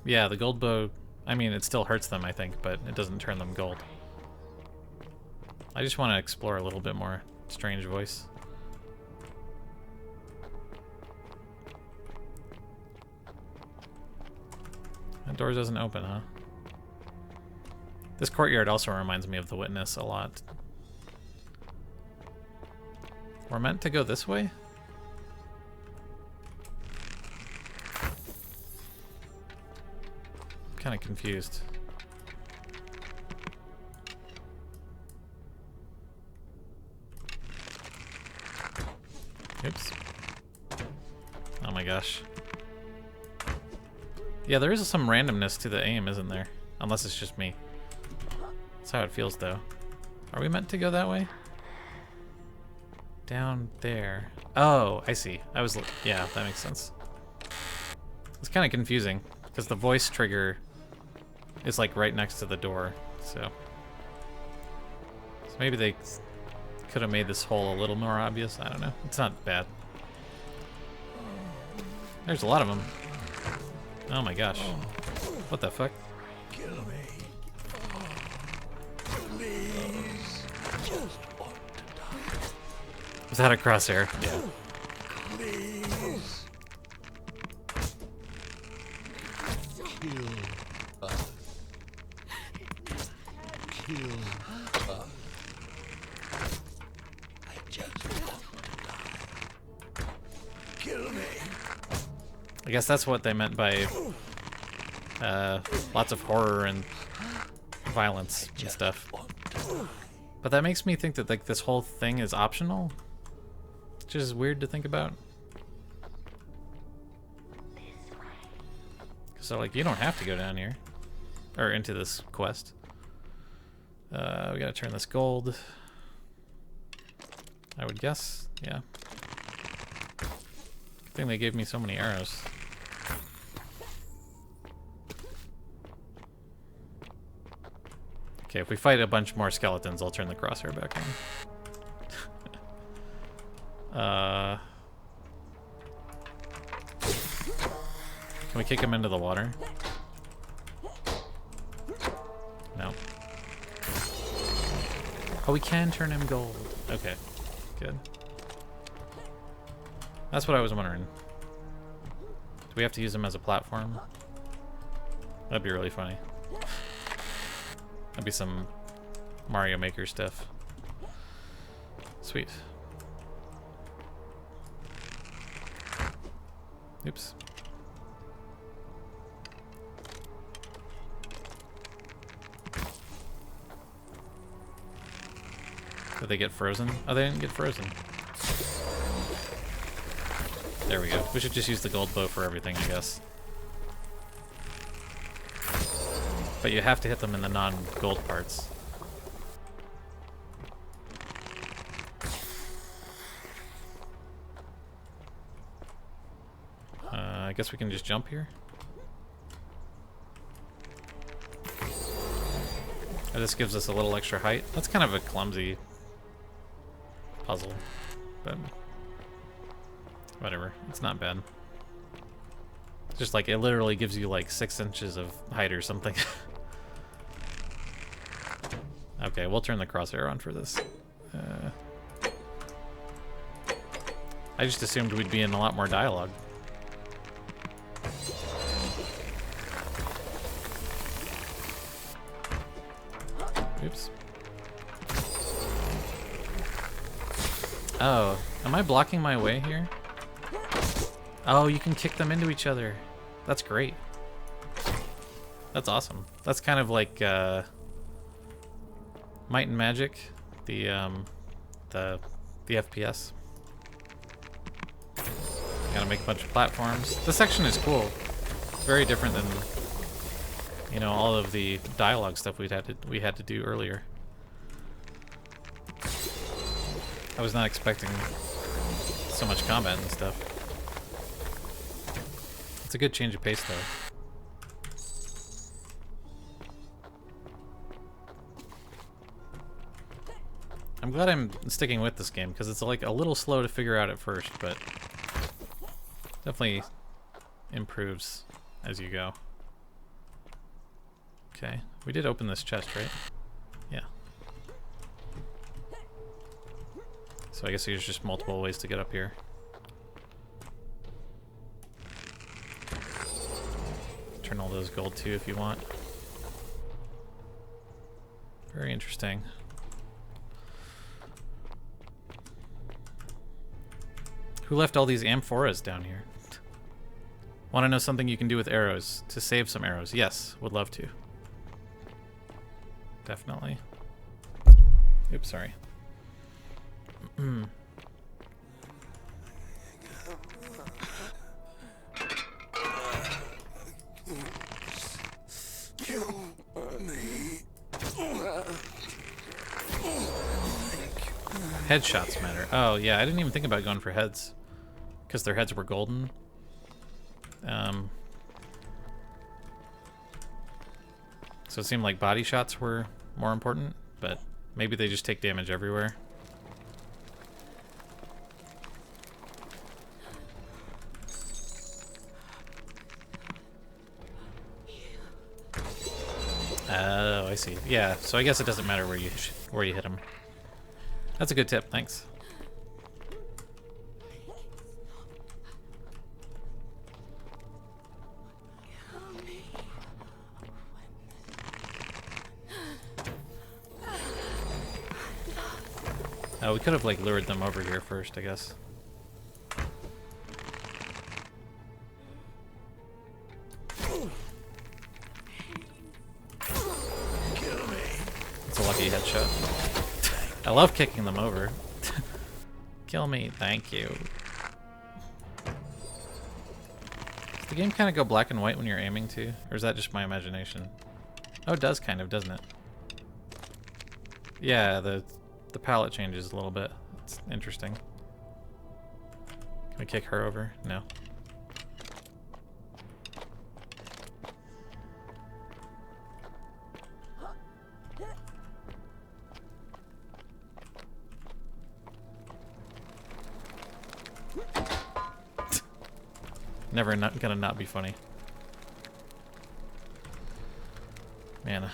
Yeah, the gold bow, I mean, it still hurts them, I think, but it doesn't turn them gold. I just want to explore a little bit more. Strange voice. That door doesn't open, huh? This courtyard also reminds me of The Witness a lot. We're meant to go this way? I'm kind of confused. Oops. Oh my gosh. Yeah, there is some randomness to the aim, isn't there? Unless it's just me. That's how it feels, though. Are we meant to go that way? Down there. Oh, I see. Yeah, that makes sense. It's kind of confusing, because the voice trigger is like right next to the door, so maybe they could have made this hole a little more obvious. I don't know. It's not bad. There's a lot of them. Oh my gosh. What the fuck? Kill me. Please. Just want to die. Was that a crosshair? Yeah. Please. Kill us. Kill us. I just want to die. Kill me. I guess that's what they meant by lots of horror and violence and stuff. But that makes me think that like this whole thing is optional, which is weird to think about. So like you don't have to go down here or into this quest. We gotta turn this gold. I would guess, yeah. Good thing they gave me so many arrows. Okay, if we fight a bunch more skeletons, I'll turn the crosshair back on. Can we kick him into the water? No. Oh, we can turn him gold. Okay, good. That's what I was wondering. Do we have to use him as a platform? That'd be really funny. That'd be some Mario Maker stuff. Sweet. Oops. Did they get frozen? Oh, they didn't get frozen. There we go. We should just use the gold bow for everything, I guess. But you have to hit them in the non-gold parts. I guess we can just jump here. Oh, this gives us a little extra height. That's kind of a clumsy puzzle, but whatever. It's not bad. It's just like it literally gives you like 6 inches of height or something. Okay, we'll turn the crosshair on for this. I just assumed we'd be in a lot more dialogue. Oops. Oh, am I blocking my way here? Oh, you can kick them into each other. That's great. That's awesome. That's kind of like Might and Magic, the FPS. Gotta make a bunch of platforms. This section is cool. It's very different than, you know, all of the dialogue stuff we had to do earlier. I was not expecting so much combat and stuff. It's a good change of pace, though. I'm glad I'm sticking with this game because it's like a little slow to figure out at first, but definitely improves as you go. Okay, we did open this chest, right? Yeah. So I guess there's just multiple ways to get up here. Turn all those gold too if you want. Very interesting. Who left all these amphoras down here? Want to know something you can do with arrows to save some arrows? Yes, would love to. Definitely. Oops, sorry. Kill me. Headshots matter. Oh, yeah, I didn't even think about going for heads. Because their heads were golden. So it seemed like body shots were more important, but maybe they just take damage everywhere. Oh, I see. Yeah, so I guess it doesn't matter where you hit them. That's a good tip, thanks. Oh, we could have like lured them over here first, I guess. It's a lucky headshot. I love kicking them over. Kill me, thank you. Does the game kind of go black and white when you're aiming too? Or is that just my imagination? Oh, it does kind of, doesn't it? Yeah, the palette changes a little bit. It's interesting. Can we kick her over? No. Never not gonna not be funny. Man.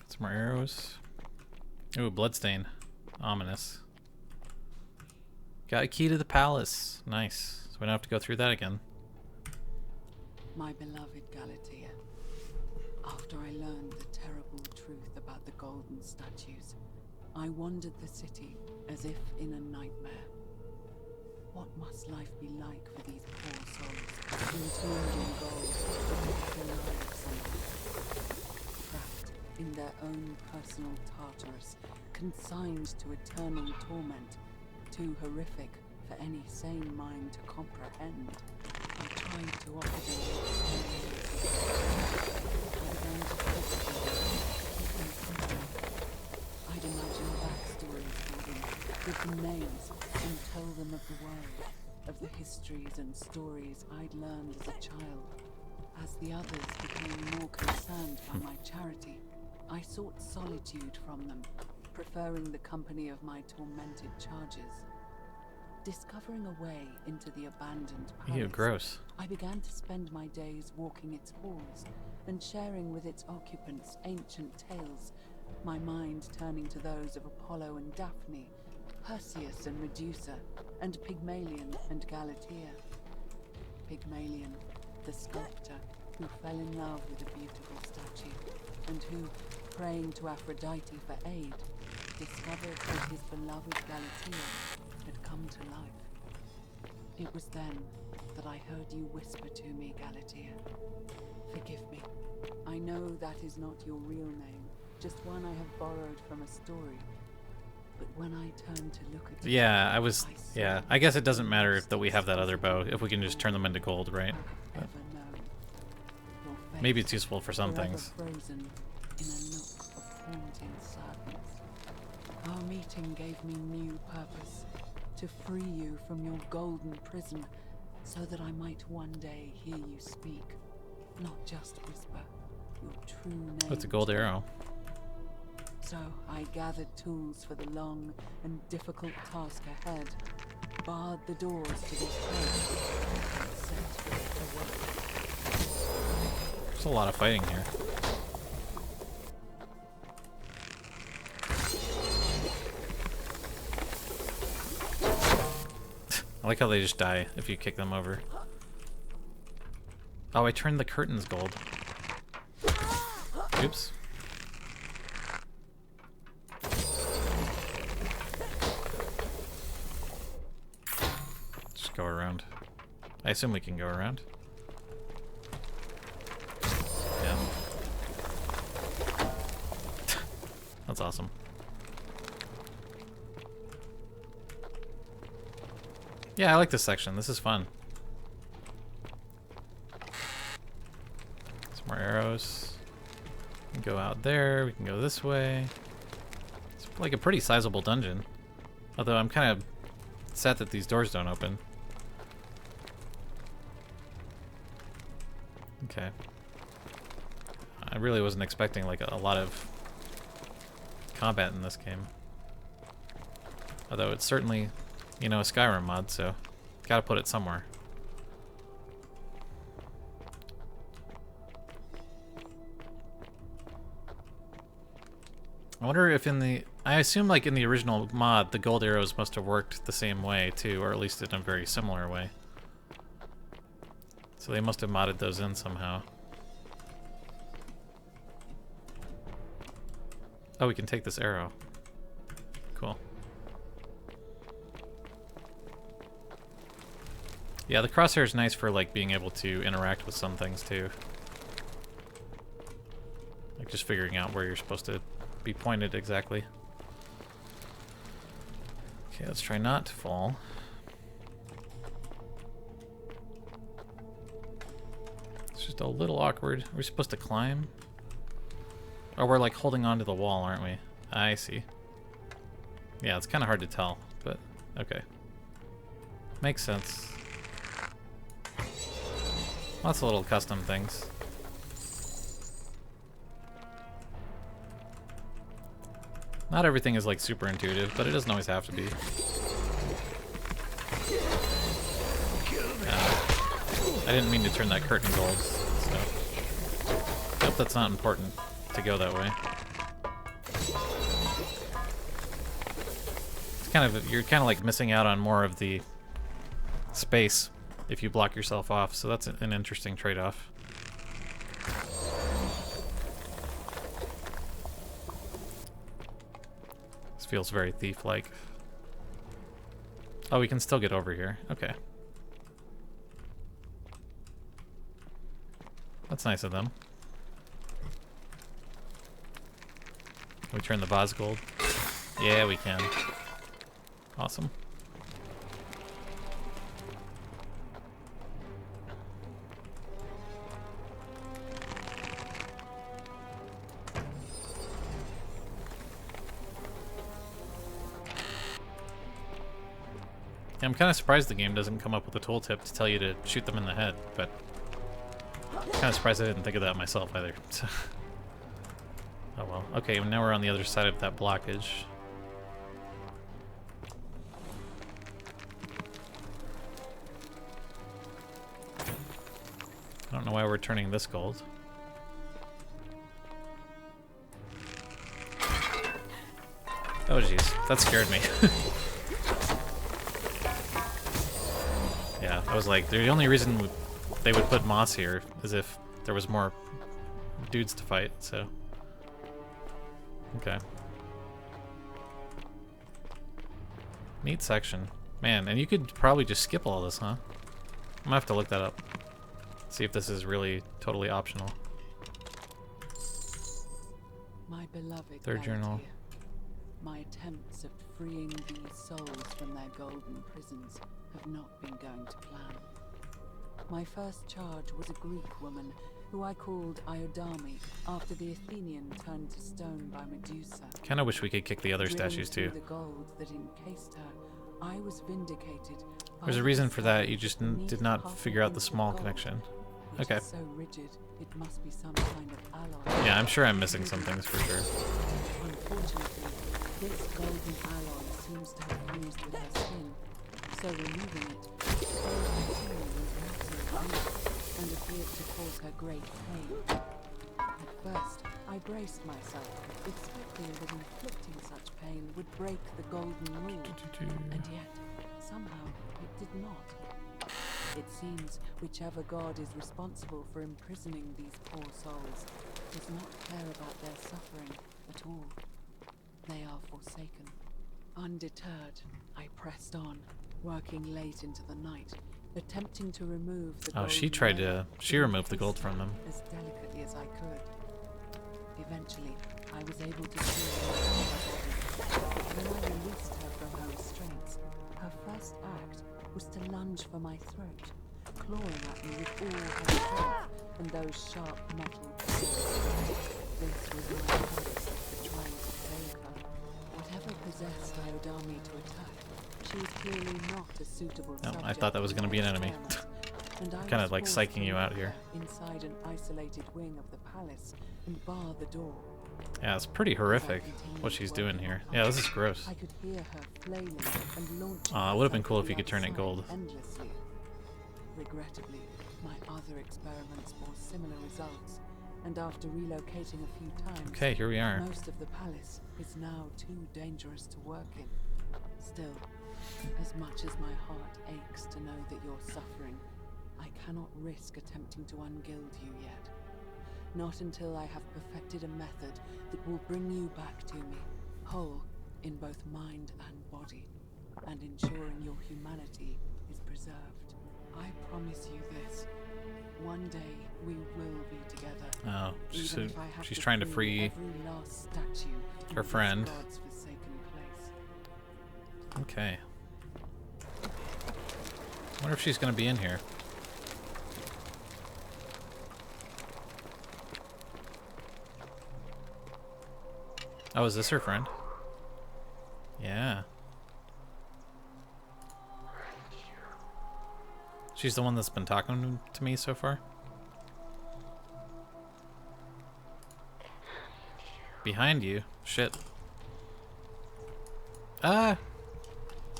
Some more arrows. Ooh, bloodstain. Ominous. Got a key to the palace. Nice. So we don't have to go through that again. My beloved Galatea, after I learned the terrible truth about the golden statues, I wandered the city as if in a nightmare. What must life be like for these poor souls, entombed in gold, with their lives trapped in their own personal Tartarus, consigned to eternal torment, too horrific for any sane mind to comprehend? I tried to offer them I'd imagine backstories for them, give them names, and tell them of the world, of the histories and stories I'd learned as a child. As the others became more concerned by my charity, I sought solitude from them, preferring the company of my tormented charges. Discovering a way into the abandoned palace, Ew, gross. I began to spend my days walking its halls and sharing with its occupants ancient tales, my mind turning to those of Apollo and Daphne, Perseus and Medusa, and Pygmalion and Galatea. Pygmalion, the sculptor who fell in love with a beautiful statue, and who, praying to Aphrodite for aid, discovered that his beloved Galatea had come to life. It was then that I heard you whisper to me, Galatea. Forgive me. I know that is not your real name, just one I have borrowed from a story. but when I turn to look at you, Yeah, I guess it doesn't matter that we have that other bow, if we can just turn them into gold, right? But maybe it's useful for some things. Frozen in a nook of haunting sadness. Our meeting gave me new purpose, to free you from your golden prison, so that I might one day hear you speak, not just whisper your true name. Oh, it's a gold arrow. So I gathered tools for the long and difficult task ahead, barred the doors to this place, and set to work. There's a lot of fighting here. I like how they just die if you kick them over. Oh, I turned the curtains gold. Oops. Just go around. I assume we can go around. Yeah. That's awesome. Yeah, I like this section. This is fun. Some more arrows. We can go out there. We can go this way. It's like a pretty sizable dungeon. Although I'm kind of sad that these doors don't open. Okay. I really wasn't expecting like a lot of combat in this game. Although it's certainly, you know, a Skyrim mod, so gotta put it somewhere. I wonder if in the... I assume like in the original mod, the gold arrows must have worked the same way too, or at least in a very similar way. So they must have modded those in somehow. Oh, we can take this arrow. Cool. Yeah, the crosshair is nice for like being able to interact with some things too. Like just figuring out where you're supposed to be pointed exactly. Okay, let's try not to fall. It's just a little awkward. Are we supposed to climb? Oh, we're like holding onto the wall, aren't we? I see. Yeah, it's kind of hard to tell, but okay. Makes sense. Lots of little custom things. Not everything is like super intuitive, but it doesn't always have to be. I didn't mean to turn that curtain gold, so I hope that's not important to go that way. It's kind of, you're kind of like missing out on more of the space if you block yourself off, so that's an interesting trade-off. This feels very thief-like. Oh, we can still get over here. Okay. That's nice of them. Can we turn the vase gold? Yeah, we can. Awesome. I'm kind of surprised the game doesn't come up with a tooltip to tell you to shoot them in the head, but I'm kind of surprised I didn't think of that myself either. Oh well. Okay, now we're on the other side of that blockage. I don't know why we're turning this gold. Oh jeez, that scared me. Yeah, I was like, the only reason they would put moss here is if there was more dudes to fight, so... Okay. Neat section. Man, and you could probably just skip all this, huh? I'm gonna have to look that up. See if this is really totally optional. My beloved Third journal. My attempts at freeing these souls from their golden prisons have not been going to plan. My first charge was a Greek woman who I called Iodami after the Athenian turned to stone by Medusa. Kinda wish we could kick the other statues too. The gold that encased her, I was vindicated. There's a reason for that, you just did not figure out the small connection. Okay. So rigid, it must be some kind of alloy. Yeah, I'm sure I'm missing some things for sure. Unfortunately, this golden alloy seems to have fused with her skin, so removing it exposed her skin with massive and appeared to cause her great pain. At first, I braced myself, expecting that inflicting such pain would break the golden rule, and yet, somehow, it did not. It seems whichever god is responsible for imprisoning these poor souls does not care about their suffering at all. They are forsaken. Undeterred, I pressed on, working late into the night, attempting to remove the Oh, she tried to... She removed the gold from them. as delicately as I could. Eventually, I was able to see her body. When I released her from her restraints, her first act was to lunge for my throat, clawing at me with all her strength and those sharp metal teeth. This was my purpose for trying to save her. Whatever possessed Iodami to attack, she was clearly not a suitable No, subject I thought that was going to be an enemy. Kind of like psyching you out here. Inside an isolated wing of the palace and bar the door. Yeah, it's pretty horrific what she's doing here. Yeah, this is gross. I could hear her flailing and launching. It would have been cool if you could turn it gold. Endlessly. Regrettably, my other experiments bore similar results, and after relocating a few times, Okay, here we are. most of the palace is now too dangerous to work in. Still, as much as my heart aches to know that you're suffering, I cannot risk attempting to ungild you yet. Not until I have perfected a method that will bring you back to me, whole in both mind and body, and ensuring your humanity is preserved. I promise you this. One day we will be together. Oh, so even if I have she's trying to free every last statue in her this friend. God's forsaken place. Okay. I wonder if she's going to be in here. Oh, is this her friend? Yeah. She's the one that's been talking to me so far? Behind you? Shit. Ah!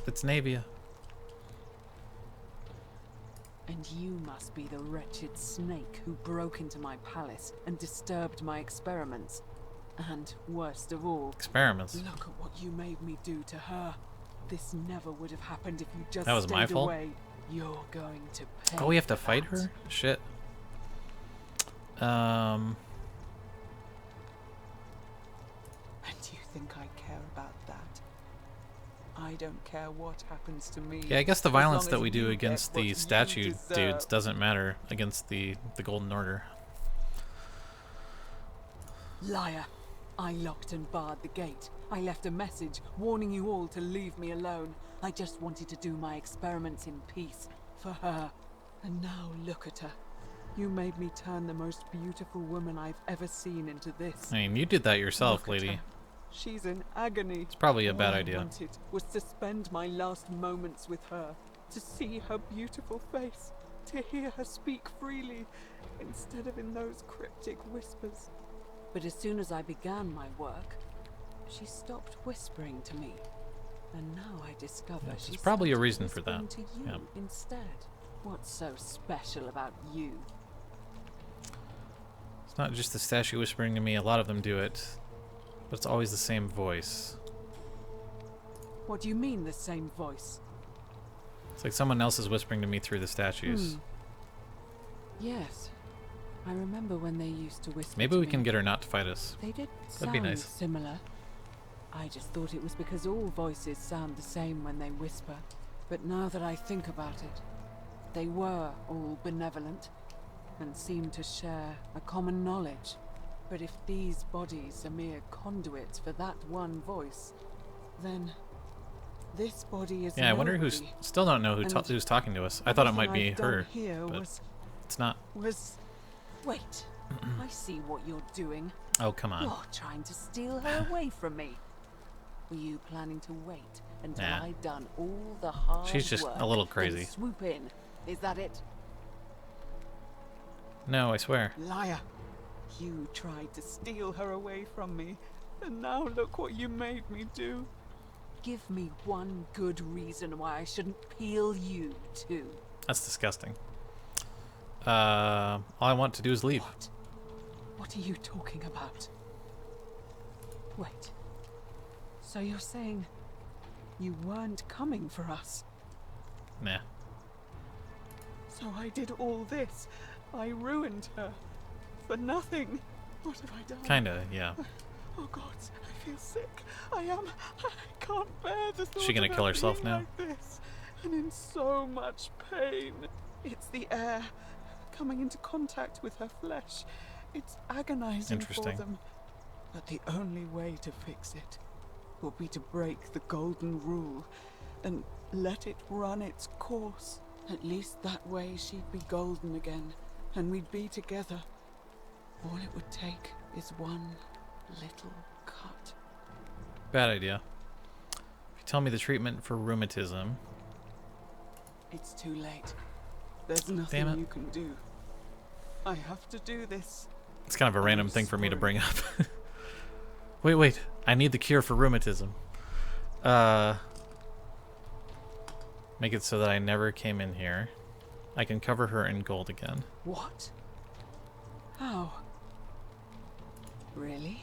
It's Navia. And you must be the wretched snake who broke into my palace and disturbed my experiments. And worst of all, Experiments? look at what you made me do to her. This never would have happened if you just That was my stayed fault? away. You're going to pay. Oh, we have to for fight that. her? Shit. And you think I care about that? I don't care what happens to me. Yeah, I guess the as violence long that as we do you get against what the you statue deserve. dudes doesn't matter against the Golden Order. Liar. I locked and barred the gate. I left a message warning you all to leave me alone. I just wanted to do my experiments in peace. For her. And now look at her. You made me turn the most beautiful woman I've ever seen into this. I mean, you did that yourself, Look at lady. her. She's in agony. It's probably a bad All idea. I wanted was to spend my last moments with her, to see her beautiful face, to hear her speak freely, instead of in those cryptic whispers. But as soon as I began my work, she stopped whispering to me. And now I discover Yeah, there's she's probably a started reason for whispering that. to you Yeah. instead. What's so special about you? It's not just the statue whispering to me, a lot of them do it. But it's always the same voice. What do you mean, the same voice? It's like someone else is whispering to me through the statues. Yes. I remember when they used to whisper Maybe to we me. can get her not to fight us. They did That'd be sound nice. similar. I just thought it was because all voices sound the same when they whisper. But now that I think about it, they were all benevolent and seemed to share a common knowledge. But if these bodies are mere conduits for that one voice, then this body is Yeah, I wonder who's... nobody. Still don't know And who's talking to us. I thought it might everything be I've done her, here but was it's not. Wait, I see what you're doing. Oh, come on. You're trying to steal her away from me. Were you planning to wait until Nah. I'd done all the hard She's just work a little and crazy. swoop in? Is that it? No, I swear. Liar! You tried to steal her away from me, and now look what you made me do. Give me one good reason why I shouldn't peel you too. That's disgusting. All I want to do is leave. What are you talking about? Wait. So you're saying you weren't coming for us? Nah. So I did all this. I ruined her. For nothing. What have I done? Kinda, yeah. Oh God, I feel sick. I can't bear the thought She gonna of kill her herself being now? like this, and in so much pain. It's the air coming into contact with her flesh. It's agonizing for Interesting. them. But the only way to fix it will be to break the golden rule and let it run its course. At least that way she'd be golden again, and we'd be together. All it would take is one little cut. Bad idea. If you tell me the treatment for rheumatism... It's too late. There's Damn nothing it. you can do. I have to do this. It's kind of a random thing for me to bring up. Wait. I need the cure for rheumatism. Make it so that I never came in here. I can cover her in gold again. What? How? Really?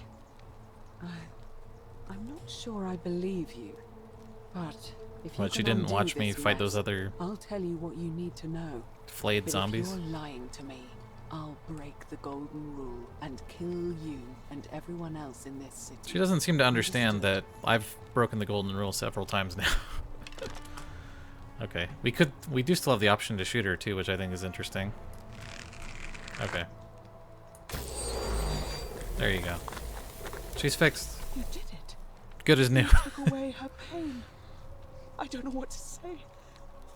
I'm not sure I believe you. But if you But she can didn't undo watch me this fight those mess, other I'll tell you what you need to know. flayed But zombies. If you're lying to me, I'll break the golden rule and kill you and everyone else in this city. She doesn't seem to understand that I've broken the golden rule several times now. Okay, we do still have the option to shoot her too, which I think is interesting. Okay. There you go. She's fixed. You did it. Good as new. You took away her pain. I don't know what to say.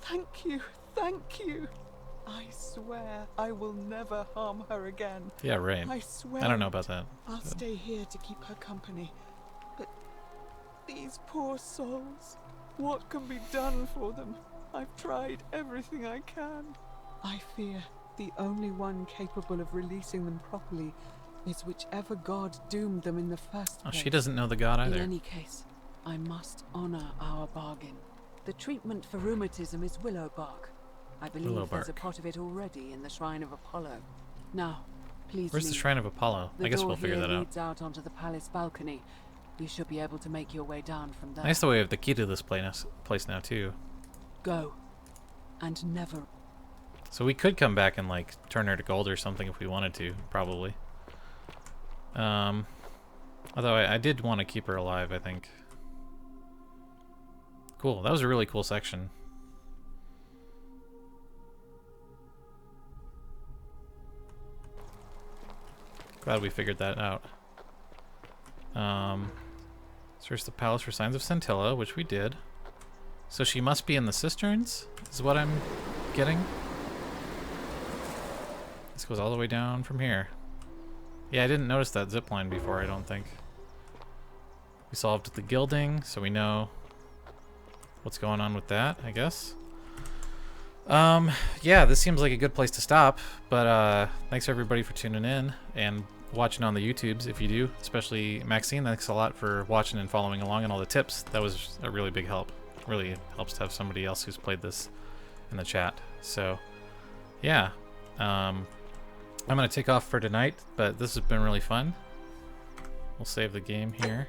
Thank you. Thank you. I swear I will never harm her again. Yeah, right. I swear. I don't know about that. I'll so. stay here to keep her company. But these poor souls, what can be done for them? I've tried everything I can. I fear the only one capable of releasing them properly is whichever god doomed them in the first Oh, place. she doesn't know the god either. In any case, I must honor our bargain. The treatment for rheumatism is willow bark. I believe Willow there's a bark. pot of it already in the Shrine of Apollo. Now, please Where's the leave. Shrine of Apollo? The I guess door we'll figure here that out. leads out onto the palace balcony. You should be able to make your way down from there. Nice that we have the key to this place now too. Go. And never. So we could come back and like turn her to gold or something if we wanted to, probably. Although I did want to keep her alive, I think. Cool. That was a really cool section. Glad we figured that out. Search the palace for signs of Scintilla, which we did. So she must be in the cisterns, is what I'm getting. This goes all the way down from here. Yeah, I didn't notice that zip line before, I don't think. We solved the gilding, so we know what's going on with that, I guess. Yeah, this seems like a good place to stop, but thanks everybody for tuning in and watching on the YouTubes if you do, especially Maxine. Thanks a lot for watching and following along and all the tips. That was a really big help. Really helps to have somebody else who's played this in the chat. So, yeah. I'm going to take off for tonight, but this has been really fun. We'll save the game here.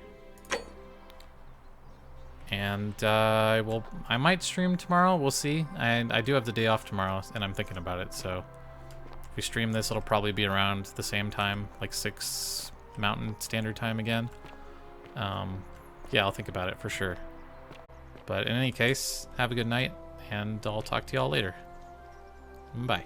And I might stream tomorrow. We'll see. I do have the day off tomorrow, and I'm thinking about it. So if we stream this, it'll probably be around the same time, like 6 Mountain Standard Time again. Yeah, I'll think about it for sure. But in any case, have a good night, and I'll talk to y'all later. Bye.